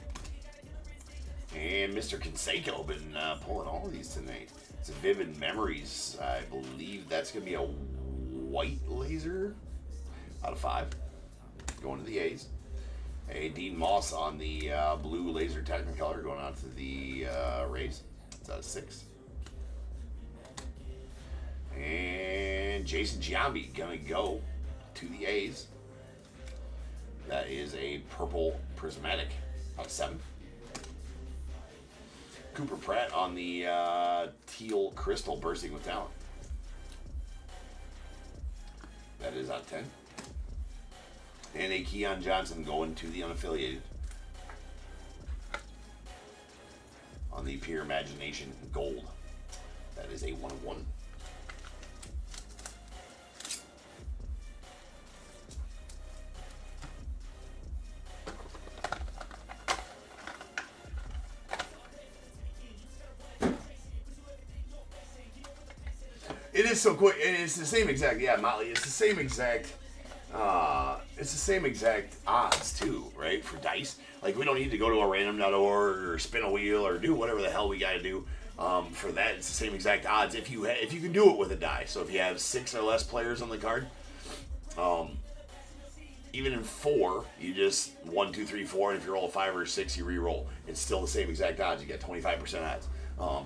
And Mr. Canseco been pulling all of these tonight. It's a Vivid Memories. I believe that's going to be a white laser out of 5. Going to the A's. A Dean Moss on the blue laser Technicolor going out to the Rays. It's out of 6. And Jason Giambi going to go to the A's. That is a purple prismatic out of 7. Cooper Pratt on the teal crystal bursting with talent. That is out of 10. And a Keon Johnson going to the unaffiliated on the Pure Imagination gold. That is a 1-of-1. It is so quick, and it's the same exact. Yeah, Motley. It's the same exact. It's the same exact odds too, right? For dice, like we don't need to go to a random.org or spin a wheel or do whatever the hell we got to do. For that, it's the same exact odds if you can do it with a die. So if you have 6 or less players on the card, even in 4, you just 1, 2, 3, 4, and if you roll a 5 or a 6, you re-roll. It's still the same exact odds. You get 25% odds.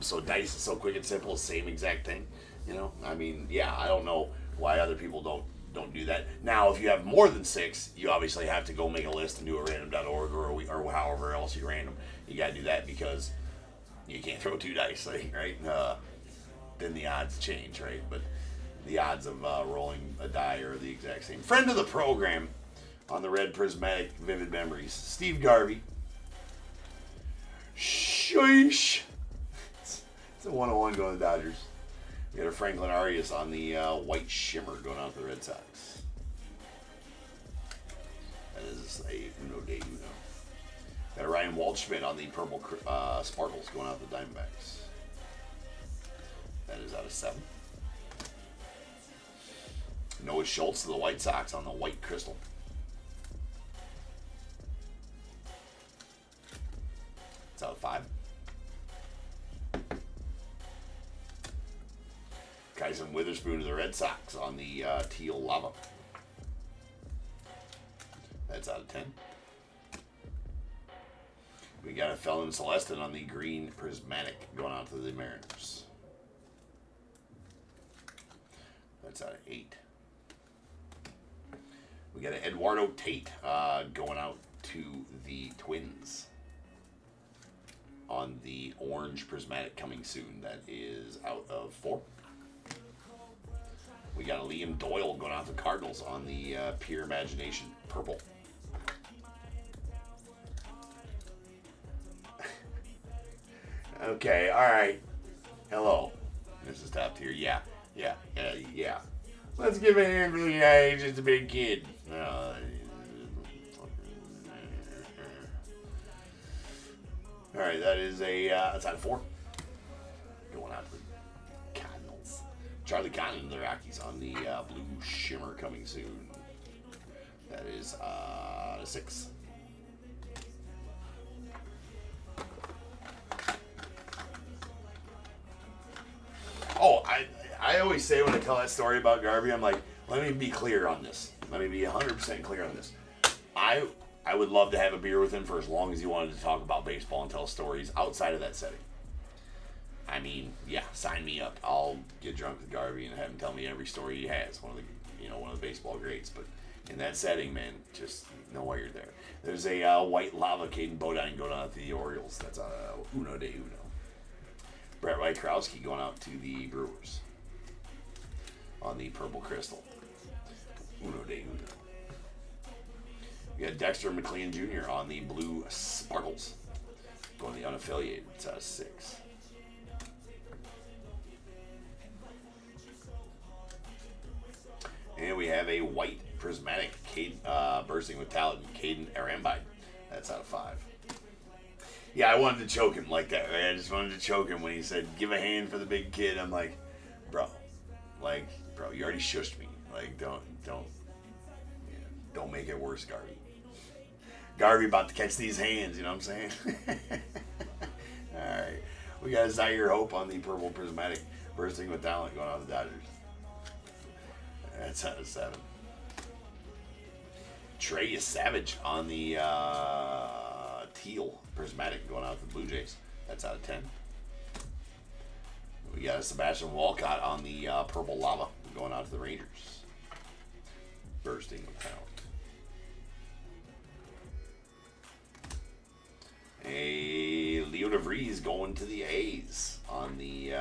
So dice is so quick and simple, same exact thing. You know, I mean, yeah, I don't know why other people don't do that. Now, if you have more than 6, you obviously have to go make a list and do a random.org or however else you random. You got to do that because you can't throw 2 dice, right? Then the odds change, right? But the odds of rolling a die are the exact same. Friend of the program on the red prismatic Vivid Memories, Steve Garvey. Sheesh. It's a 1-on-1 going to the Dodgers. We got a Franklin Arias on the white shimmer going out to the Red Sox. That is a Uno de Uno. Got a Ryan Waldschmidt on the purple sparkles going out the Diamondbacks. That is out of 7. Noah Schultz of the White Sox on the white crystal. It's out of 5. Kyson Witherspoon of the Red Sox on the teal lava. That's out of 10. We got a Felon Celestin on the green prismatic going out to the Mariners. That's out of 8. We got an Eduardo Tate going out to the Twins on the orange prismatic coming soon. That is out of 4. We got a Liam Doyle going out to the Cardinals on the Pure Imagination purple. Okay, all right. Hello. This is top tier. Yeah. Let's give a hand for the guy. He's just a big kid. All right, that is that's out of 4. Going out to the Cardinals. Charlie Cotton and the Rockies on the blue shimmer coming soon. That is out of 6. Oh, I always say when I tell that story about Garvey, I'm like, let me be clear on this. Let me be 100% clear on this. I would love to have a beer with him for as long as he wanted to talk about baseball and tell stories outside of that setting. I mean, yeah, sign me up. I'll get drunk with Garvey and have him tell me every story he has. One of the baseball greats. But in that setting, man, just know why you're there. There's a white lava Caden Bodine going out to the Orioles. That's Uno de Uno. Brett Wojciechowski going out to the Brewers on the purple crystal. Uno de Uno. We got Dexter McLean Jr. on the blue sparkles going the unaffiliated. It's out of 6. And we have a white prismatic bursting with talent, Caden Arambide. That's out of 5. Yeah, I wanted to choke him like that, right? I just wanted to choke him when he said, give a hand for the big kid. I'm like, bro, you already shushed me. Like, don't make it worse, Garvey. Garvey about to catch these hands, you know what I'm saying? All right. We got a Zaire Hope on the purple prismatic bursting with talent going on the Dodgers. That's out of 7. Trey Savage on the teal prismatic going out to the Blue Jays. That's out of 10. We got a Sebastian Walcott on the purple lava going out to the Rangers. Bursting with talent. A Leo DeVries going to the A's on the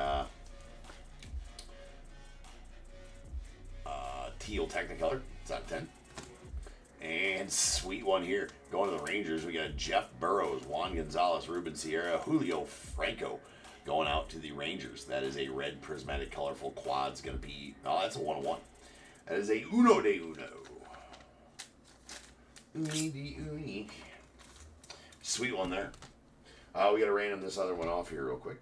teal Technicolor. It's out of 10. And sweet one here. Going to the Rangers, we got Jeff Burrows, Juan Gonzalez, Ruben Sierra, Julio Franco going out to the Rangers. That is a red prismatic colorful quad. It's going to be, that's a 1-1. That is a Uno de Uno. Uni de uni. Sweet one there. We got to random this other one off here real quick.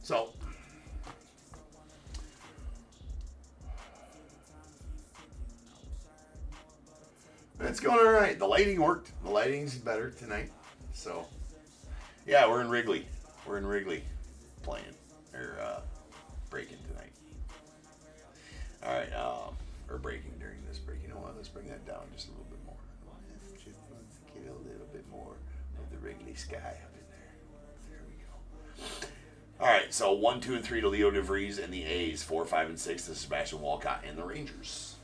So, it's going all right. The lighting worked. The lighting's better tonight. So, yeah, we're in Wrigley. We're in Wrigley playing or breaking tonight. All right, or breaking during this break. You know what? Let's bring that down just a little bit more. Let's just get a little bit more of the Wrigley sky up in there. There we go. All right, so 1, 2, and 3 to Leo DeVries and the A's. 4, 5, and 6 to Sebastian Walcott and the Rangers.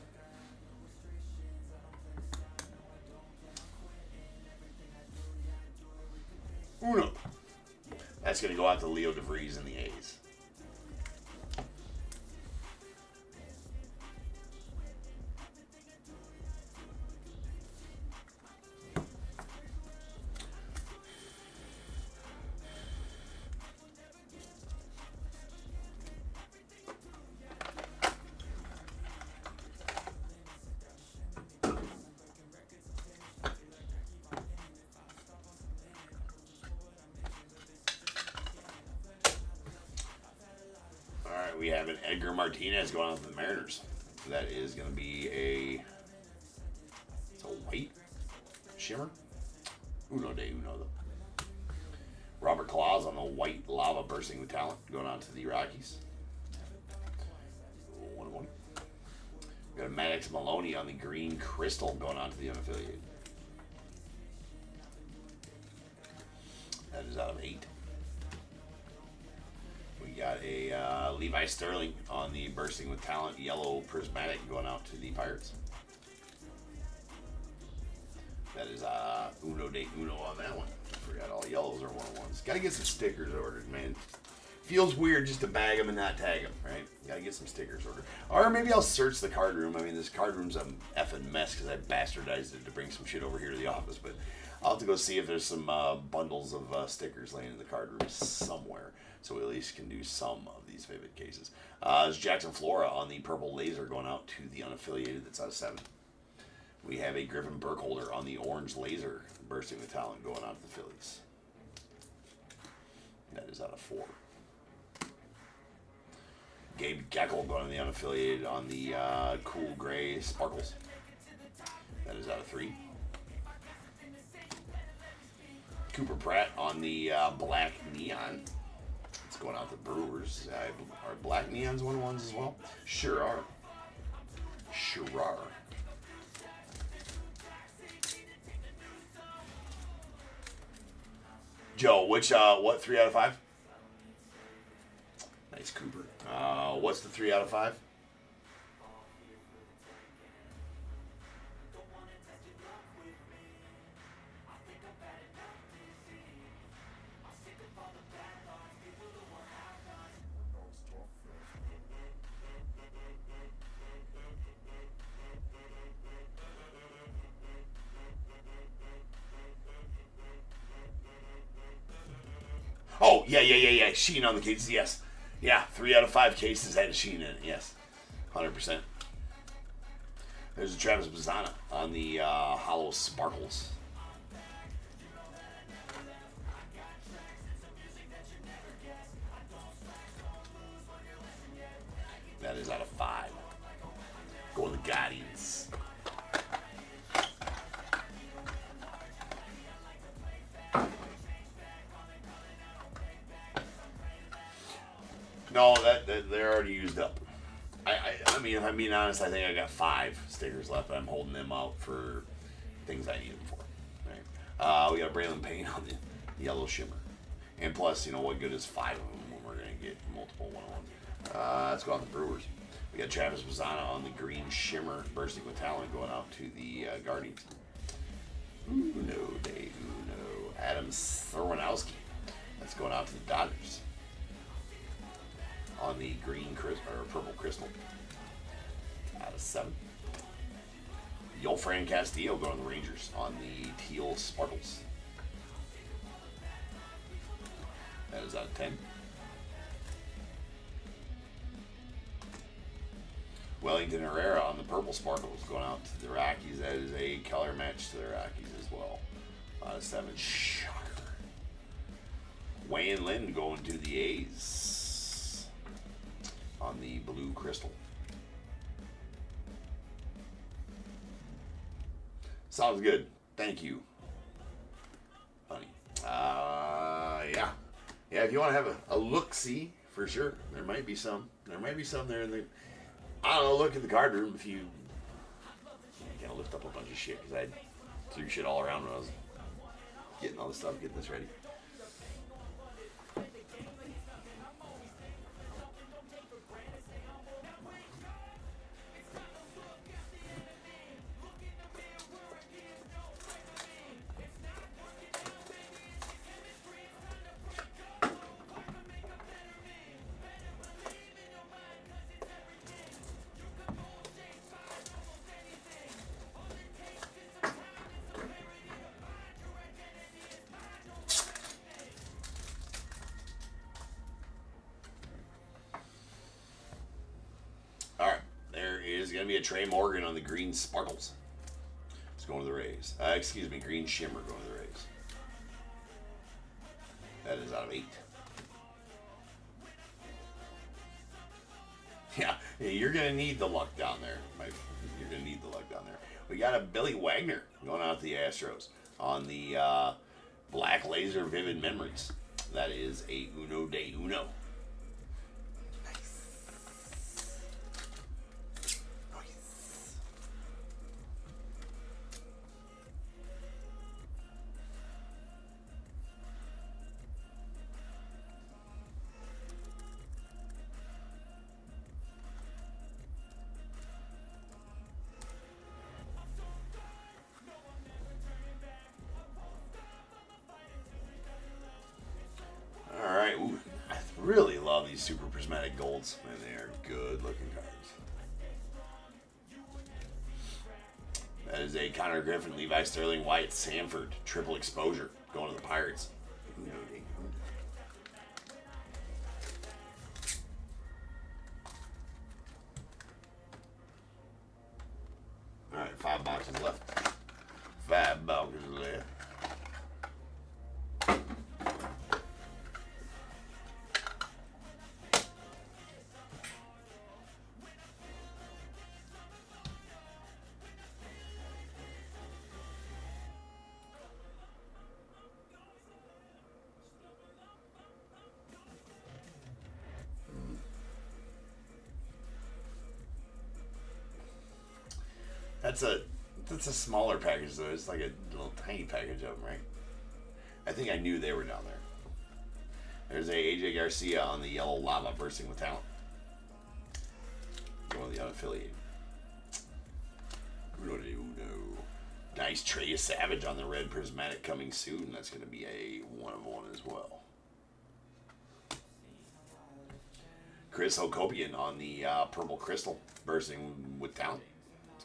Uno. That's going to go out to Leo DeVries and the A's. Edgar Martinez going out to the Mariners. That is going to be it's a white shimmer. Uno de uno, though. Robert Claus on the white lava bursting with talent going on to the Rockies. 1-1. We got a Maddox Maloney on the green crystal going on to the unaffiliated. That is out of 8. We got a Levi Sterling on the bursting with talent yellow prismatic going out to the Pirates. That is uno de uno on that one. Forgot all yellows are 1-1s. Gotta get some stickers ordered, man. Feels weird just to bag them and not tag them, right? Gotta get some stickers ordered. Or maybe I'll search the card room. I mean, this card room's a effing mess because I bastardized it to bring some shit over here to the office. But I'll have to go see if there's some bundles of stickers laying in the card room somewhere, so we at least can do some of these vivid cases. There's Jackson Flora on the purple laser going out to the unaffiliated. That's out of 7. We have a Griffin Burkholder on the orange laser bursting with talent going out to the Phillies. That is out of 4. Gabe Geckel going on the unaffiliated on the cool gray sparkles. That is out of 3. Cooper Pratt on the black neon. It's going out to Brewers. Are black neons 1-1s as well? Sure are. Sure are. Joe, what 3 out of 5? Nice, Cooper. What's the 3 out of 5? Oh, yeah. Sheen on the cases, yes. Yeah, 3 out of 5 cases had a Sheen in it, yes. 100%. There's a Travis Bazzana on the hollow sparkles. That is out of 5. Go with the Guardians. No, they're already used up. I mean, if I'm being honest, I think I got 5 stickers left, but I'm holding them out for things I need them for. Right? We got Braylon Payne on the yellow shimmer. And plus, what good is 5 of them when we're going to get multiple 1-1s? Let's go on the Brewers. We got Travis Bazzana on the green shimmer, bursting with talent, going out to the Guardians. Uno de uno. Adam Thorwanowski. That's going out to the Dodgers. On the green or purple crystal. Out of 7. Yolfran Castillo going to the Rangers on the teal sparkles. That is out of 10. Wellington Herrera on the purple sparkles going out to the Rockies. That is a color match to the Rockies as well. Out of 7. Shocker. Wayne Lynn going to the A's on the blue crystal. Sounds good. Thank you, honey. Yeah. If you want to have a look-see, for sure. There might be some. There there in the. I don't know. Look at the card room if you. Gotta lift up a bunch of shit because I threw shit all around when I was getting all this stuff, getting this ready. Is going to be a Trey Morgan on the green sparkles. It's going to the Rays. Green shimmer going to the Rays. That is out of 8. Hey, you're going to need the luck down there. You're going to need the luck down there. We got a Billy Wagner going out to the Astros on the Black Laser Vivid Memories. That is a Uno de Uno. Ooh, I really love these super prismatic golds, man. They are good looking cards. That is a Connor Griffin, Levi Sterling, Wyatt Sanford, triple exposure going to the Pirates. All right, 5 boxes left. 5 boxes left. That's a smaller package though. It's like a little tiny package of them, right? I think I knew they were down there. There's a AJ Garcia on the yellow lava bursting with talent. Going the unaffiliated. Uno. Nice Trey Savage on the red prismatic coming soon. That's going to be a 1 of 1 as well. Chris Hokopian on the purple crystal bursting with talent.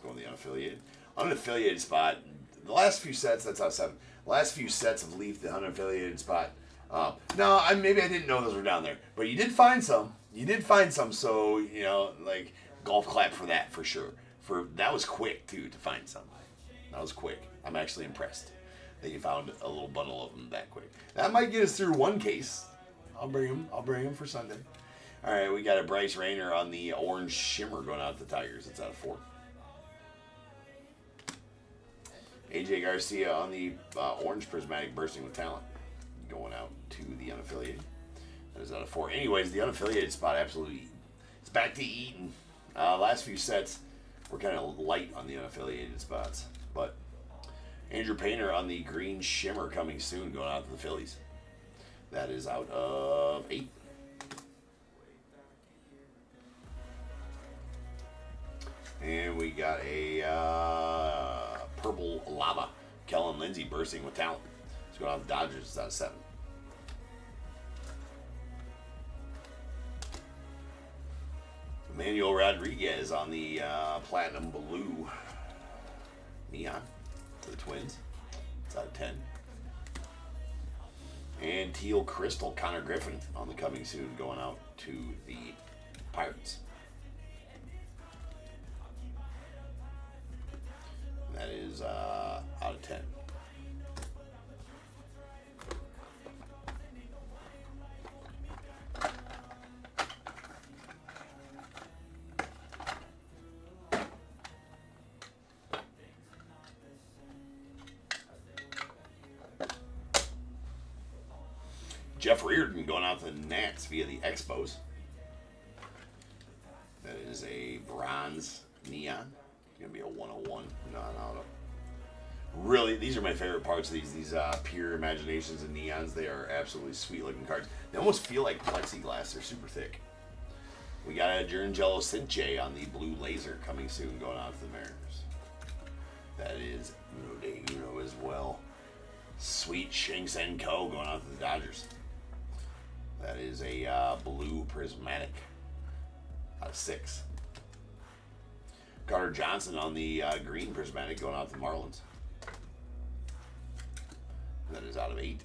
Going the unaffiliated. Unaffiliated spot. The last few sets, that's out 7. The last few sets have leafed the unaffiliated spot. No, maybe I didn't know those were down there. But you did find some. So, you know, like, golf clap for that, for sure. That was quick, too, to find some. That was quick. I'm actually impressed that you found a little bundle of them that quick. That might get us through one case. I'll bring them for Sunday. All right, we got a Bryce Rayner on the orange shimmer going out to the Tigers. It's out of 4. AJ Garcia on the orange prismatic bursting with talent. Going out to the unaffiliated. That is out of 4. Anyways, the unaffiliated spot absolutely. It's back to eating. Last few sets were kind of light on the unaffiliated spots. But Andrew Painter on the green shimmer coming soon going out to the Phillies. That is out of 8. And we got a purple lava. Kellen Lindsay bursting with talent. It's going on the Dodgers. It's out of 7. Emmanuel Rodriguez on the platinum blue neon to the Twins. It's out of 10. And teal crystal Connor Griffin on the coming soon going out to the Pirates. That is out of 10. Jeff Reardon going out to the Nats via the Expos. That is a bronze neon. It's going to be a 101 non-auto. Really, these are my favorite parts of these pure imaginations and neons. They are absolutely sweet looking cards. They almost feel like plexiglass. They're super thick. We got a Jerangelo Cinche on the blue laser coming soon going out to the Mariners. That is Uno de Uno as well. Sweet Shing-Sen Ko going out to the Dodgers. That is a blue prismatic out of 6. Carter Johnson on the green prismatic going out to the Marlins. That is out of 8.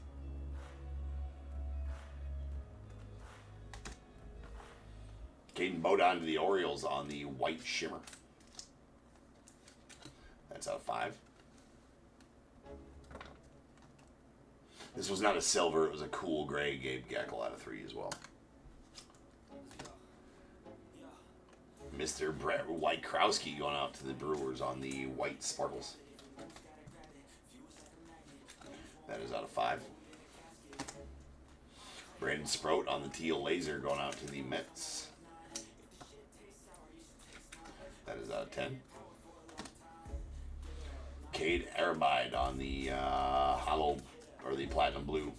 Caden Bodon to the Orioles on the white shimmer. That's out of 5. This was not a silver, it was a cool gray Gabe Geckel out of 3 as well. Mr. Brett White-Krowski going out to the Brewers on the white sparkles. That is out of 5. Brandon Sprout on the teal laser going out to the Mets. That is out of 10. Cade Arabide on the hollow, or the platinum blue.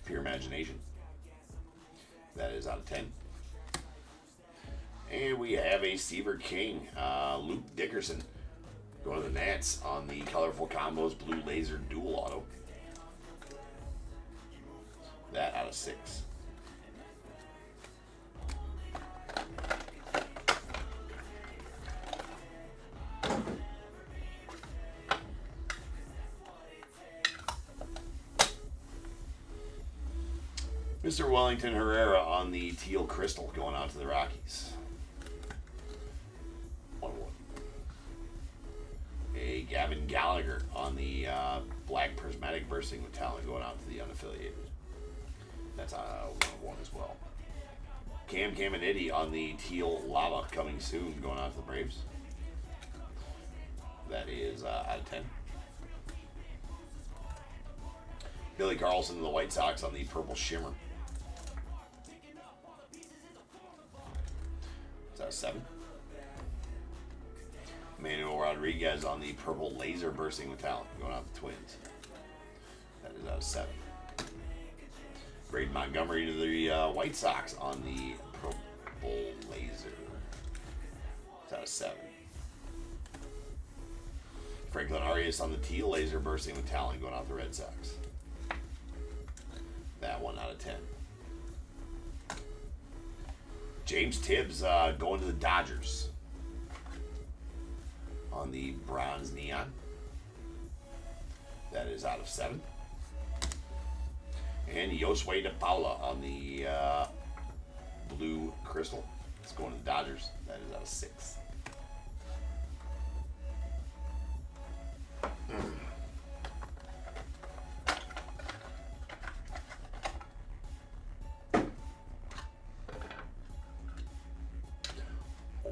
Pure Imagination. That is out of 10. And we have a Seaver King, Luke Dickerson, going to the Nats on the Colorful Combos Blue Laser Dual Auto. That out of 6. Mr. Wellington Herrera on the teal crystal going out to the Rockies. 1-1. A Gavin Gallagher on the black prismatic bursting with talent going out to the unaffiliated. That's 1-1 as well. Cam Caminiti on the teal lava coming soon going out to the Braves. That is out of 10. Billy Carlson of the White Sox on the purple shimmer. That's out of 7. Manuel Rodriguez on the purple laser bursting with talent going out to the Twins. That is out of 7. Braden Montgomery to the White Sox on the purple laser. It's out of 7. Franklin Arias on the teal laser bursting with talent going out to the Red Sox. That 1 out of 10. James Tibbs going to the Dodgers on the bronze neon. That is out of 7. And Josue De Paula on the blue crystal. It's going to the Dodgers. That is out of 6.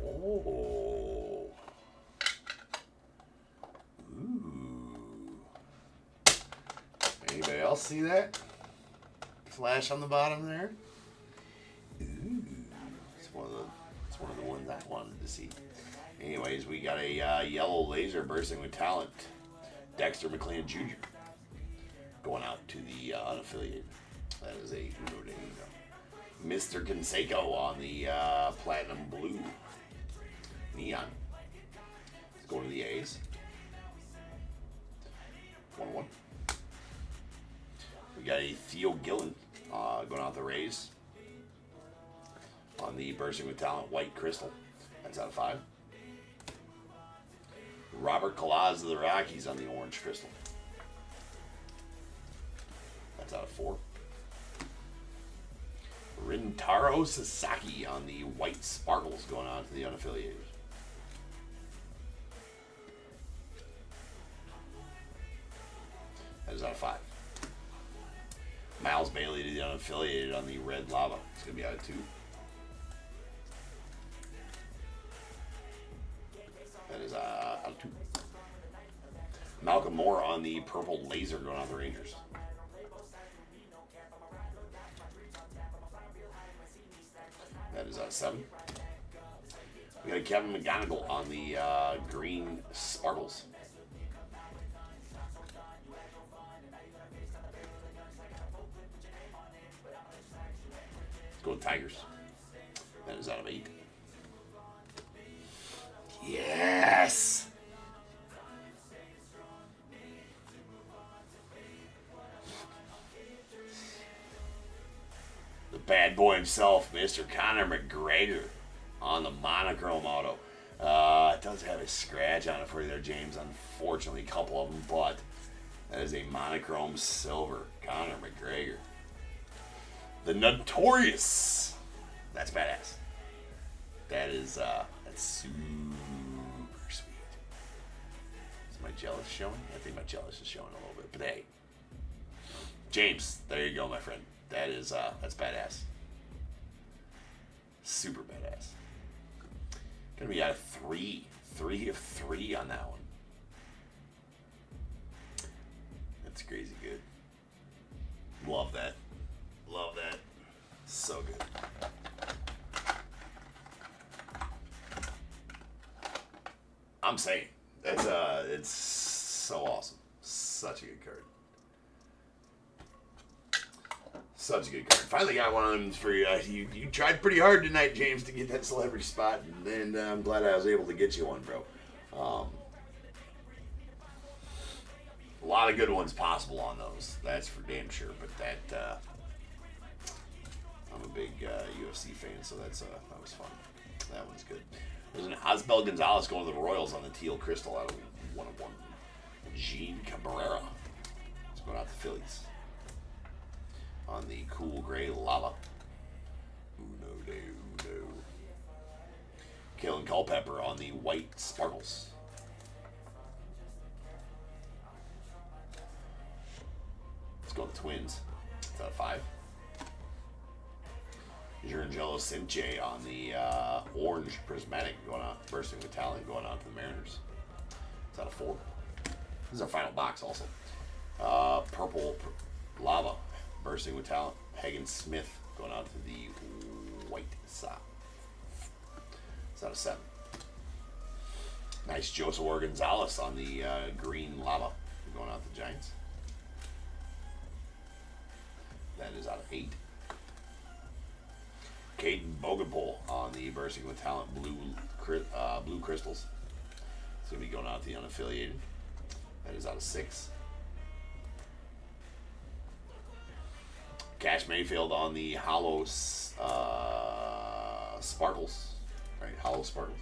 Oh. Ooh. Anybody else see that? Flash on the bottom there. Ooh. It's one of the ones I wanted to see. Anyways, we got a yellow laser bursting with talent. Dexter McLean Jr. going out to the unaffiliated. That is a Uno de Uno. Mr. Canseco on the platinum blue neon. Let's go to the A's. 1-1. We got a Theo Gillen going out the Rays on the bursting with talent white crystal. That's out of 5. Robert Kalaz of the Rockies on the orange crystal. That's out of 4. Rintaro Sasaki on the white sparkles going on to the unaffiliated. That is out of 5. Miles Bailey to the unaffiliated on the red lava. It's going to be out of 2. That is out of 2. Malcolm Moore on the purple laser going on the Rangers. That is out of 7. We got a Kevin McGonigal on the green sparkles. Let's go with Tigers. That is out of 8. Yes! The bad boy himself, Mr. Conor McGregor on the monochrome auto. It does have a scratch on it for you there, James. Unfortunately, a couple of them, but that is a monochrome silver Conor McGregor. The Notorious. That's badass. That is, that's super sweet. Is my jealous showing? I think my jealous is showing a little bit, but hey. James, there you go, my friend. That is, that's badass. Super badass. Gonna be out of 3. 3 of 3 on that one. That's crazy good. Love that. Love that. So good. I'm saying. It's so awesome. Such a good card. Such a good card. Finally got one of them for you. You tried pretty hard tonight, James, to get that celebrity spot, and I'm glad I was able to get you one, bro. A lot of good ones possible on those. That's for damn sure. But that, I'm a big UFC fan, so that was fun. That one's good. There's an Osbel Gonzalez going to the Royals on the teal crystal out of 1/1. Gene Cabrera. It's going out to Phillies. On the cool gray lava. Uno de uno. Kalen Culpepper on the white sparkles. Let's go to the Twins. It's out of 5. Giancarlo Sinche on the orange prismatic going out, bursting with talent, going out to the Mariners. It's out of 4. This is our final box also. Purple lava, bursting with talent. Hagen Smith going out to the White Sox. It's out of 7. Nice Joseph Gonzalez on the green lava, going out to the Giants. That is out of 8. Caden Bogopol on the bursting with talent blue crystals. It's going to be going out to the unaffiliated. That is out of 6. Cash Mayfield on the hollow sparkles. Right, hollow sparkles.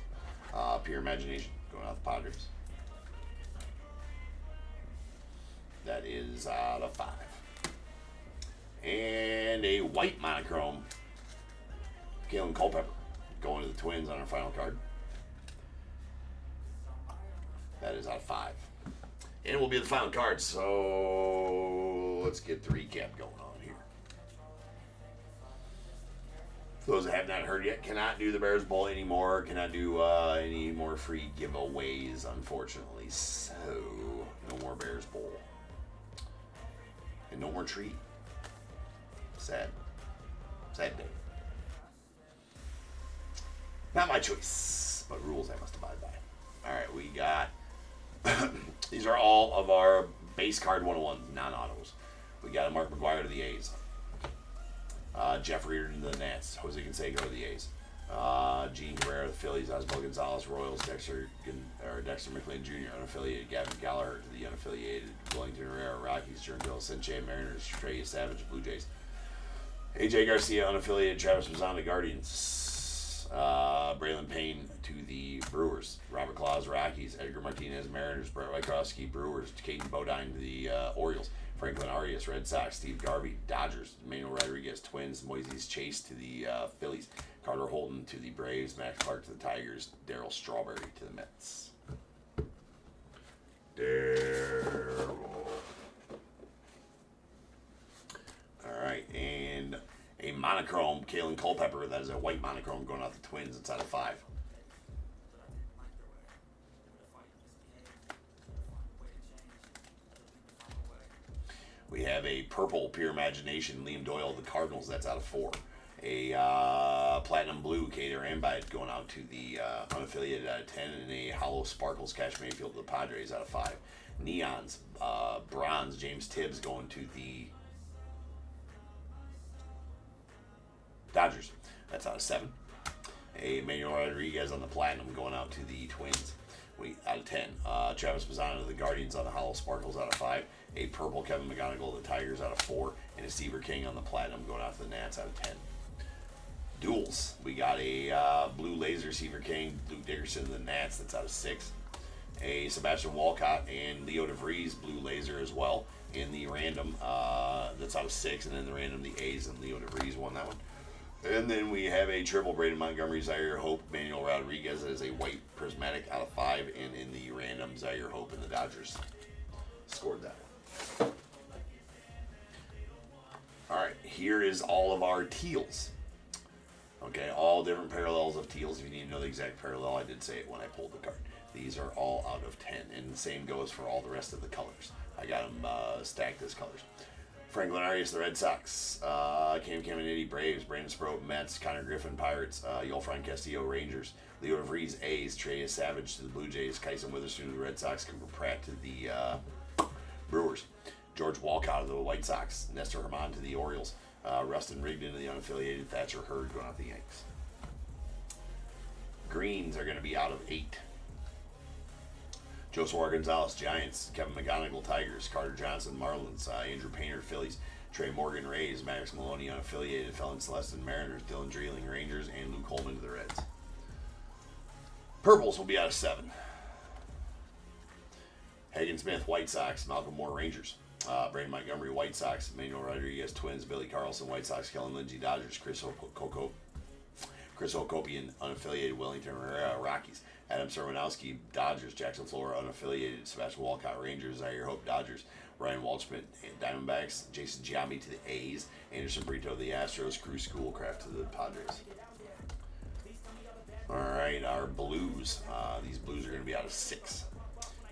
Pure Imagination going out to the Padres. That is out of 5. And a white monochrome. Kalen Culpepper going to the Twins on our final card. That is out of 5. And it will be the final card. So let's get the recap going on here. For those that have not heard yet, cannot do the Bears Bowl anymore. Cannot do any more free giveaways, unfortunately. So no more Bears Bowl. And no more tree. Sad. Sad day. Not my choice, but rules I must abide by. All right, we got... These are all of our base card 101 non-autos. We got a Mark McGwire to the A's. Jeff Reardon to the Nats. Jose Canseco to the A's. Gene Cabrera to the Phillies. Osbel Gonzalez, Royals. Dexter McLean Jr. unaffiliated. Gavin Gallagher to the unaffiliated. Wellington Herrera, Rockies. Giancarlo Sinche, Mariners. Trey Savage, Blue Jays. AJ Garcia unaffiliated. Travis Mazzan, Guardians. Braylon Payne to the Brewers. Robert Claus, Rockies. Edgar Martinez, Mariners. Brett Wyckoski, Brewers. Caden Bodine to the Orioles. Franklin Arias, Red Sox. Steve Garvey, Dodgers. Manuel Rodriguez, Twins. Moises Chase to the Phillies. Carter Holton to the Braves. Max Clark to the Tigers. Darryl Strawberry to the Mets. Darryl. All right, and a monochrome Kalen Culpepper. That is a white monochrome going out the Twins. It's out of 5. We have a purple Pure Imagination Liam Doyle, the Cardinals. That's out of 4. A platinum blue Kader Ambide going out to the unaffiliated out of 10. And a hollow sparkles Cash Mayfield to the Padres out of 5. Neons bronze James Tibbs going to the Dodgers. That's out of 7. A Manuel Rodriguez on the platinum going out to the Twins. Out of 10. Travis Mazzano to the Guardians on the hollow sparkles out of 5. A purple Kevin McGonigal to the Tigers out of 4. And a Seaver King on the platinum going out to the Nats out of 10. Duels. We got a blue laser Seaver King, Luke Dickerson to the Nats. That's out of 6. A Sebastian Walcott and Leo DeVries blue laser as well in the random. That's out of 6. And then the random, the A's and Leo DeVries won that one. And then we have a triple Braden Montgomery, Zaire Hope, Manuel Rodriguez. That is a white prismatic out of 5. And in the random, Zaire Hope and the Dodgers scored that one. All right, here is all of our teals. Okay, all different parallels of teals. If you need to know the exact parallel, I did say it when I pulled the card. These are all out of 10, and the same goes for all the rest of the colors. I got them stacked as colors. Franklin Arias, the Red Sox. Cam Caminiti, Braves. Brandon Sproat, Mets. Connor Griffin, Pirates. Yolfran Castillo, Rangers. Leo DeVries, A's. Trey Savage to the Blue Jays. Kyson Witherspoon to the Red Sox. Cooper Pratt to the Brewers. George Walcott to the White Sox. Nestor Herman to the Orioles. Rustin Rigdon to the unaffiliated. Thatcher Hurd going out the Yanks. Greens are going to be out of 8. Joshua Gonzalez, Giants. Kevin McGonigal, Tigers. Carter Johnson, Marlins. Andrew Painter, Phillies. Trey Morgan, Rays. Max Maloney, unaffiliated. Felon Celestin, Mariners. Dylan Dreeling, Rangers. And Luke Holman to the Reds. Purples will be out of 7. Hagen Smith, White Sox. Malcolm Moore, Rangers. Brandon Montgomery, White Sox. Manuel Rodriguez, Twins. Billy Carlson, White Sox. Kellen Lindsey, Dodgers. Chris Okopian, unaffiliated. Wellington Herrera, Rockies. Adam Sermanowski, Dodgers. Jackson Flora, unaffiliated. Sebastian Walcott, Rangers. Zaire Hope, Dodgers. Ryan Waldschmidt, Diamondbacks. Jason Giambi to the A's. Anderson Brito, the Astros. Cruz Schoolcraft to the Padres. All right, our blues. These blues are going to be out of 6.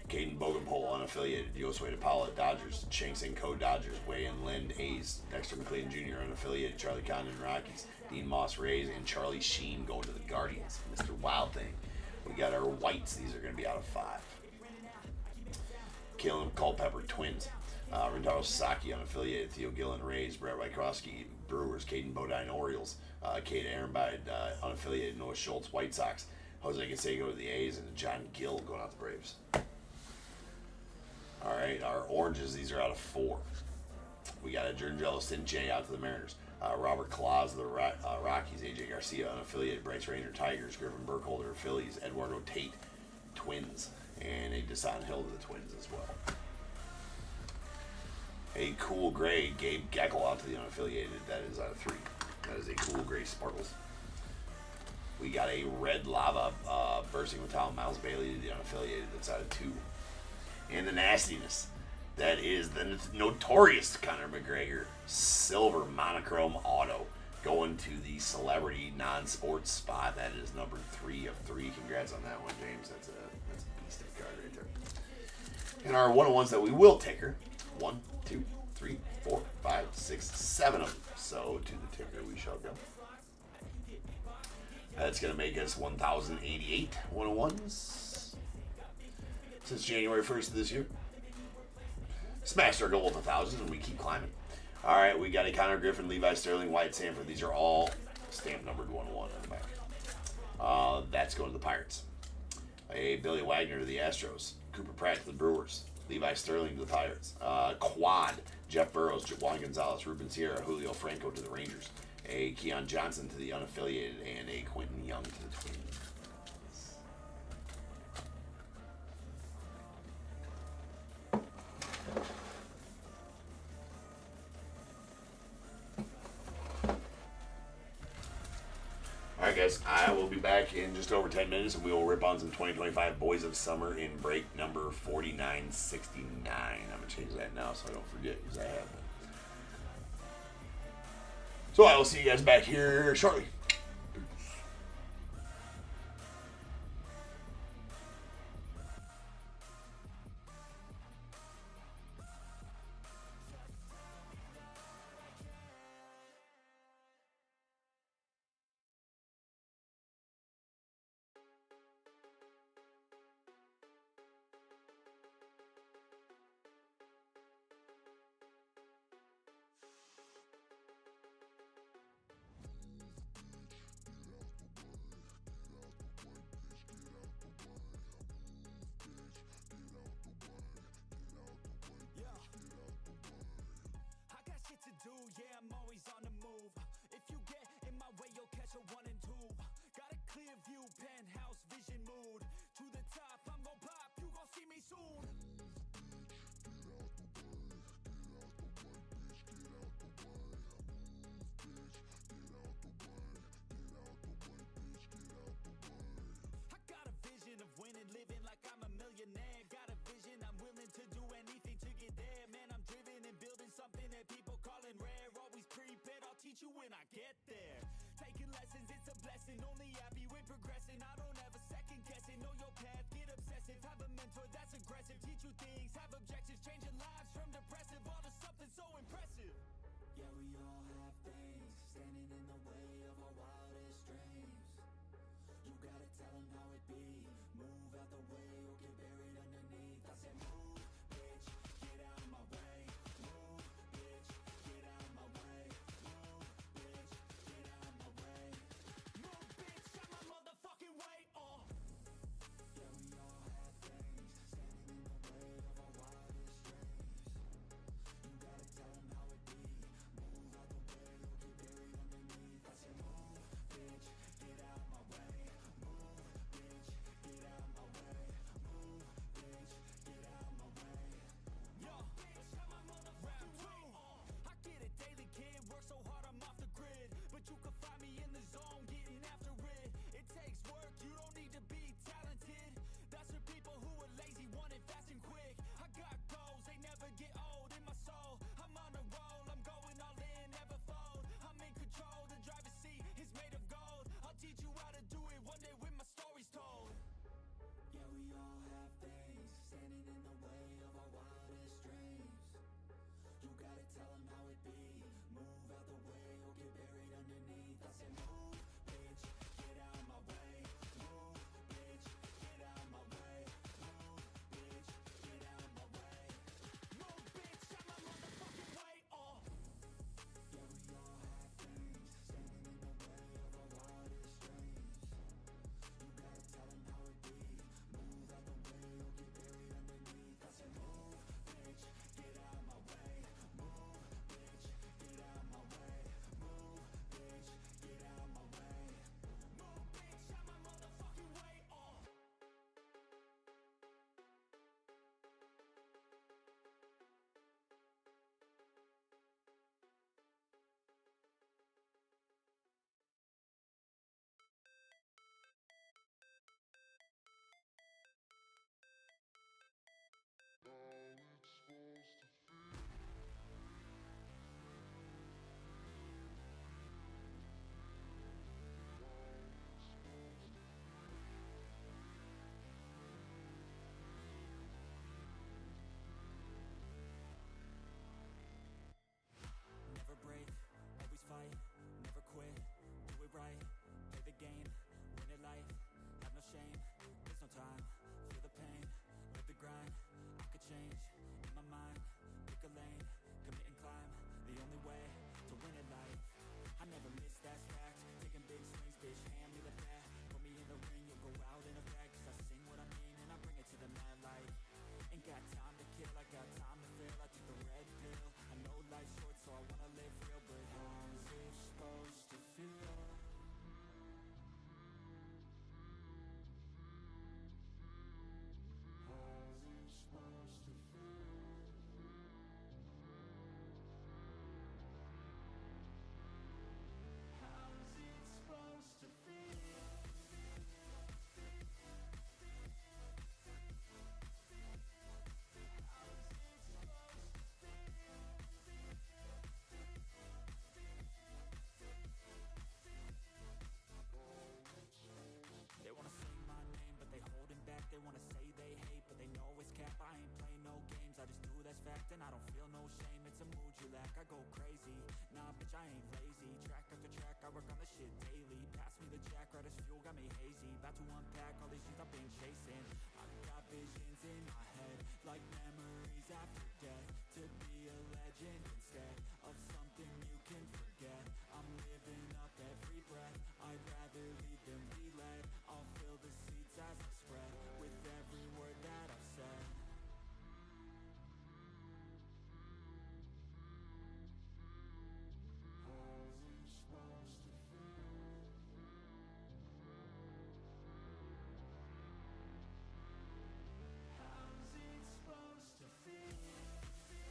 Caden Bogenpole, unaffiliated. Josue DePaula, Dodgers. Shanks & Co, Dodgers. Wayan Lind, A's. Dexter McClain Jr., unaffiliated. Charlie Condon, Rockies. Dean Moss, Rays. And Charlie Sheen going to the Guardians. Mr. Wild Thing. We got our whites. These are going to be out of 5. Kalen Culpepper, Twins. Rintaro Sasaki, unaffiliated. Theo Gillen, Rays. Brett Wykrowski, Brewers. Caden Bodine, Orioles. Kate Ehrenbeid, unaffiliated. Noah Schultz, White Sox. Jose Canseco to the A's. And John Gill going out the Braves. All right, our oranges, these are out of 4. We got a Jurangelo Sinche out to the Mariners. Robert Claus, the Rockies. AJ Garcia, unaffiliated. Bryce Ranger, Tigers. Griffin Burkholder, Phillies. Eduardo Tate, Twins. And a Desan Hill to the Twins as well. A cool gray, Gabe Geckel out to the unaffiliated. That is out of 3. That is a cool gray Sparkles. We got a red lava bursting metallic Miles Bailey to the unaffiliated. That's out of 2. And the nastiness. That is the notorious Conor McGregor silver monochrome auto going to the celebrity non-sports spot. That is number 3 of 3. Congrats on that one, James. That's a beast of a card right there. And our 101s that we will ticker. 1, 2, 3, 4, 5, 6, 7 of them. So to the ticker we shall go. That's going to make us 1,088 101s. Since January 1st of this year. Smashed our goal of 1,000 and we keep climbing. All right, we got a Connor Griffin, Levi Sterling, Wyatt Sanford. These are all stamp numbered 101 on the back. That's going to the Pirates. A Billy Wagner to the Astros. Cooper Pratt to the Brewers. Levi Sterling to the Pirates. Quad, Jeff Burrows, Juan Gonzalez, Ruben Sierra, Julio Franco to the Rangers. A Keon Johnson to the unaffiliated. And a Quentin Young to the Twins. Alright guys, I will be back in just over 10 minutes and we will rip on some 2025 Boys of Summer in break number 4969. I'm going to change that now so I don't forget because I have it. So I will see you guys back here shortly. Yeah, I'm always on the move. If you get in my way, you'll catch a 1 and 2. Got a clear view, penthouse vision mood. To the top, I'm gon' pop, you gon' see me soon. I got a vision of winning, living like I'm a millionaire. Got a vision, I'm willing to do anything to get there. Man, I'm driven and building something that people calling rare. Always prepared, I'll teach you when I get there. Taking lessons, it's blessing. Only happy with progressing. I don't ever second guess it. Know your path, get obsessive. Have a mentor that's aggressive. Teach you things, have objectives. Changing lives from depressive all to something so impressive. Yeah, we all have things standing in the way of our wildest dreams. You gotta tell them how it be. Move out the way or get buried underneath. I said move, bitch, get out of my way. Move, bitch, get out of my way. Move, bitch, get out of my way. Move, bitch, out my motherfucking way. Yeah, we all have things standing in the way of our wildest dreams. You gotta tell them how it be. Move out the way or get buried underneath. I said move, bitch, get out of my way. Move, bitch, get out of my way. Move, bitch, get out of my way. Yo, bitch, out my motherfucking way. I get it daily, kid. Work so hard, I'm off the grid. But you can find me in the zone, getting after it. It takes work, you don't need to be talented. That's for people who are lazy, want it fast and quick. I got goals, they never get old in my soul. I'm on a roll, I'm going all in, never fold. I'm in control, the driver's seat is made of gold. I'll teach you how to do it one day when my story's told. Yeah, we all have things standing in the way of our wildest dreams. You gotta tell them how it be. Move out the way or get buried underneath. I said move, bitch, get out of my way. Move, bitch, get out of my way. Move, bitch, get out of my way. Move, bitch, out my motherfucking way. Yeah, we all have things standing in the way of our wildest dreams. You gotta tell them how it be. Move out the way or get buried underneath. I said move, bitch, get out of my way. Move, bitch, get out of my way. Move, bitch, get out of my way. Move, bitch, out my motherfucking way. Never break, always fight, never quit, do it right, play the game, win it life, have no shame, there's no time, feel the pain, live the grind, I could change, in my mind, pick a lane, commit and climb, the only way to win it life, I never miss, that's fact, taking big swings, bitch, hand me the bat, put me in the ring, you'll go out in a bag, cause I sing what I mean and I bring it to the mad light, ain't got time to kill, I got time to feel, I took the red pill, I know life's short so I wanna live real, but how's it supposed to feel? How's it supposed to feel? How's it supposed to feel? They wanna say my name, but they holding back. They wanna say they hate, but they know it's cap. I ain't play no games, I just do that's fact. And I don't feel no shame, it's a mood you lack. I go crazy, nah bitch I ain't lazy. Track after track, I work on the shit daily. Pass me the jack, right as fuel, got me hazy. About to unpack all these things I've been chasing. I've got visions in my head, like memories after death. To be a legend instead of something you can forget. I'm living up every breath, I'd rather lead than be led. I'll fill the seats as I spread, with every word that I've said. How's it supposed to feel? How's it supposed to feel?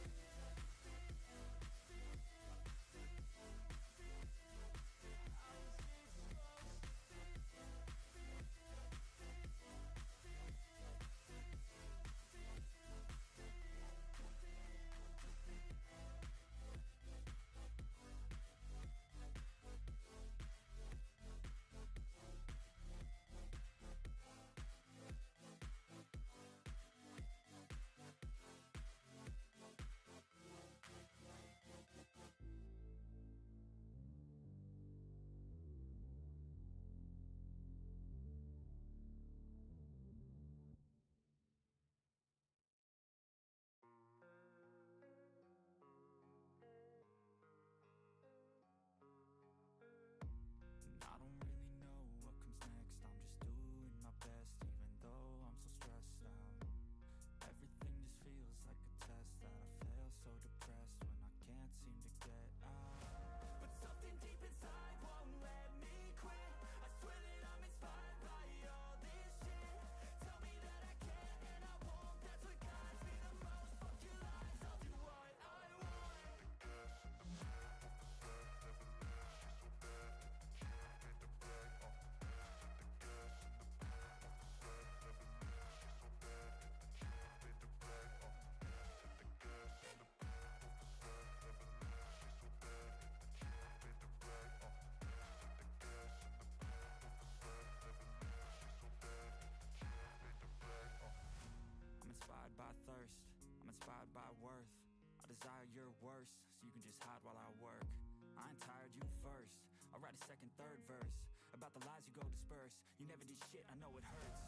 desire your worst, so you can just hide while I work. I ain't tired, you first. I'll write a second, third verse about the lies you go disperse. You never did shit, I know it hurts.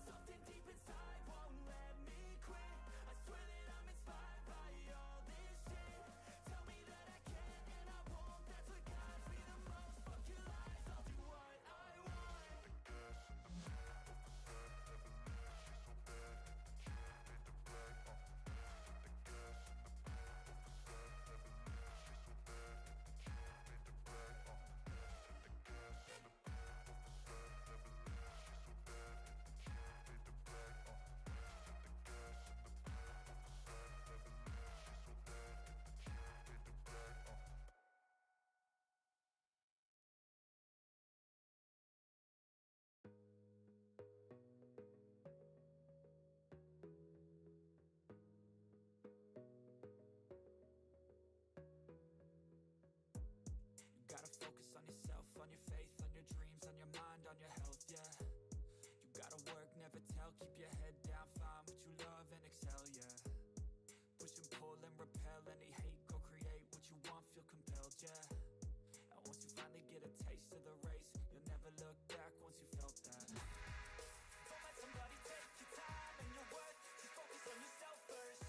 Something deep inside won't let me quit. I swear that I'm inspired by all this shit. Tell me that I can and I won't. That's what guides me the most. Fuck your lies, I'll do what I want. Gotta focus on yourself, on your faith, on your dreams, on your mind, on your health, yeah. You gotta work, never tell, keep your head down, find what you love and excel, yeah. Push and pull and repel any hate, go create what you want, feel compelled, yeah. And once you finally get a taste of the race, you'll never look back once you felt that. Don't let somebody take your time and your worth, just focus on yourself first.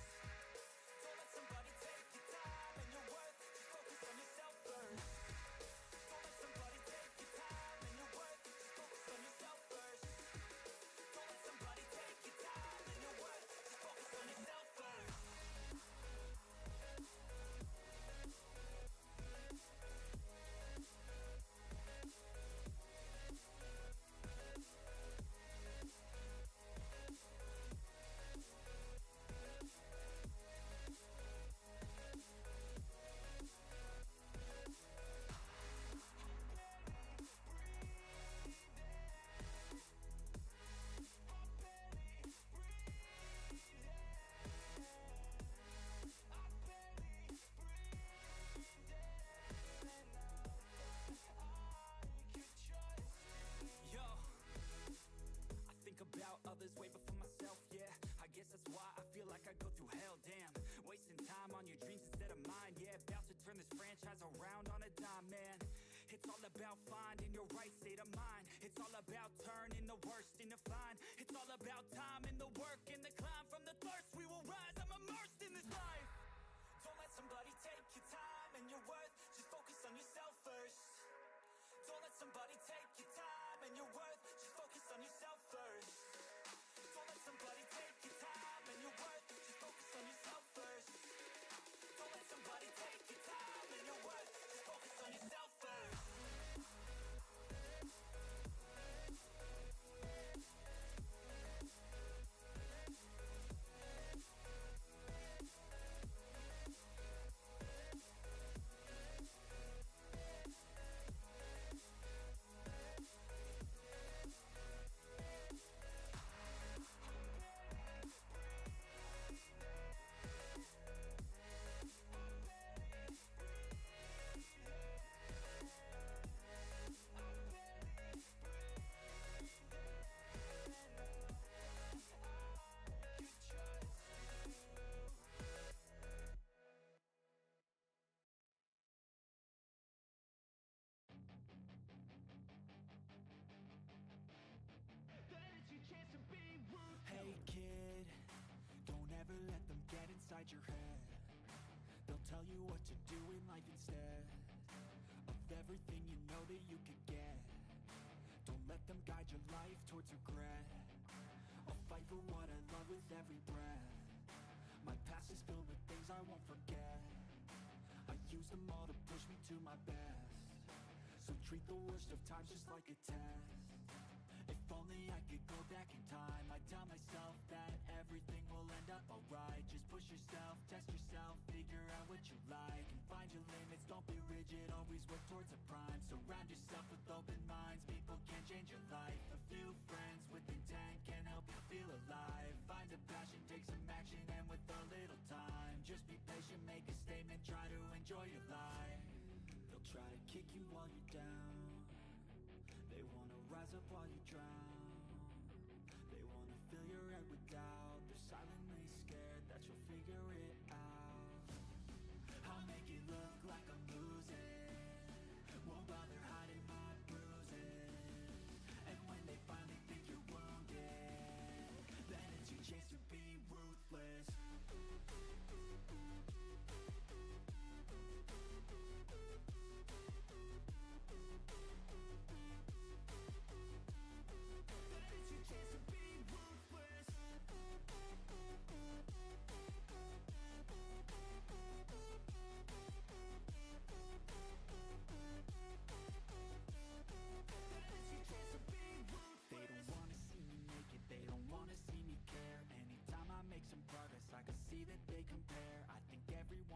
Don't let somebody take your time and your worth, just focus on yourself first. About others way before myself, yeah. I guess that's why I feel like I go through hell, damn. Wasting time on your dreams instead of mine, yeah. About to turn this franchise around on a dime, man. It's all about finding your right state of mind. It's all about turning the worst into fine. It's all about time and the work and the climb. From the thirst we will rise, I'm immersed in this life. Don't let somebody take your time and your worth, just focus on yourself first. Don't let somebody take your time and your worth, just focus on yourself first. Don't let somebody take your time and your worth, just focus on yourself first. Don't let somebody take your time and your worth, just focus on yourself first. Hey kid, don't ever let them get inside your head. They'll tell you what to do in life instead of everything you know that you could get. Don't let them guide your life towards regret. I'll fight for what I love with every breath. My past is filled with things I won't forget. I use them all to push me to my best. So treat the worst of times just like a test. If only I could go back in time, I'd tell myself that everything will end up alright. Just push yourself, test yourself, figure out what you like, and find your limits, don't be rigid, always work towards a prime. Surround yourself with open minds, people can change your life. A few friends with intent can help you feel alive. Find a passion, take some action, and with a little time, just be patient, make a statement, try to enjoy your life. They'll try to kick you while you're down. They wanna rise up while you drown. They wanna fill your head with doubt. They're silently scared that you'll figure it out.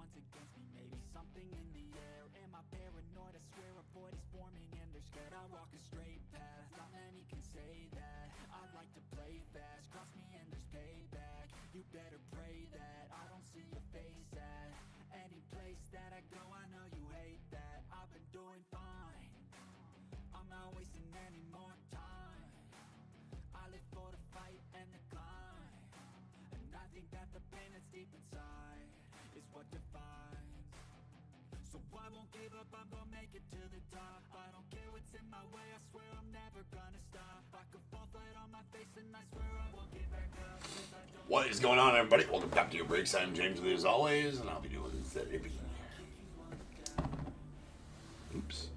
odds against me? Maybe something in the air. Am I paranoid? I swear a void is forming and they're scared. I walk a straight path, not many can say that. I like to play fast, cross me and there's payback. You better pray that I don't see your face at any place that I go. I know you hate that. I've been doing fine, I'm not wasting any more time. I live for the fight and the climb, and I think that the pain that's deep inside is what defines. So I won't give up, I'm gonna make it to the top. I don't care what's in my way, I swear I'm never gonna stop. I could fall flat on my face and I swear I won't give back up. What is going on, everybody? Welcome back to your breaks. I'm James with you as always, and I'll be doing therapy. Oops.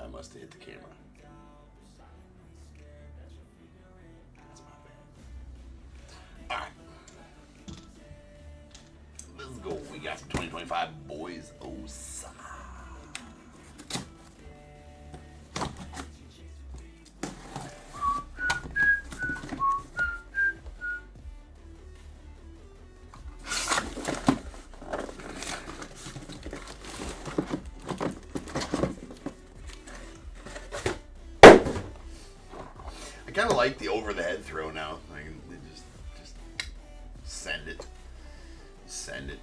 I must have hit the camera. That's my bad. Alright. Let's go. We got some 2025 boys. Oh, I kind of like the over the head throw now. I can just send it. Send it.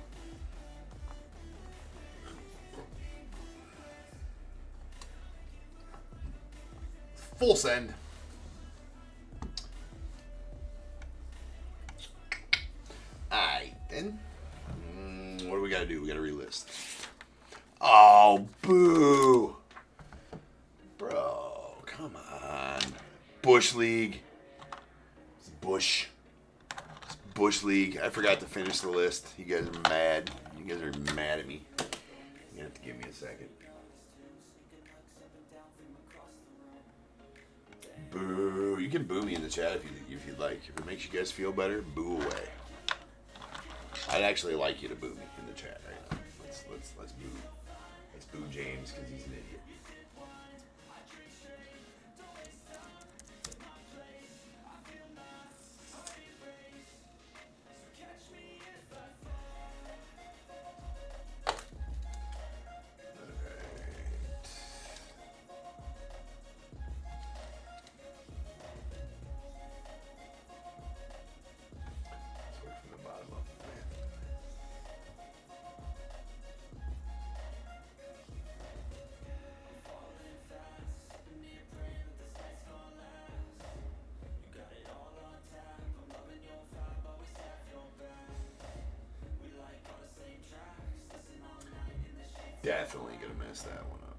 Full send. Alright, then. What do we gotta do? We gotta relist. Oh, boo. Bro, come on. Bush League. It's Bush. It's Bush League. I forgot to finish the list. You guys are mad. You guys are mad at me. You have to give me a second. Boo. You can boo me in the chat if you'd like. If it makes you guys feel better, boo away. I'd actually like you to boo me in the chat right now. Let's boo. Let's boo James because he's an idiot. Definitely gonna mess that one up.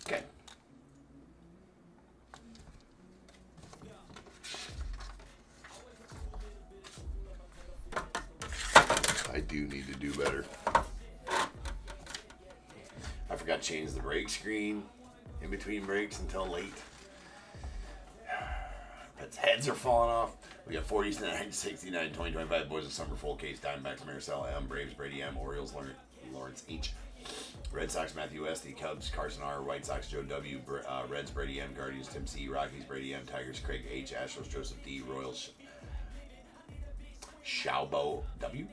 Okay. I do need to do better. I forgot to change the break screen in between breaks until late. Pets' heads are falling off. We got 49, 69, 2025 boys of summer full case. Diamondbacks, Maricel M, Braves, Brady M, Orioles, Lawrence H, Red Sox, Matthew S, the Cubs, Carson R, White Sox, Joe W, Reds, Brady M, Guardians, Tim C, Rockies, Brady M, Tigers, Craig H, Astros, Joseph D, Royals, Shaubo W.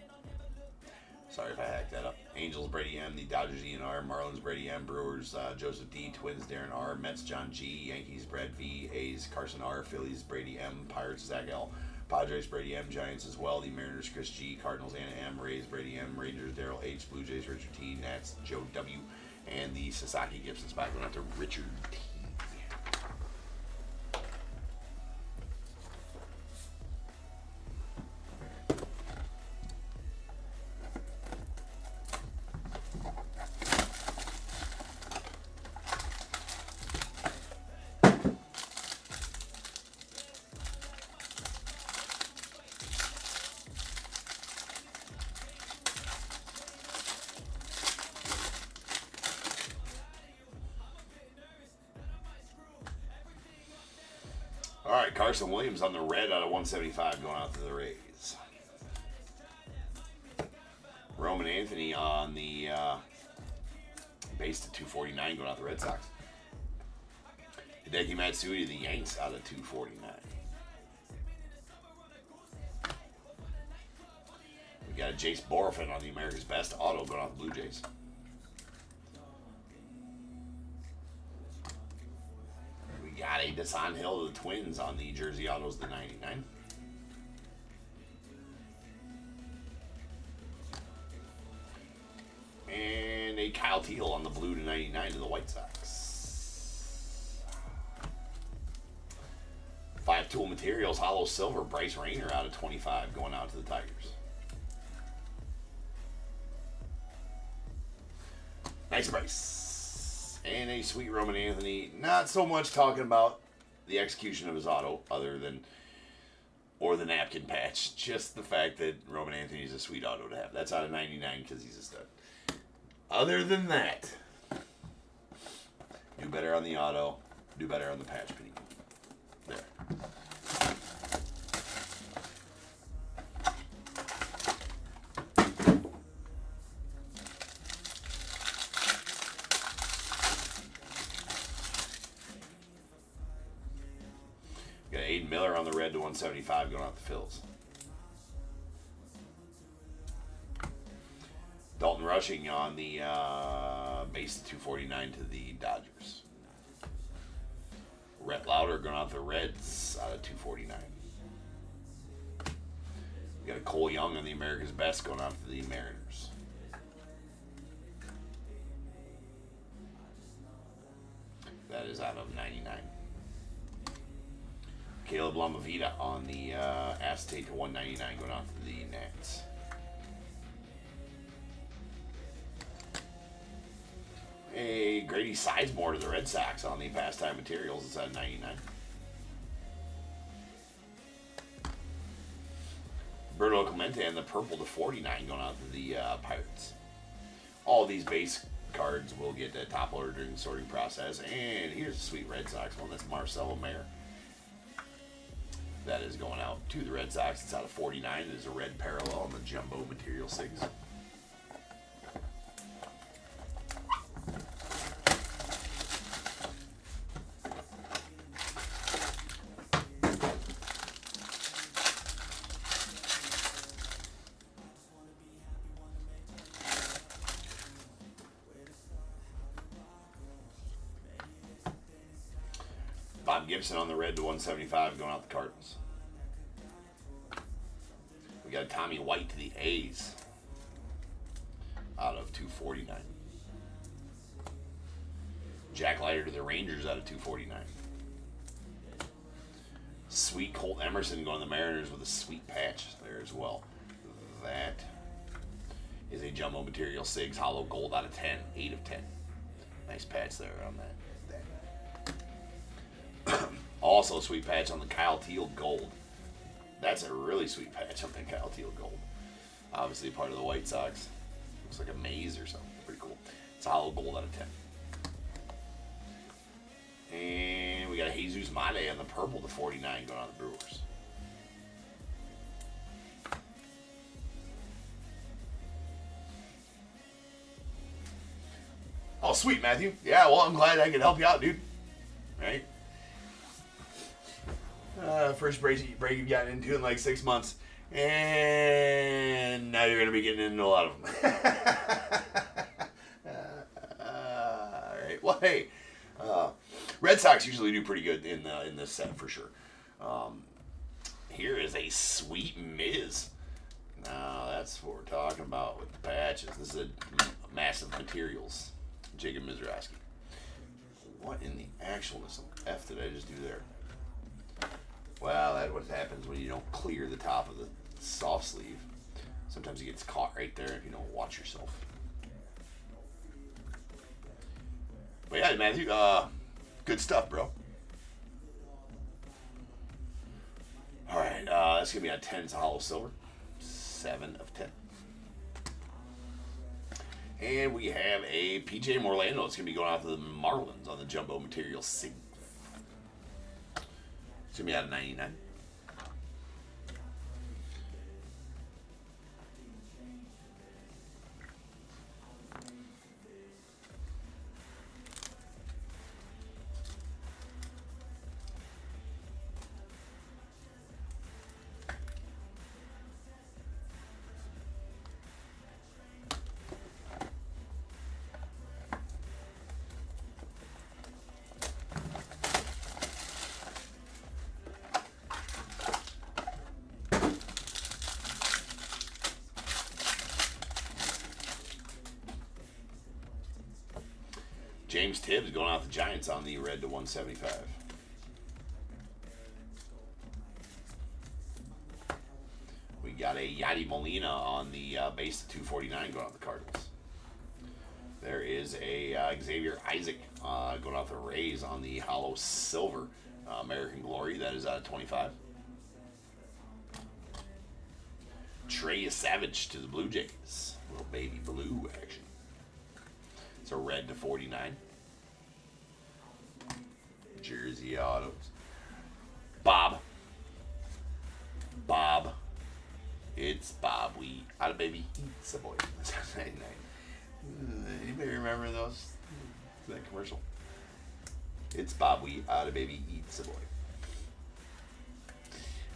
Sorry if I hacked that up. Angels, Brady M, the Dodgers, Ian R, Marlins, Brady M, Brewers, Joseph D, Twins, Darren R, Mets, John G, Yankees, Brad V, A's, Carson R, Phillies, Brady M, Pirates, Zach L, Padres, Brady M. Giants as well. The Mariners, Chris G. Cardinals, Anna M. Rays, Brady M. Rangers, Daryl H. Blue Jays, Richard T. Nats, Joe W. And the Sasaki Gibson spot going out to Richard T. All right, Carson Williams on the red out of 175 going out to the Rays. Roman Anthony on the base to 249 going out to the Red Sox. Hideki Matsui to the Yanks out of 249. We got a Jace Borofin on the America's Best auto going out to the Blue Jays. Got a Desan Hill to the Twins on the Jersey Autos, the 99. And a Kyle Teal on the blue to 99 to the White Sox. 5 Tool Materials, Hollow Silver, Bryce Rayner out of 25 going out to the Tigers. Nice Bryce. And a sweet Roman Anthony. Not so much talking about the execution of his auto, or the napkin patch. Just the fact that Roman Anthony is a sweet auto to have. That's out of 99 because he's a stud. Other than that, do better on the auto, do better on the patch, Penny. There. Got Aiden Miller on the red to 175 going out the Phils. Dalton Rushing on the base to 249 to the Dodgers. Rhett Lauder going out the Reds out of 249. We got a Cole Young on the America's Best going out to the Mariners. That is out of 99. Caleb Lamavita on the acetate to 199 going out to the Nats. A Grady Sizemore to the Red Sox on the Pastime Materials. It's at 99. Berto Clemente and the purple to 49 going out to the Pirates. All these base cards will get a top loader during the sorting process. And here's a sweet Red Sox one. That's Marcelo Mayer. That is going out to the Red Sox. It's out of 49. There's a red parallel on the jumbo material 6. Bob Gibson on the red to 175 going out the Cardinals. We got Tommy White to the A's out of 249. Jack Leiter to the Rangers out of 249. Sweet Colt Emerson going to the Mariners with a sweet patch there as well. That is a jumbo material 6 hollow gold out of 10, 8 of 10. Nice patch there on that. Also a sweet patch on the Kyle Teal Gold. That's a really sweet patch on the Kyle Teal Gold. Obviously part of the White Sox. Looks like a maze or something. Pretty cool. It's a hollow gold out of 10. And we got a Jesus Mate on the purple to 49 going on the Brewers. Oh, sweet, Matthew. Yeah, well, I'm glad I could help you out, dude. Right? First break you've gotten into in like 6 months. And now you're going to be getting into a lot of them. All right. Well, hey, Red Sox usually do pretty good in this set for sure. here is a Sweet Miz. Now, that's what we're talking about with the patches. This is a massive materials. Jacob Mizraowski. What in the actualness of F did I just do there? Well, that's what happens when you don't clear the top of the soft sleeve. Sometimes it gets caught right there if you don't watch yourself. But yeah, Matthew, good stuff, bro. Alright, that's going to be on 10. It's a hollow silver. 7 of 10. And we have a PJ Morlando. It's going to be going out to the Marlins on the Jumbo Material Sig. It's going to be out of 99. James Tibbs going out the Giants on the red to 175. We got a Yadi Molina on the base to 249 going out the Cardinals. There is a Xavier Isaac going out the Rays on the hollow silver American Glory. That is out of 25. Trey Savage to the Blue Jays. Little baby blue action. It's a red to 49. Jersey Autos. Bob. It's Bob. We out of baby eats a boy. Anybody remember those? That commercial? It's Bob. We out of baby eats a boy.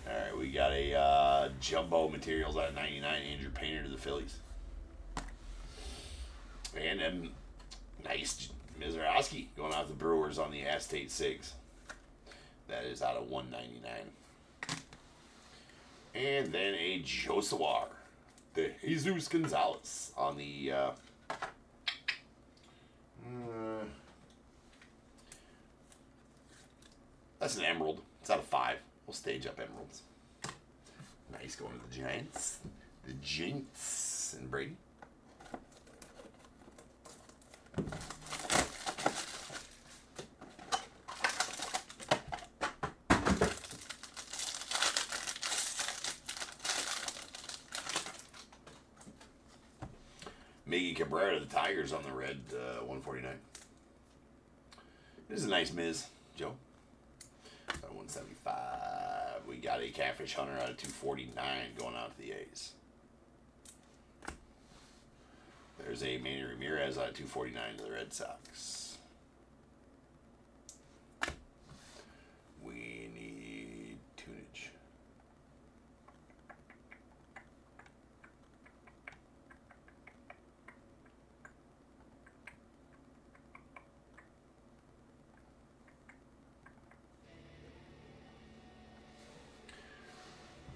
All right, we got a Jumbo Materials out of 99. Andrew Painter to the Phillies. And nice Mizraowski going out the Brewers on the Aztec Sigs. That is out of 199. And then a Josawar, the Jesus Gonzalez on the that's an emerald. It's out of 5. We'll stage up emeralds. Nice going to the Giants. The Giants and Brady. Miggy Cabrera to the Tigers on the red 149. This is a nice Miz, Joe. 175. We got a Catfish Hunter out of 249 going out to the A's. There's a Manny Ramirez out of 249 to the Red Sox. We need tunage.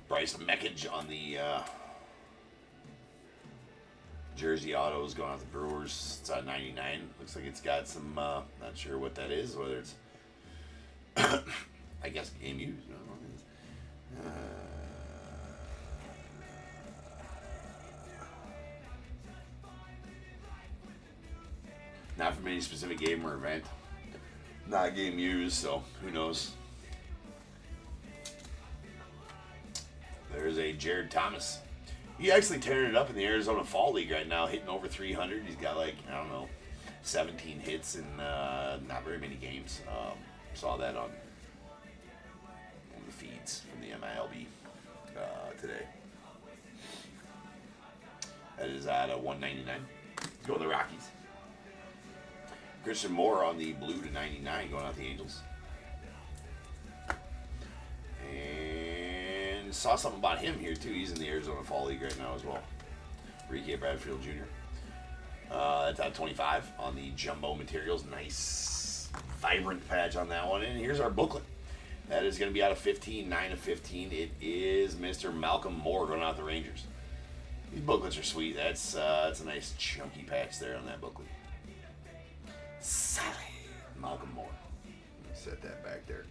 Bryce Meckage on the Jersey Autos going out the Brewers. It's at 99. Looks like it's got some, not sure what that is, whether it's, I guess, game used. I don't know. Not from any specific game or event. Not game used, so who knows. There's a Jared Thomas. He actually tearing it up in the Arizona Fall League right now, hitting over 300. He's got like, I don't know, 17 hits in not very many games. Saw that on the feeds from the MILB today. That is at 199. Let's go with the Rockies. Christian Moore on the blue to 99 going out the Angels. And saw something about him here too. He's in the Arizona Fall League right now as well. Ricky Bradfield Jr. That's at 25 on the Jumbo Materials. Nice vibrant patch on that one. And here's our booklet. That is going to be out of 15, 9 of 15. It is Mr. Malcolm Moore going out the Rangers. These booklets are sweet. That's a nice chunky patch there on that booklet. Solid. Malcolm Moore. Set that back there.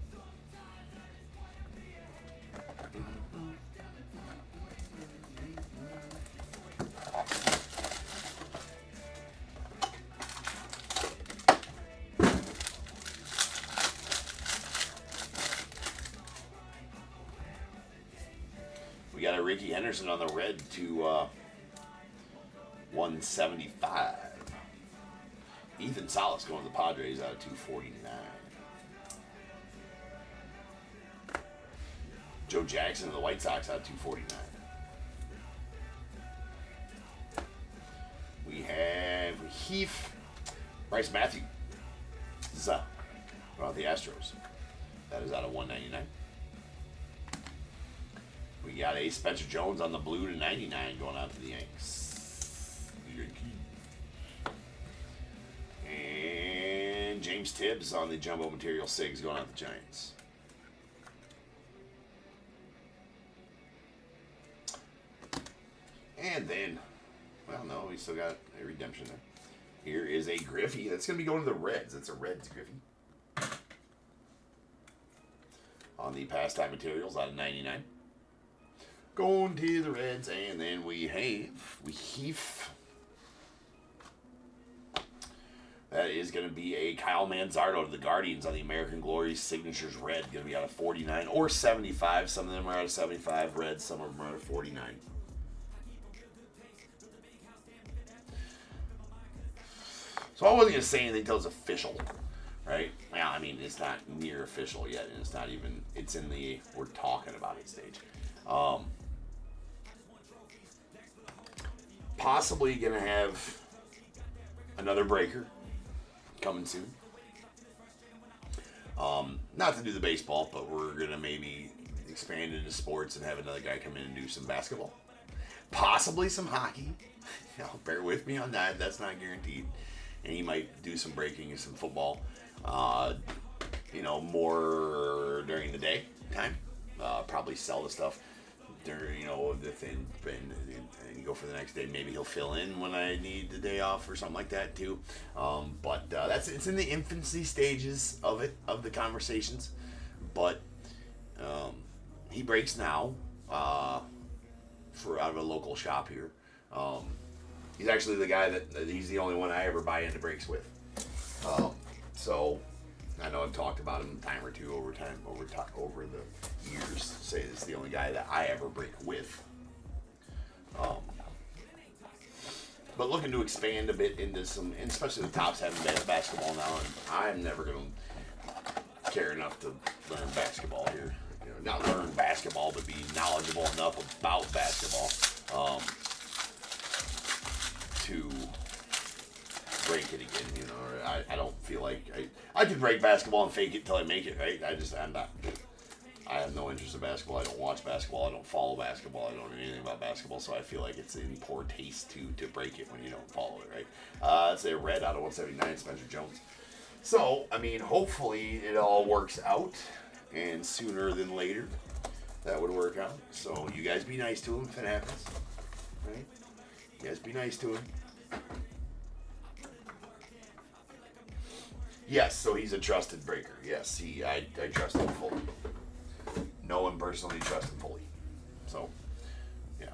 We got a Ricky Henderson on the red to 175. Ethan Salas going to the Padres out of 249. Joe Jackson of the White Sox out of 249. We have Heath Bryce Matthews about the Astros. That is out of 199. We got a Spencer Jones on the blue to 99 going out to the Yanks. And James Tibbs on the jumbo material SIGs going out to the Giants. And then, well, no, we still got a redemption there. Here is a Griffey. That's going to be going to the Reds. That's a Reds Griffey. On the pastime materials out of 99. Going to the Reds. And then we have, that is going to be a Kyle Manzardo to the Guardians on the American Glory Signatures Red. Going to be out of 49 or 75. Some of them are out of 75 Reds. Some of them are out of 49. So I wasn't going to say anything until it's official, right? Well, I mean, it's not near official yet, and it's not even, it's in the we're talking about it stage. Possibly going to have another breaker coming soon. Not to do the baseball, but we're going to maybe expand into sports and have another guy come in and do some basketball. Possibly some hockey. Bear with me on that. That's not guaranteed. And he might do some breaking and some football, more during the day time. Probably sell the stuff during, the thing and go for the next day. Maybe he'll fill in when I need the day off or something like that too. But it's in the infancy stages of the conversations. But he breaks now for out of a local shop here. He's actually the guy he's the only one I ever buy into breaks with. So I know I've talked about him a time or two over the years. Say this is the only guy that I ever break with. But looking to expand a bit into some, and especially the Topps having basketball now, and I'm never going to care enough to learn basketball here. Not learn basketball, but be knowledgeable enough about basketball. To break it again, I don't feel like I could break basketball and fake it until I make it, right? I have no interest in basketball. I don't watch basketball. I don't follow basketball. I don't know anything about basketball, so I feel like it's in poor taste to break it when you don't follow it, right? It's a red out of 179, Spencer Jones. So, I mean, hopefully it all works out, and sooner than later that would work out. So you guys be nice to him if it happens, right? You guys be nice to him. Yes, so he's a trusted breaker. Yes, I trust him fully. Know him personally, trust him fully. So, yeah.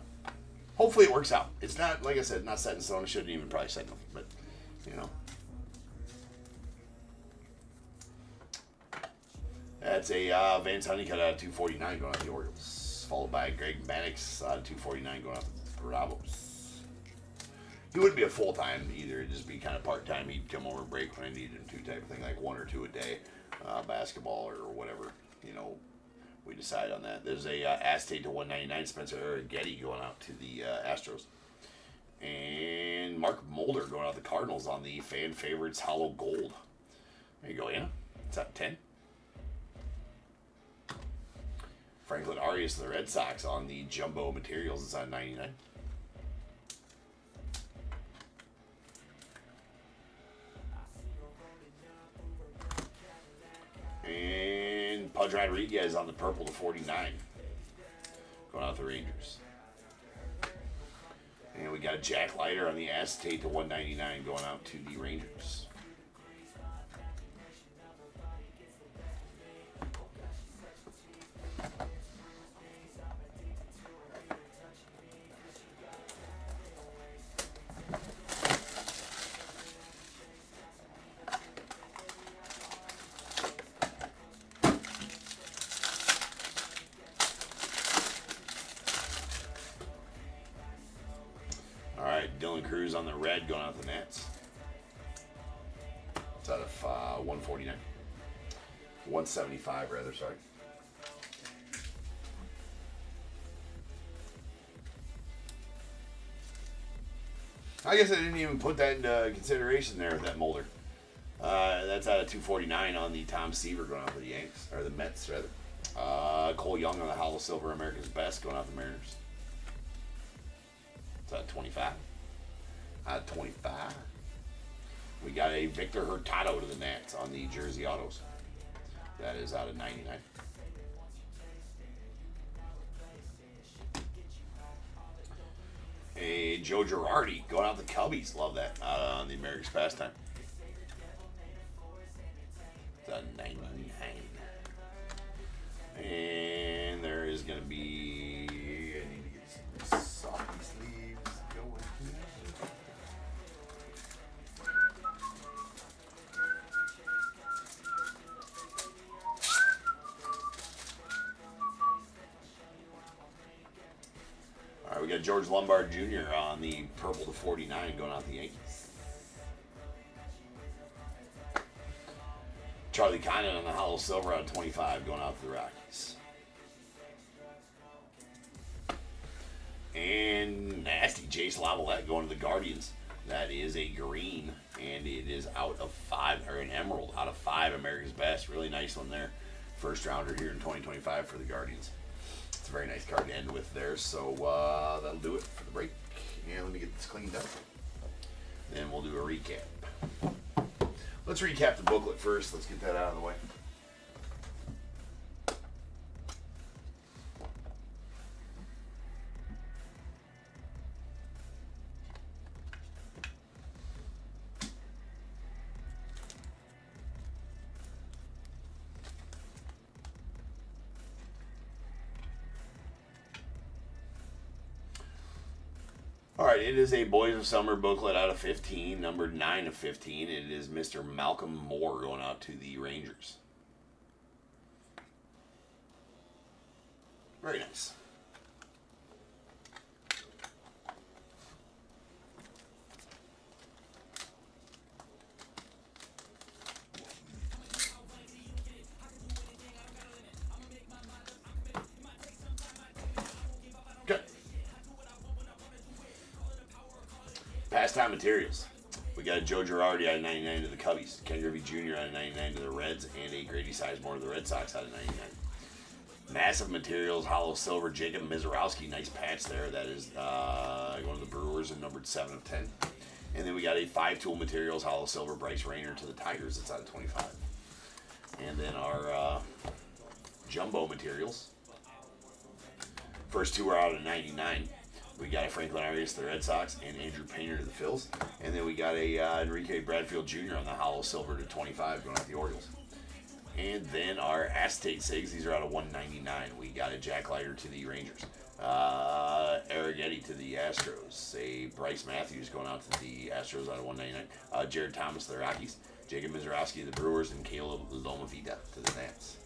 Hopefully it works out. It's not, like I said, not set in stone. I shouldn't even probably say no, but, That's a Vance Honeycutt out of 249 going out to the Orioles. Followed by Greg Maddux out of 249 going out to the Bravos. He wouldn't be a full-time either. It'd just be kind of part-time. He'd come over and break when I needed him to, type of thing, like 1 or 2 a day, basketball or whatever, we decide on that. There's a Aztec to 199 Spencer Getty going out to the Astros. And Mark Mulder going out to the Cardinals on the fan favorites hollow gold. There you go, Anna. It's at 10. Franklin Arias to the Red Sox on the jumbo materials. It's on 99. Pudge Rodriguez on the purple to 49. Going out the Rangers. And we got Jack Leiter on the acetate to 199 going out to the Rangers. Dylan Cruz on the red going out the Nats. It's out of 149. 175 rather, sorry. I guess I didn't even put that into consideration there with that Mulder. That's out of 249 on the Tom Seaver going out for the Yanks, or the Mets rather. Cole Young on the Hollow Silver, America's Best going out the Mariners. It's out of 25. Out of 25. We got a Victor Hurtado to the Nats on the Jersey Autos. That is out of 99. A Joe Girardi going out the Cubbies. Love that. On the America's Pastime. It's out of 99. And there is going to be... I need to get some softy sleeves going here. All right, we got George Lombard Jr. on the purple to 49 going out the Yankees. Charlie Connon on the Hollow Silver out of 25 going out to the Rockies. And nasty Jace Lavalette going to the Guardians. That is a green, and it is out of 5, or an emerald out of 5. America's Best. Really nice one there. First rounder here in 2025 for the Guardians. It's a very nice card to end with there. So that'll do it for the break. And let me get this cleaned up. Then we'll do a recap. Let's recap the booklet first. Let's get that out of the way. All right, it is a Boys of Summer booklet out of 15, numbered 9 of 15. It is Mr. Malcolm Moore going out to the Rangers. Very nice. Pastime materials. We got a Joe Girardi out of 99 to the Cubbies, Ken Griffey Jr. out of 99 to the Reds, and a Grady Sizemore to the Red Sox out of 99. Massive materials, Hollow Silver, Jacob Mizorowski, nice patch there. That is going to the Brewers and numbered 7 of 10. And then we got a 5-tool materials, Hollow Silver, Bryce Rayner to the Tigers. It's out of 25. And then our jumbo materials. First two are out of 99. We got a Franklin Arias to the Red Sox and Andrew Painter to the Phils. And then we got a Enrique Bradfield Jr. on the Hollow Silver to 25 going out the Orioles. And then our acetate SIGs, these are out of 199. We got a Jack Leiter to the Rangers. Eric Eddy to the Astros. A Bryce Matthews going out to the Astros out of 199. Jared Thomas to the Rockies. Jacob Mizorowski to the Brewers. And Caleb Lomavita to the Nats.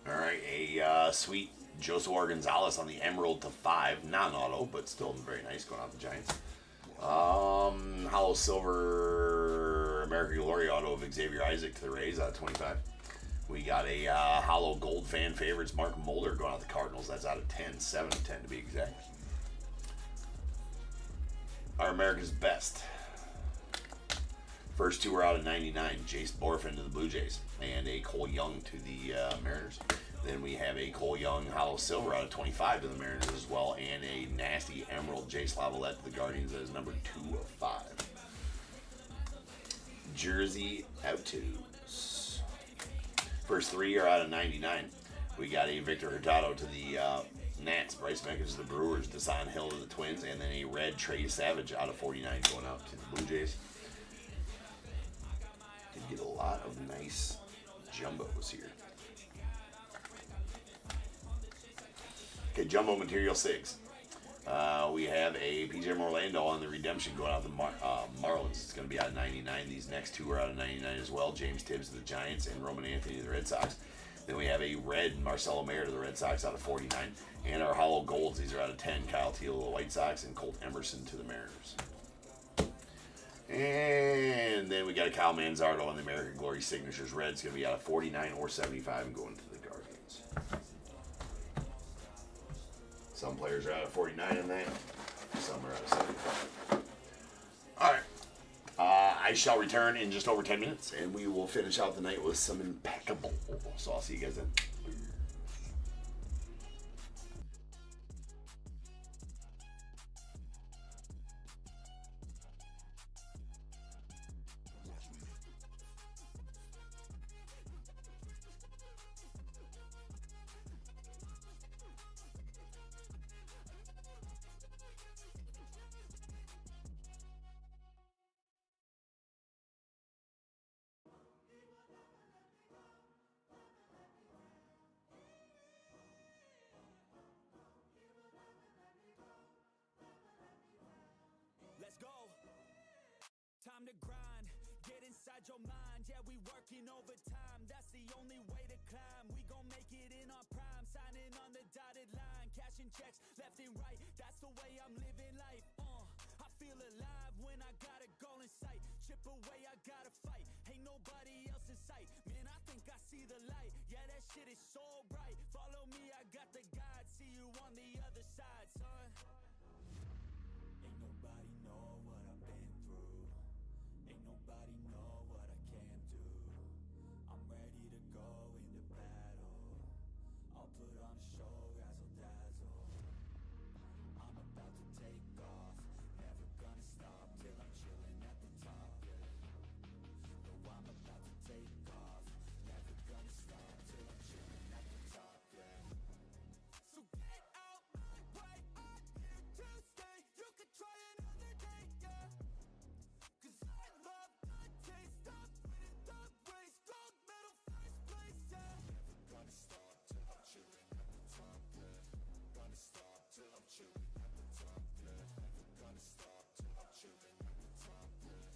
All right, a sweet Joshua Gonzalez on the Emerald to 5, non-auto, but still very nice going out the Giants. Hollow Silver American Glory auto of Xavier Isaac to the Rays out of 25. We got a Hollow Gold fan favorites Mark Mulder going out the Cardinals. That's out of 10, 7 of 10 to be exact. Our America's Best. First two are out of 99. Jace Borfin to the Blue Jays and a Cole Young to the Mariners. Then we have a Cole Young Hollow Silver out of 25 to the Mariners as well, and a nasty Emerald Jace Lavalette to the Guardians that is number 2 of 5. Jersey Autos. First 3 are out of 99. We got a Victor Hurtado to the Nats, Bryce Meckers to the Brewers, Desan Hill to the Twins, and then a red Trey Savage out of 49 going out to the Blue Jays. Did get a lot of nice jumbos here. Okay, jumbo material 6. We have a PJ Orlando on the redemption going out to the Marlins. It's going to be out of 99. These next 2 are out of 99 as well. James Tibbs to the Giants and Roman Anthony to the Red Sox. Then we have a red Marcelo Mayer to the Red Sox out of 49. And our hollow golds, these are out of 10. Kyle Teel to the White Sox and Colt Emerson to the Mariners. And then we got a Kyle Manzardo on the American Glory Signatures red. It's going to be out of 49 or 75 and going to the Guardians. Some players are out of 49 in that. Some are out of 75. All right. I shall return in just over 10 minutes, and we will finish out the night with some Impeccable. So I'll see you guys then. Let's go. Time to grind, get inside your mind. Yeah, we working overtime. That's the only way to climb. We gon' make it in our prime, signing on the dotted line, cashing checks left and right. That's the way I'm living life. I feel alive when I got a goal in sight. Chip away, I gotta fight. Ain't nobody else in sight. Man, I think I see the light. Yeah, that shit is so bright. Follow me, I got the guide. See you on the other side, son. Ain't nobody know what I've been through. Ain't nobody know what I can do. I'm ready to go into battle. I'll put on a show, razzle dazzle. I'm about to take off, never gonna stop till I'm chilling at the top. No, I'm about to take off, never gonna stop till I'm chilling at the top. So get out my way, I'm here to stay. You can try another day, yeah. Cause I love the taste of winning the race. Gold medal, first place, yeah. Never gonna stop till I'm chilling at the top, yeah. Gonna stop till I'm chilling at the top, yeah. Never gonna stop till I'm chilling at the top, yeah.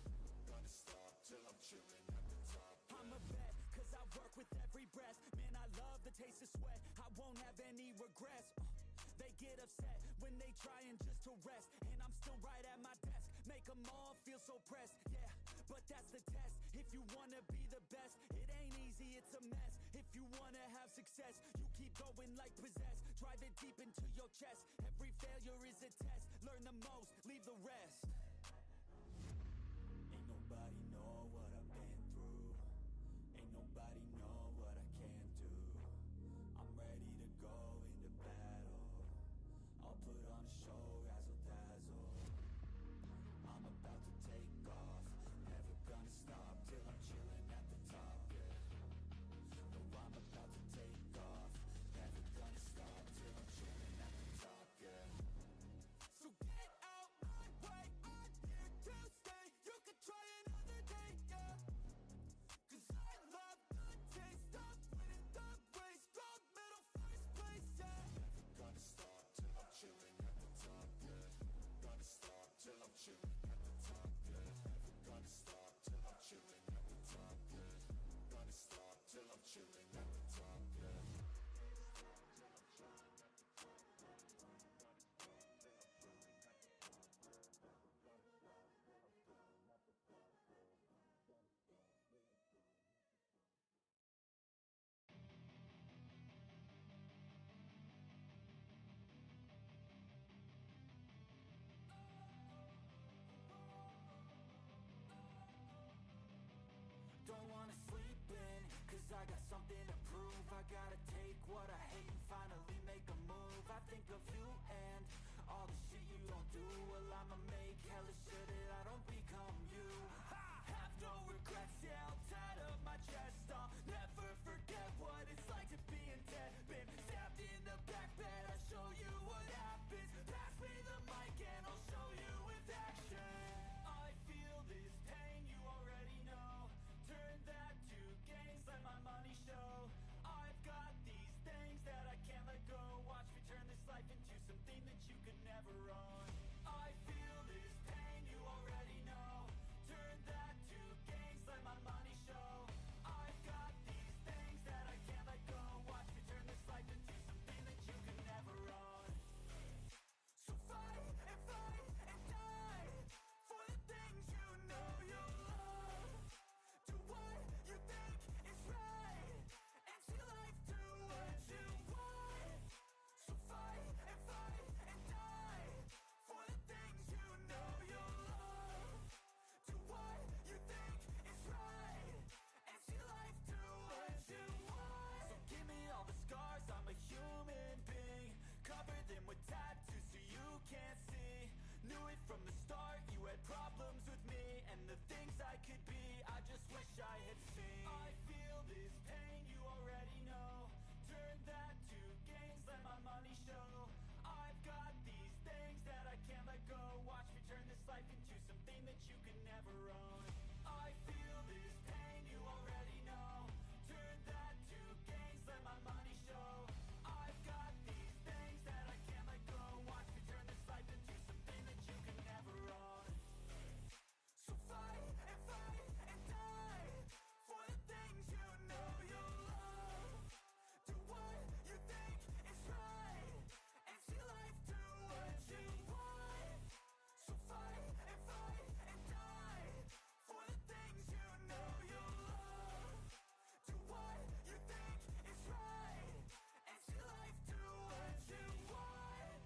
Gonna stop till I'm chilling at the top, yeah. I'm a vet, cause I work with every breath. Man, I love the taste of sweat. I won't have any regrets. They get upset when they trying just to rest, and I'm still right at my desk. Make them all feel so pressed, yeah, but that's the test. If you wanna be the best, it ain't easy, it's a mess. If you wanna have success, you keep going like possessed. Drive it deep into your chest. Every failure is a test. Learn the most, leave the rest. Ain't nobody know what I've been through. Ain't nobody know what I can do. I'm ready to go into battle. I'll put on a show, razzle dazzle. I'm about to take off, never gonna stop till I'm chilling at the top, yeah. No, I'm about to take off, never gonna stop till I'm chilling at the top, yeah. So get out my way, I'm here to stay. You can try another day, yeah. Cause I love the taste of winning the race. Gold medal, first place, yeah. Never gonna stop till I'm chilling at the top, yeah. Gonna stop till I'm chilling at the top, yeah. Never gonna stop till I'm chilling at the top, yeah. Gonna stop till I'm chilling at the top, yeah. Don't wanna sleep in, cause I got something to prove. I gotta take what I hate and finally make a move. I think of you and all the shit you don't do. Well, I'ma make hella sure that I don't become you. I have no regrets, yeah, I'll tie up my chest. I'll never forget this pain, you already know. Turn that to gains, let my money show. I've got these things that I can't let go. Watch me turn this life into something that you can never own. I feel this pain, you already know. Turn that to gains, let my money show. I've got these things that I can't let go. Watch me turn this life into something that you can never own. So fight and die for the things you know you love. Do what you think is right and see life do what you want. So fight and die for the things you know you love. Do what you think is right and see life do what you want.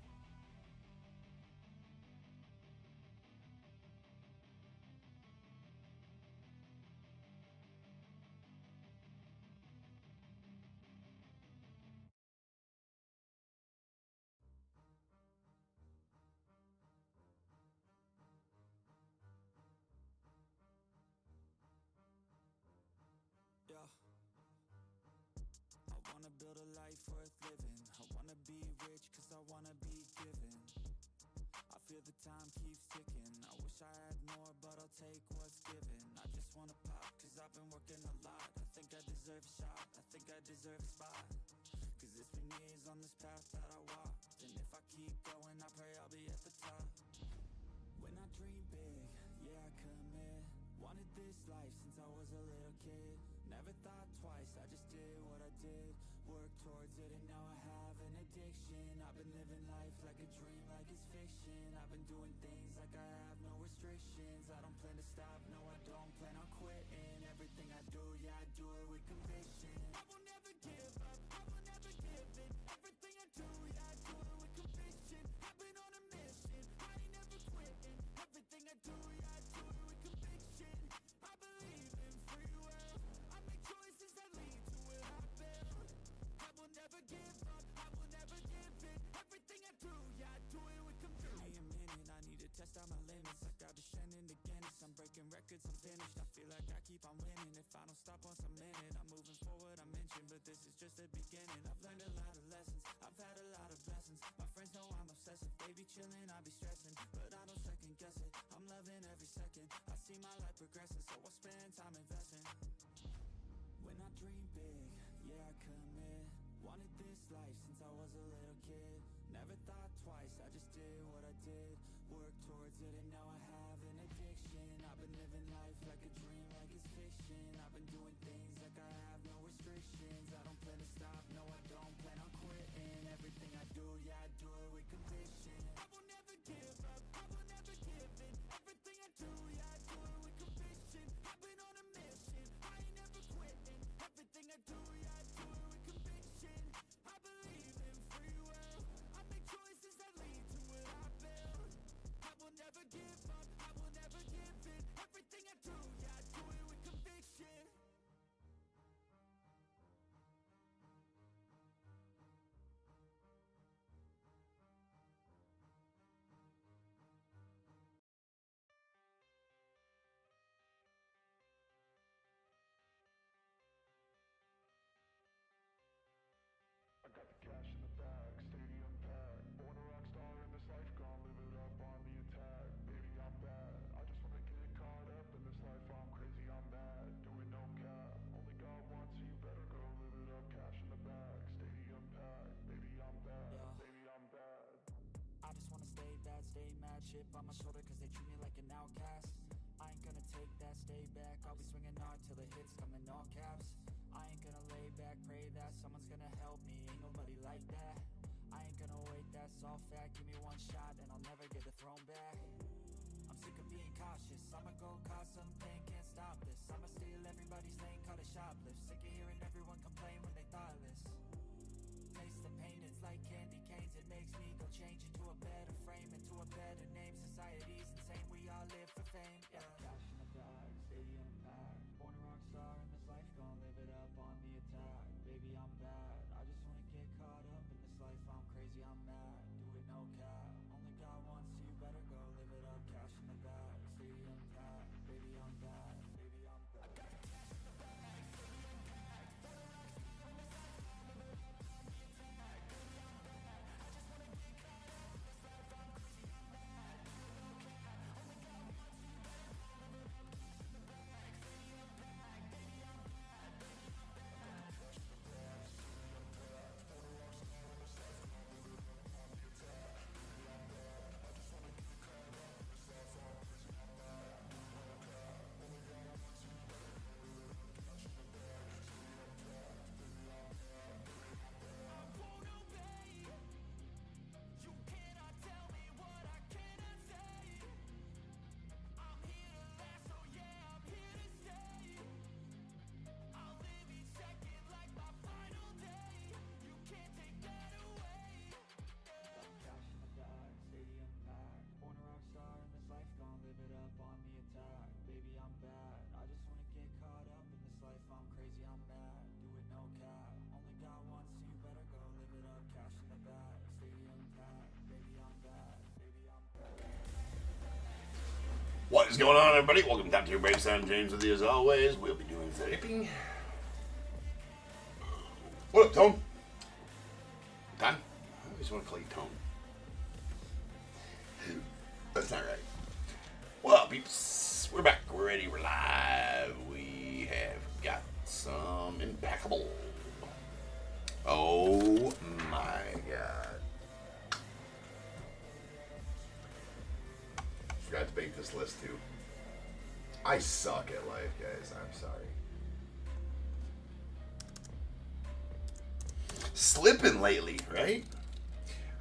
Yeah. I wanna build a life worth living. I wanna be rich cause I wanna be given. I feel the time keeps ticking. I wish I had more but I'll take what's given. I just wanna pop cause I've been working a lot. I think I deserve a shot, I think I deserve a spot. Cause it's been years on this path that I walked. And if I keep going I pray I'll be at the top. When I dream big, yeah I commit. Wanted this life since I was a little kid. Never thought twice, I just did what I did. Worked towards it and now I have an addiction. I've been living life like a dream, like it's fiction. I've been doing things like I have no restrictions. I don't plan to stop, no I don't plan on quitting. Everything I do, yeah I do it with conviction. I will never give up, I will never give in. Everything I do, yeah I do it with conviction. I've been on a mission, I ain't never quitting. Everything I do, yeah I do it with conviction. I believe in free will. I make choices that lead to what I build. I will never give up, I will never give in. Everything I do, yeah I do it with conviction. Give me a minute, I need to test out my limits. Like I've been ascending to Guinness. I'm breaking records, I'm finished. I feel like I keep on winning. If I don't stop once I'm in it, I'm moving forward, I mentioned. But this is just the beginning. I've learned a lot of lessons, I've had a lot of blessings. My friends know I'm obsessive, they be chilling, I be stressing. But I don't second guess it, I'm loving every second. I see my life progressing, so I spend time investing. When I dream big, yeah I commit. Wanted this life since I was a little kid. Never thought twice, I just did what I did. Worked towards it and now I have an addiction. I've been living life like a dream, like it's fiction. I've been doing things like I have no restrictions. I don't plan to stop, no I don't plan on quitting. Everything I do, yeah I do it with conviction. I will never give up, I will never give in. Everything I do, yeah I do it with conviction. I've been on a mission, I ain't never quitting. Everything I do, yeah I do it with conviction. I believe in free will. I make choices that lead to what I build. I will never give up, I will never give in. Everything I do, yeah I do it with conviction. I got the cash in the bag, stadium packed. Born a rock star in this life, gon' live it up on the attack. Baby, I'm bad, I just wanna get caught up in this life. I'm crazy, I'm mad, doing no cap. Only God wants you, better go live it up. Cash in the bag, stadium packed. Baby, I'm bad, baby, I'm bad. I just wanna stay bad, stay mad. Chip on my shoulder cause they treat me like an outcast. I ain't gonna take that, stay back. I'll be swinging hard till the hits come in all caps. I ain't gonna lay back, pray that someone's gonna help me. Ain't nobody like that. I ain't gonna wait, that's all fact. Give me one shot and I'll never get the throne back. I'm sick of being cautious, I'ma go cause some pain, can't stop this. I'ma steal everybody's lane, call it shoplift. Sick of hearing everyone complain when they thoughtless. Taste the pain, it's like candy canes. It makes me go change into a better frame, into a better name. Society's insane, we all live for fame, yeah. Cash in the bag, stadium packed. Born a rock star in this life, gon' live it up on the attack. Baby, I'm bad, I just wanna get caught up in this life. I'm crazy, I'm mad, do it no cap. Only God wants you, better go live it up. Cash in the bag, stadium packed. Baby, I'm bad, baby, I'm bad. I got cash in the bag, stadium packed. What is going on, everybody? Welcome to Top Tier Breaks. I'm James with you as always. We'll be doing therapy. What up, Tone? Don? I always want to call you Tone. That's not right. What up, peeps? We're back. We're ready. We're live. We have got some Impeccable. Oh my god. Forgot to make this list too. I suck at life, guys. I'm sorry. Slipping lately, right?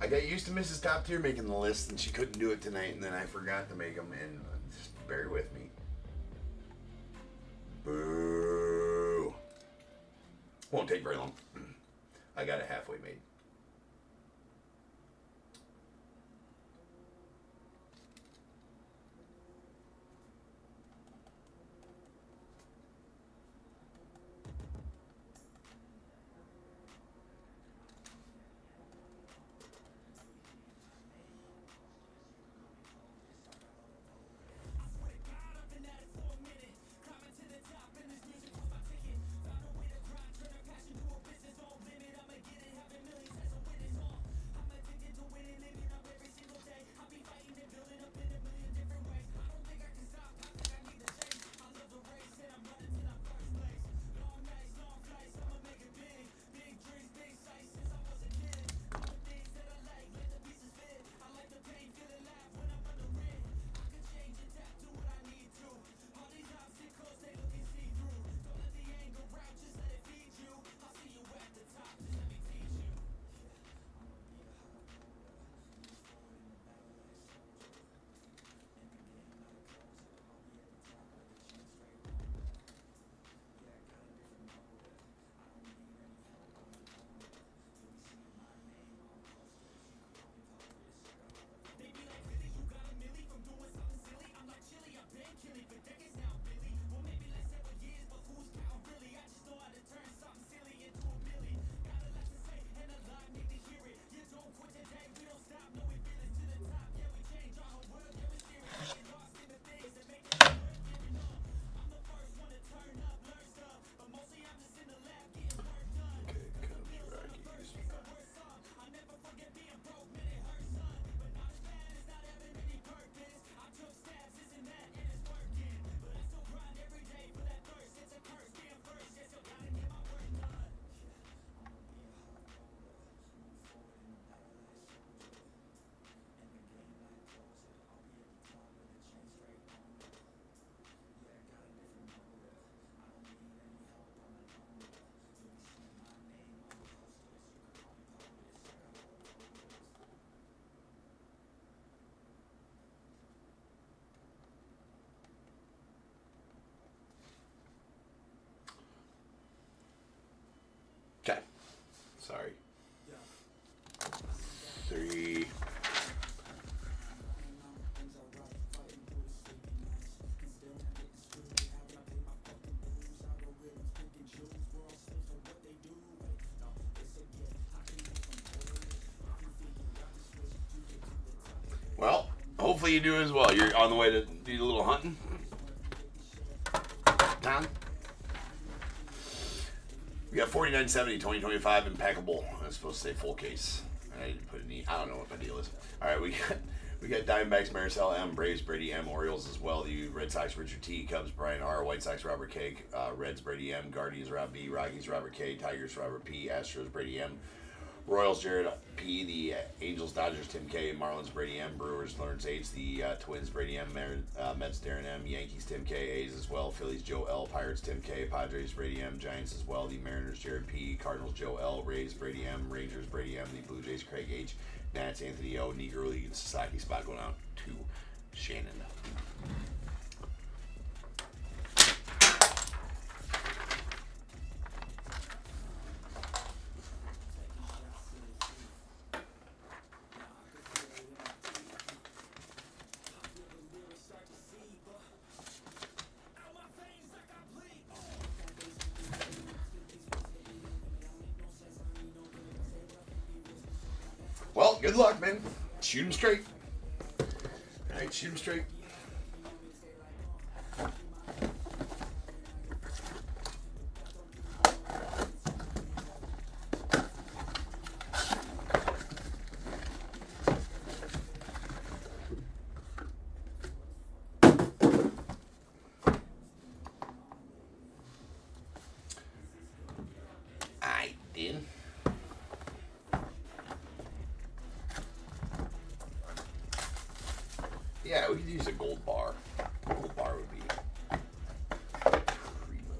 I got used to Mrs. Top Tier making the list, and she couldn't do it tonight, and then I forgot to make them, and just bear with me. Boo. Won't take very long. I got it halfway made. Okay. Sorry. 3. Well, hopefully you do as well. You're on the way to do a little hunting. Tom? We got 4970 2025 Impeccable. I was supposed to say full case. I didn't put any. I don't know what my deal is. All right, we got Diamondbacks Marisol M, Braves Brady M, Orioles as well. The Red Sox Richard T, Cubs Brian R, White Sox Robert K, Reds Brady M, Guardians Rob B, Rockies Robert K, Tigers Robert P, Astros Brady M, Royals Jared P, the Angels Dodgers Tim K, Marlins Brady M, Brewers Lawrence H, the Twins Brady M, Mets Darren M, Yankees Tim K, A's as well, Phillies Joe L, Pirates Tim K, Padres Brady M, Giants as well, the Mariners Jared P, Cardinals Joe L, Rays Brady M, Rangers Brady M, the Blue Jays Craig H, Nats Anthony O, Negro League and Sasaki spot going out to Shannon. Well, good luck, man. Shoot him straight. All right, shoot him straight. Yeah, we could use a gold bar. Gold bar would be primo.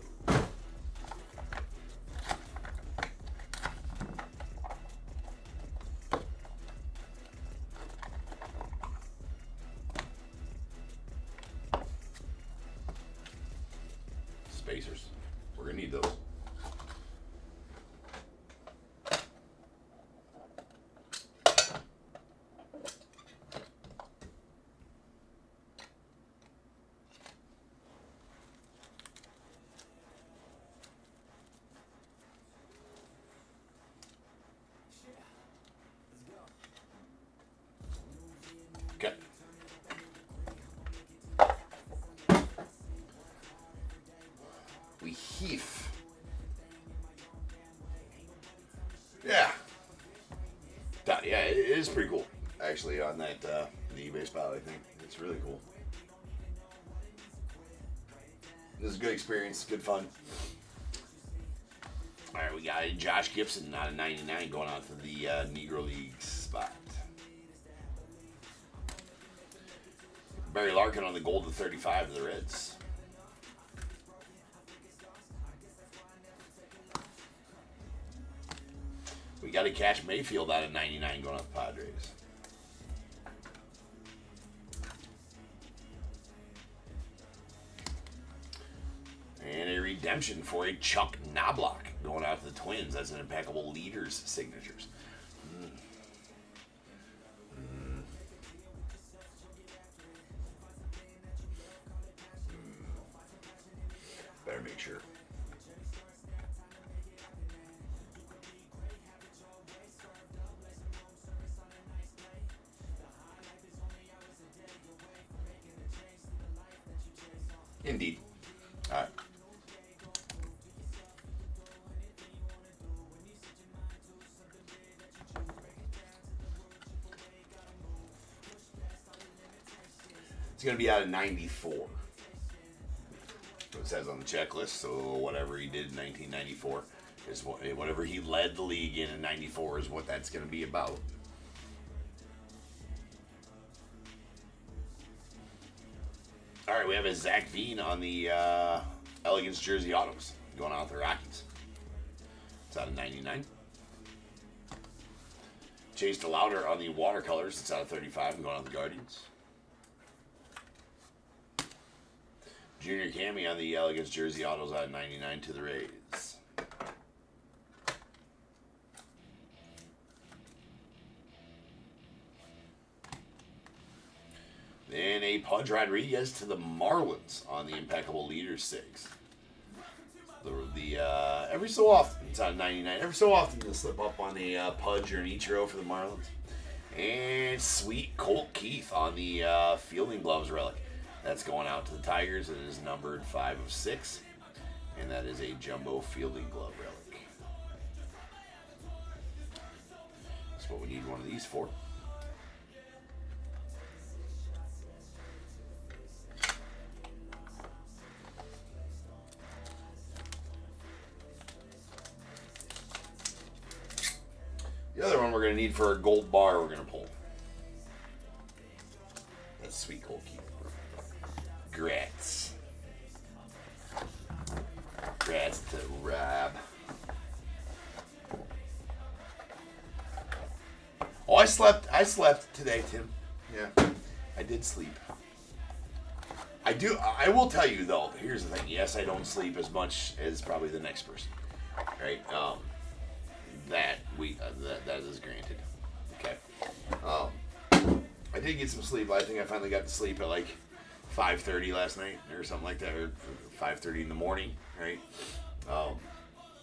Spacers. We're gonna need those. Okay. We heath. Yeah. Yeah, it is pretty cool. Actually, on that the eBay spot, I think it's really cool. This is a good experience, good fun. All right, we got Josh Gibson out of 99 going out to the Negro League spot. Barry Larkin on the gold to 35 of the Reds. We got to catch Mayfield out of 99 going out the Padres. And a redemption for a Chuck Knobloch going out to the Twins. That's an Impeccable Leaders signatures. Better make sure. Indeed. All right. It's going to be out of 94. It says on the checklist, so whatever he did in 1994 is whatever he led the league in 94 is what that's going to be about. All right, we have a Zach Veen on the Elegance Jersey Autos going out with the Rockies. It's out of 99. Chase DeLauder on the Watercolors. It's out of 35 and going out with the Guardians. Junior Cammy on the Elegance Jersey Autos out of 99 to the Rays. Then a Pudge Rodriguez to the Marlins on the Impeccable Leaders 6. Every so often, it's out of 99. Every so often, you'll slip up on a Pudge or an Ichiro for the Marlins. And sweet Colt Keith on the Fielding Gloves relic. That's going out to the Tigers. It is numbered 5 of 6. And that is a jumbo fielding glove relic. That's what we need one of these for. The other one we're going to need for a gold bar we're going to pull. That's sweet Colt Keith. Grats. Grats to Rob. Oh, I slept today, Tim. Yeah, I did sleep. I will tell you though, here's the thing. Yes, I don't sleep as much as probably the next person. Right? That is granted. Okay. I did get some sleep. I think I finally got to sleep at like 5:30 last night or something like that, or 5:30 in the morning, right?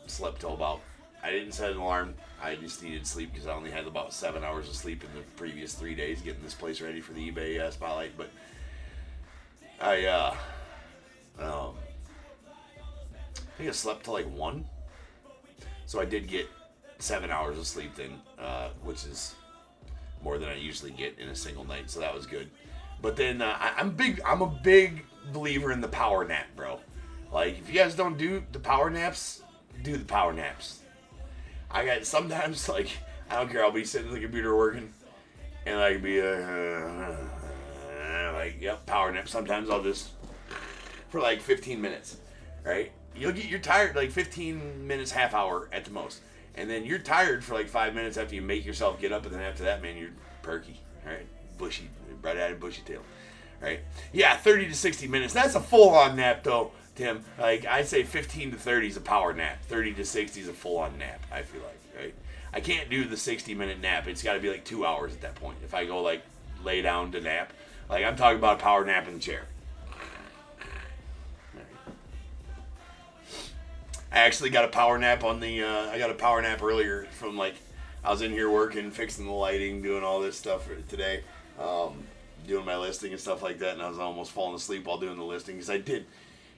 Slept till about, I didn't set an alarm. I just needed sleep because I only had about 7 hours of sleep in the previous 3 days getting this place ready for the eBay spotlight. But I think I slept till like 1. So I did get 7 hours of sleep then, which is more than I usually get in a single night. So that was good. But then I'm a big believer in the power nap, bro. Like, if you guys don't do the power naps, do the power naps. I got sometimes, like, I don't care, I'll be sitting at the computer working, and I can be like, yep, power nap. Sometimes I'll just, for like 15 minutes, right? You're tired like 15 minutes, half hour at the most. And then you're tired for like 5 minutes after you make yourself get up, and then after that, man, you're perky, right? Bushy, bright-eyed, bushy tail, right? Yeah, 30 to 60 minutes. That's a full-on nap, though, Tim. Like, I'd say 15 to 30 is a power nap. 30 to 60 is a full-on nap, I feel like, right? I can't do the 60-minute nap. It's got to be like 2 hours at that point. If I go, like, lay down to nap. Like, I'm talking about a power nap in the chair. I actually got a power nap on the, I got a power nap earlier from, like, I was in here working, fixing the lighting, doing all this stuff for today, doing my listing and stuff like that, and I was almost falling asleep while doing the listing, because I did,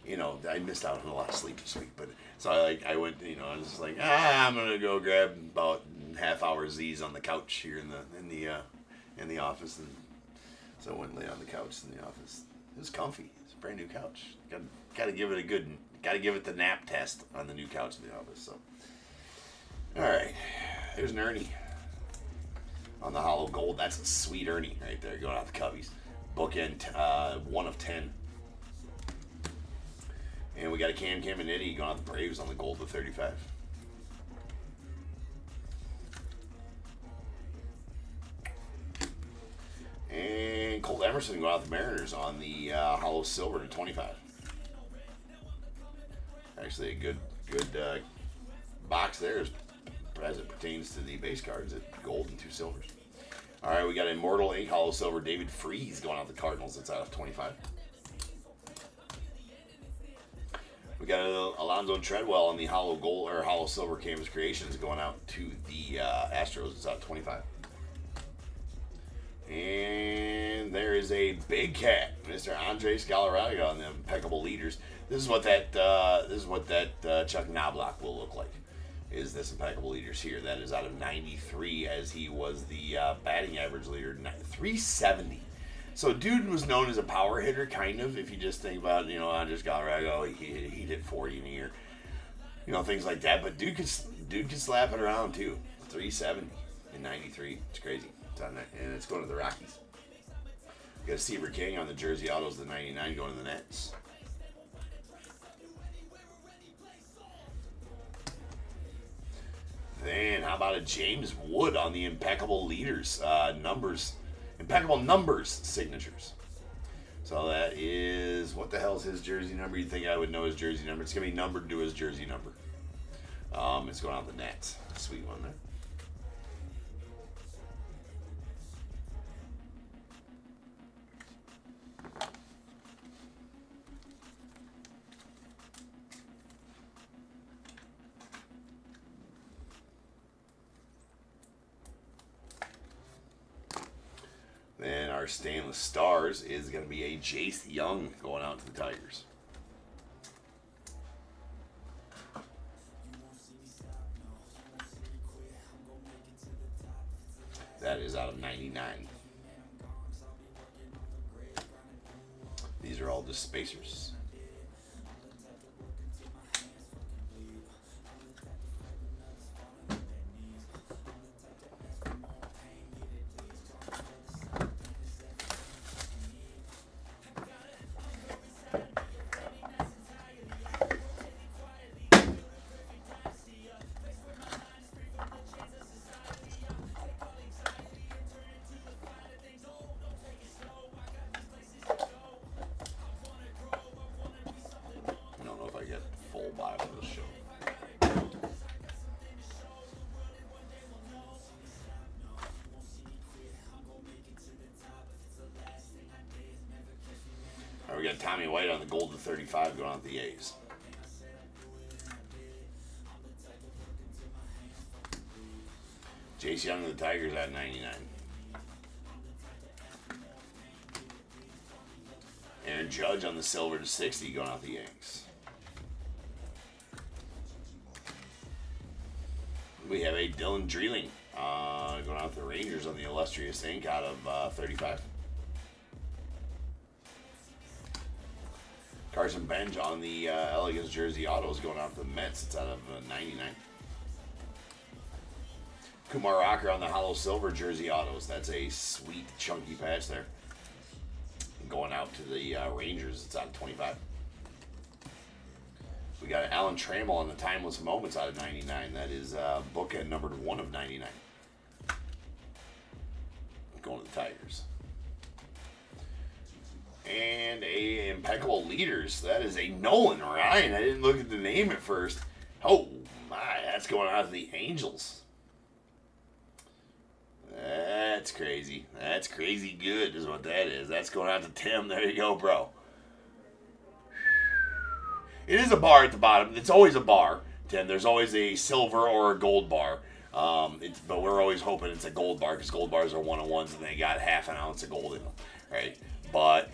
I missed out on a lot of sleep this week, but, so I went, I was just like, I'm going to go grab about half hour Z's on the couch here in the office, and so I went and laid on the couch in the office. It was comfy. It's a brand new couch. Got to give it the nap test on the new couch in the office. So, all right, there's an Ernie on the hollow gold. That's a sweet Ernie right there, going out the Cubbies. Bookend 1 of 10. And we got a Cam and Eddie going out the Braves on the gold of 35. And Colt Emerson going out the Mariners on the hollow silver to 25. Actually, a good box there as it pertains to the base cards at gold and 2 silvers. All right, we got Immortal Ink Hollow Silver David Freese going out the Cardinals. It's out of 25. We got Alonzo Treadwell on the hollow gold or hollow silver Canvas Creations going out to the Astros. It's out of 25. And there is a big cat, Mr. Andres Galarraga on the Impeccable Leaders. This is what that Chuck Knobloch will look like. Is this Impeccable Leaders here? That is out of 93, as he was the batting average leader, 370. So dude was known as a power hitter, kind of. If you just think about, Andres Galarraga, he hit 40 in a year, things like that. But dude could slap it around too. 370 in 93. It's crazy. And it's going to the Rockies. We got Seaver King on the Jersey Autos, the 99 going to the Nets. Then how about a James Wood on the Impeccable Leaders Impeccable Numbers signatures. So that is, what the hell is his jersey number? You'd think I would know his jersey number. It's going to be numbered to his jersey number. It's going out the Nets. Sweet one there. Then our Stainless Stars is going to be a Jace Young going out to the Tigers. That is out of 99. These are all just spacers. We got Tommy White on the gold to 35 going out the A's. Jace Young of the Tigers at 99. Aaron Judge on the silver to 60 going out the Yanks. We have a Dylan Dreeling going out the Rangers on the illustrious ink out of 35. Carson Bench on the Elegance Jersey Autos going out to the Mets. It's out of 99. Kumar Rocker on the Hollow Silver Jersey Autos. That's a sweet, chunky patch there. going out to the Rangers. It's out of 25. We got Alan Trammell on the Timeless Moments out of 99. That is bookend numbered 1 of 99. Going to the Tigers. And a Impeccable Leaders. That is a Nolan Ryan. I didn't look at the name at first. Oh my, that's going out to the Angels. That's crazy. That's crazy good is what that is. That's going out to Tim. There you go, bro. It is a bar at the bottom. It's always a bar, Tim. There's always a silver or a gold bar. But we're always hoping it's a gold bar because gold bars are 1-on-1s and they got half an ounce of gold in them, right? But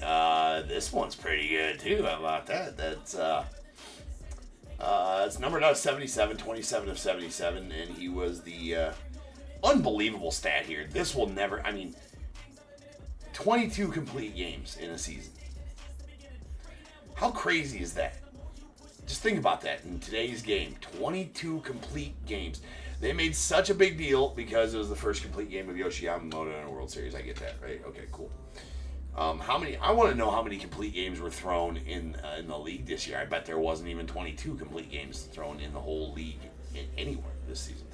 this one's pretty good too. How about that? That's it's numbered out of 77, 27 of 77, and he was the unbelievable stat here. This will never. I mean, 22 complete games in a season. How crazy is that? Just think about that in today's game. 22 complete games. They made such a big deal because it was the first complete game of Yoshi Yamamoto in a World Series. I get that, right? Okay, cool. How many? I want to know how many complete games were thrown in the league this year. I bet there wasn't even 22 complete games thrown in the whole league anywhere this season.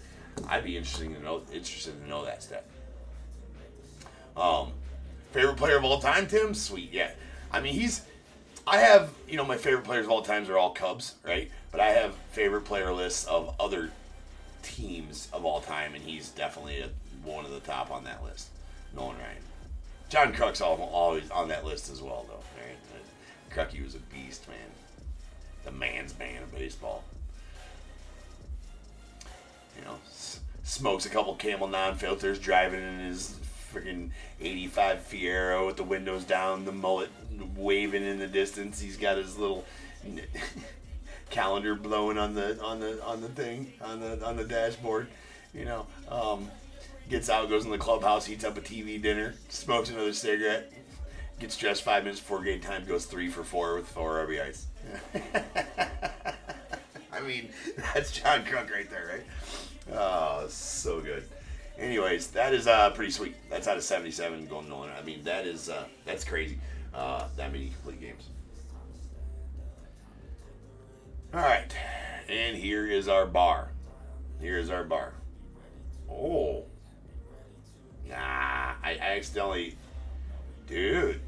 I'd be interested to know that stat. Favorite player of all time, Tim? Sweet, yeah. I mean, I have, my favorite players of all times are all Cubs, right? But I have favorite player lists of other teams of all time, and he's definitely one of the top on that list. Nolan Ryan. John Kruk's always on that list as well, though, right? Krucky was a beast, man. The man's man of baseball. Smokes a couple Camel non-filters, driving in his freaking 85 Fiero with the windows down, the mullet waving in the distance. He's got his little calendar blowing on the thing on the dashboard. Gets out, goes in the clubhouse, heats up a TV dinner, smokes another cigarette, gets dressed 5 minutes before game time, goes 3 for 4 with 4 RBIs. I mean, that's John Kruk right there, right? Oh, so good. Anyways, that is pretty sweet. That's out of 77 going Nolan. I mean, that's crazy. That many complete games. All right, and here is our bar. Oh, nah, I accidentally, dude.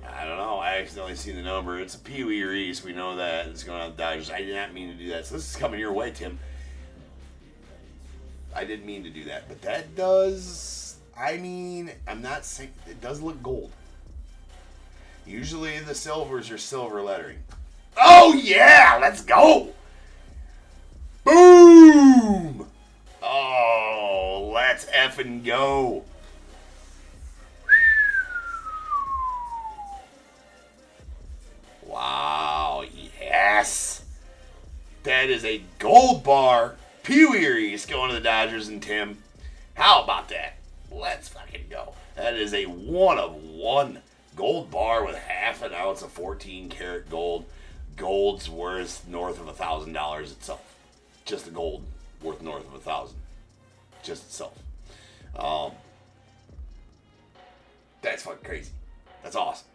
I don't know. I accidentally seen the number. It's a Pee Wee Reese. We know that. It's going on the Dodgers. I did not mean to do that. So this is coming your way, Tim. I didn't mean to do that, but that does. I mean, I'm not saying it does look gold. Usually the silvers are silver lettering. Oh yeah, let's go. Boom. Oh, let's effing go. Wow, yes. That is a gold bar. Pee Wee Reese going to the Dodgers and Tim. How about that? Let's fucking go. That is a 1-of-1 gold bar with half an ounce of 14 karat gold. Gold's worth north of $1,000 itself. Just the gold worth north of 1,000. Just itself. That's fucking crazy. That's awesome.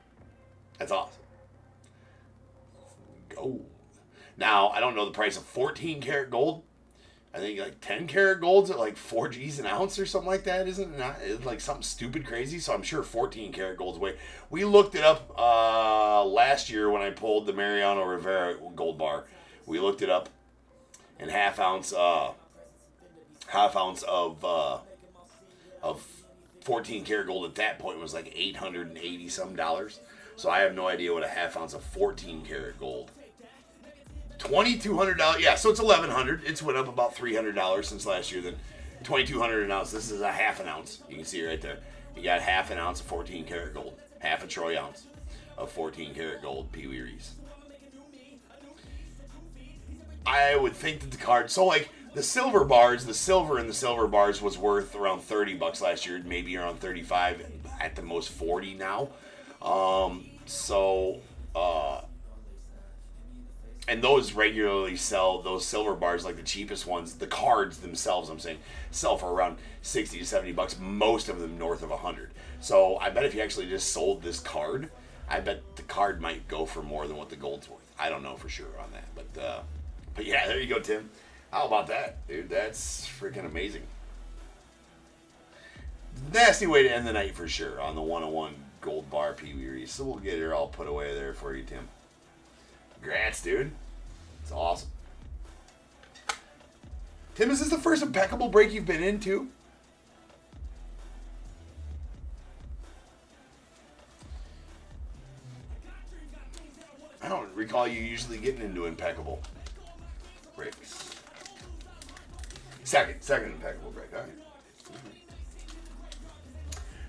Gold. Now, I don't know the price of 14 karat gold. I think like 10 karat gold's at like 4 G's an ounce or something like that, isn't it? Not, it's like something stupid crazy. So I'm sure 14 karat gold's way. We looked it up last year when I pulled the Mariano Rivera gold bar. We looked it up, and half ounce of 14 karat gold at that point was like $880 some dollars. So I have no idea what a half ounce of 14 karat gold. $2,200, yeah, so it's $1,100. It's went up about $300 since last year. Then $2,200 an ounce. This is a half an ounce. You can see it right there. You got half an ounce of 14 karat gold, half a troy ounce of 14 karat gold. Pee Wee Reese. I would think that the card. So like the silver bars, the silver in the silver bars was worth around $30 last year, maybe around 35, at the most 40 now. And those regularly sell, those silver bars, like the cheapest ones, the cards themselves, I'm saying, sell for around $60 to $70, most of them north of $100. So I bet if you actually just sold this card, I bet the card might go for more than what the gold's worth. I don't know for sure on that, but yeah, there you go, Tim. How about that, dude? That's freaking amazing. Nasty way to end the night for sure on the 101 gold bar Pee Wee Reese. So we'll get her all put away there for you, Tim. Congrats, dude. It's awesome. Tim, is this the first impeccable break you've been into? I don't recall you usually getting into impeccable breaks. Second impeccable break. All right.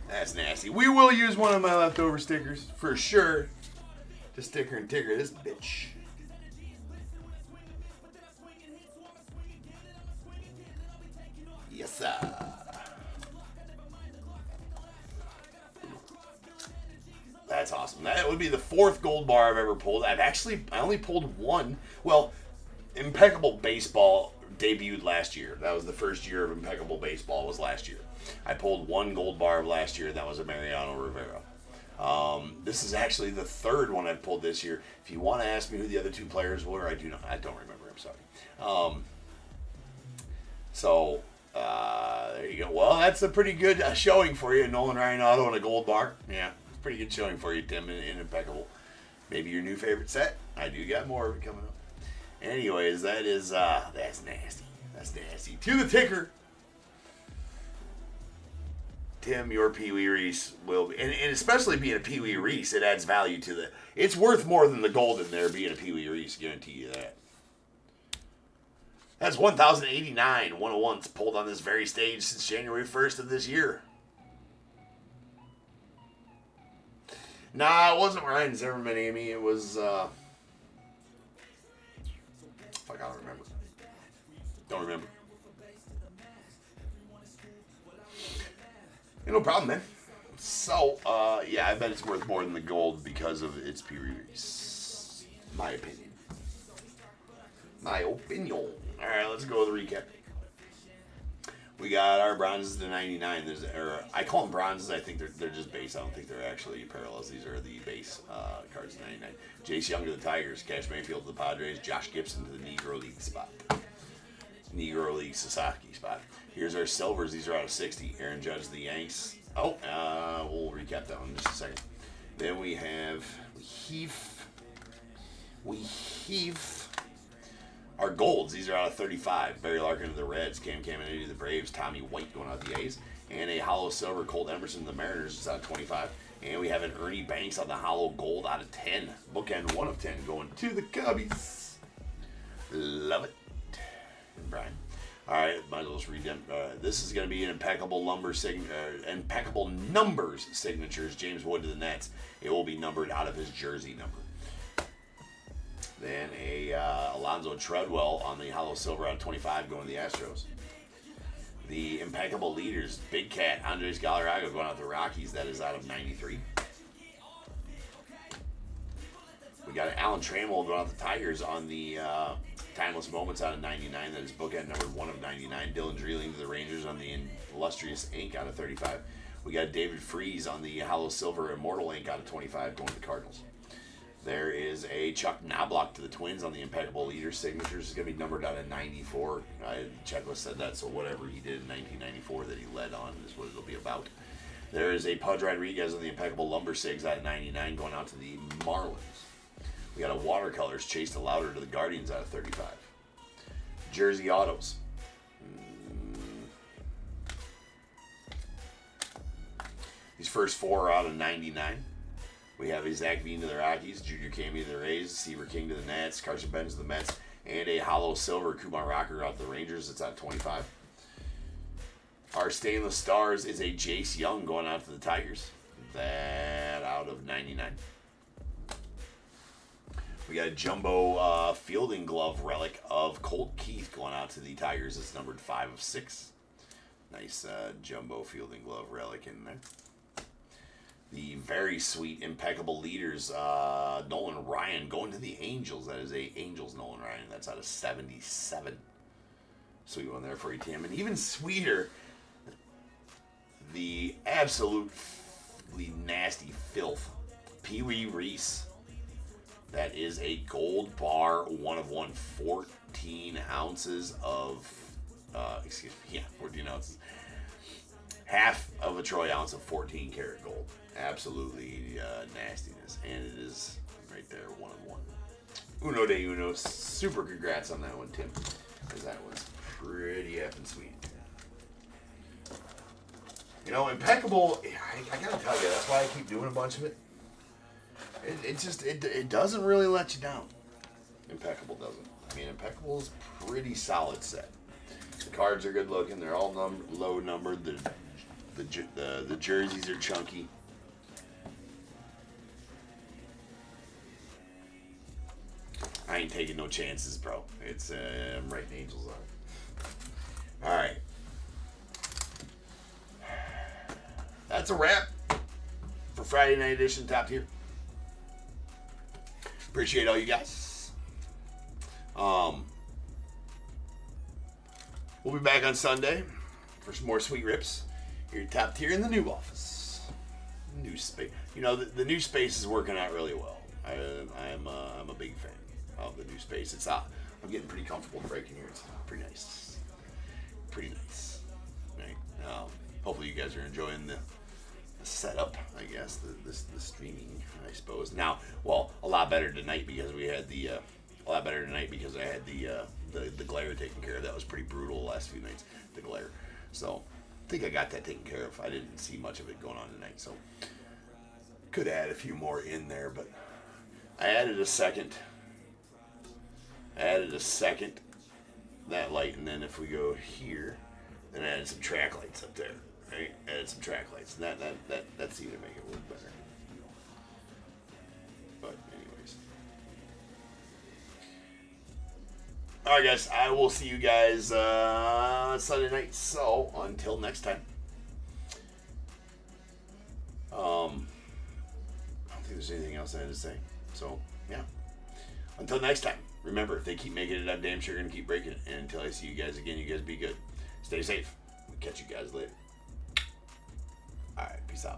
That's nasty. We will use one of my leftover stickers for sure to sticker and ticker this bitch. Yes, sir. That's awesome. That would be the 4th gold bar I've ever pulled. I only pulled one. Well, Impeccable Baseball debuted last year. That was the first year of Impeccable Baseball was last year. I pulled one gold bar of last year. That was a Mariano Rivera. This is actually the 3rd one I've pulled this year. If you want to ask me who the other 2 players were, I don't remember. I'm sorry. There you go. Well, that's a pretty good showing for you. Nolan Ryan auto and a gold bar. Yeah, it's a pretty good showing for you, Tim, in Impeccable. Maybe your new favorite set. I do got more of it coming up. Anyways, that's nasty. That's nasty. To the ticker. Tim, your Pee Wee Reese will be, and especially being a Pee Wee Reese, it adds value to the. It's worth more than the gold in there being a Pee Wee Reese. Guarantee you that. That's 1,089 101s pulled on this very stage since January 1st of this year. Nah, it wasn't Ryan Zimmerman, Amy. It was, fuck, I don't remember. Don't remember. No problem, man. So, yeah, I bet it's worth more than the gold because of its Pee Wee Reese. My opinion. My opinion. All right, let's go with the recap. We got our bronzes to 99. I call them bronzes. I think they're just base. I don't think they're actually parallels. These are the base cards to 99. Jace Young to the Tigers. Cash Mayfield to the Padres. Josh Gibson to the Negro League spot. Negro League Sasaki spot. Here's our silvers. These are out of 60. Aaron Judge to the Yanks. Oh, we'll recap that one in just a second. Then we have our golds. These are out of 35. Barry Larkin to the Reds. Cam Caminiti to the Braves. Tommy White going out the A's. And a hollow silver Colt Emerson to the Mariners. It's out of 25. And we have an Ernie Banks on the hollow gold out of 10. Bookend 1 of 10 going to the Cubbies. Love it. And Brian. All right, might as well just read them. This is going to be an impeccable impeccable numbers signatures. James Wood to the Nets. It will be numbered out of his jersey number. Then a Alonzo Treadwell on the hollow silver out of 25 going to the Astros. The impeccable leaders, Big Cat, Andres Galarraga going out to the Rockies. That is out of 93. We got an Alan Trammell going out to the Tigers on the Timeless Moments out of 99. That is bookend number 1 of 99. Dylan Dreeling to the Rangers on the Illustrious Ink out of 35. We got David Freese on the hollow silver Immortal Ink out of 25 going to the Cardinals. There is a Chuck Knobloch to the Twins on the impeccable leader signatures. It's going to be numbered out of 94. Checklist said that, so whatever he did in 1994 that he led on is what it'll be about. There is a Pudge Rodriguez on the impeccable lumber sigs out of 99 going out to the Marlins. We got a watercolors Chase to Louder to the Guardians out of 35. Jersey autos. These first 4 are out of 99. We have a Zach Veen to the Rockies, Junior Camey to the Rays, Seaver King to the Nats, Carson Benz to the Mets, and a hollow silver Kumar Rocker out to the Rangers. It's out of 25. Our stainless stars is a Jace Young going out to the Tigers. That out of 99. We got a jumbo fielding glove relic of Colt Keith going out to the Tigers. It's numbered 5 of 6. Nice jumbo fielding glove relic in there. The very sweet impeccable leaders, Nolan Ryan going to the Angels. That is a Angels Nolan Ryan. That's out of 77. Sweet one there for you, Tim. And even sweeter, the absolutely nasty filth Pee Wee Reese. That is a gold bar, 1 of 1, 14 ounces of, 14 ounces. Half of a troy ounce of 14 karat gold. Absolutely nastiness. And it is right there, 1 of 1. Uno de uno. Super congrats on that one, Tim. Because that was pretty effing sweet. You know, Impeccable, I gotta tell you, that's why I keep doing a bunch of it. It doesn't really let you down. Impeccable doesn't. I mean, Impeccable's pretty solid set. The cards are good looking. They're all low numbered. The jerseys are chunky. I ain't taking no chances, bro. It's I'm writing angels on it. All right. That's a wrap for Friday Night Edition Top Tier. Appreciate all you guys. We'll be back on Sunday for some more sweet rips here at Top Tier in the new office. New space. You know, the new space is working out really well. I'm a big fan of the new space. It's I'm getting pretty comfortable breaking here. It's pretty nice. Pretty nice. Right? Hopefully you guys are enjoying the setup, I guess, the streaming, I suppose. Now, well, a lot better tonight because we had I had the glare taken care of. That was pretty brutal the last few nights, the glare. So I think I got that taken care of. I didn't see much of it going on tonight, so could add a few more in there, but I added a second, that light, and then if we go here, then I added some track lights up there. Right? Added some track lights. That seemed to make it work better. But anyways. Alright guys, I will see you guys Sunday night. So until next time. I don't think there's anything else I had to say. So yeah. Until next time. Remember, if they keep making it, I'm damn sure gonna keep breaking it. And until I see you guys again, you guys be good. Stay safe. We'll catch you guys later. Alright, peace out.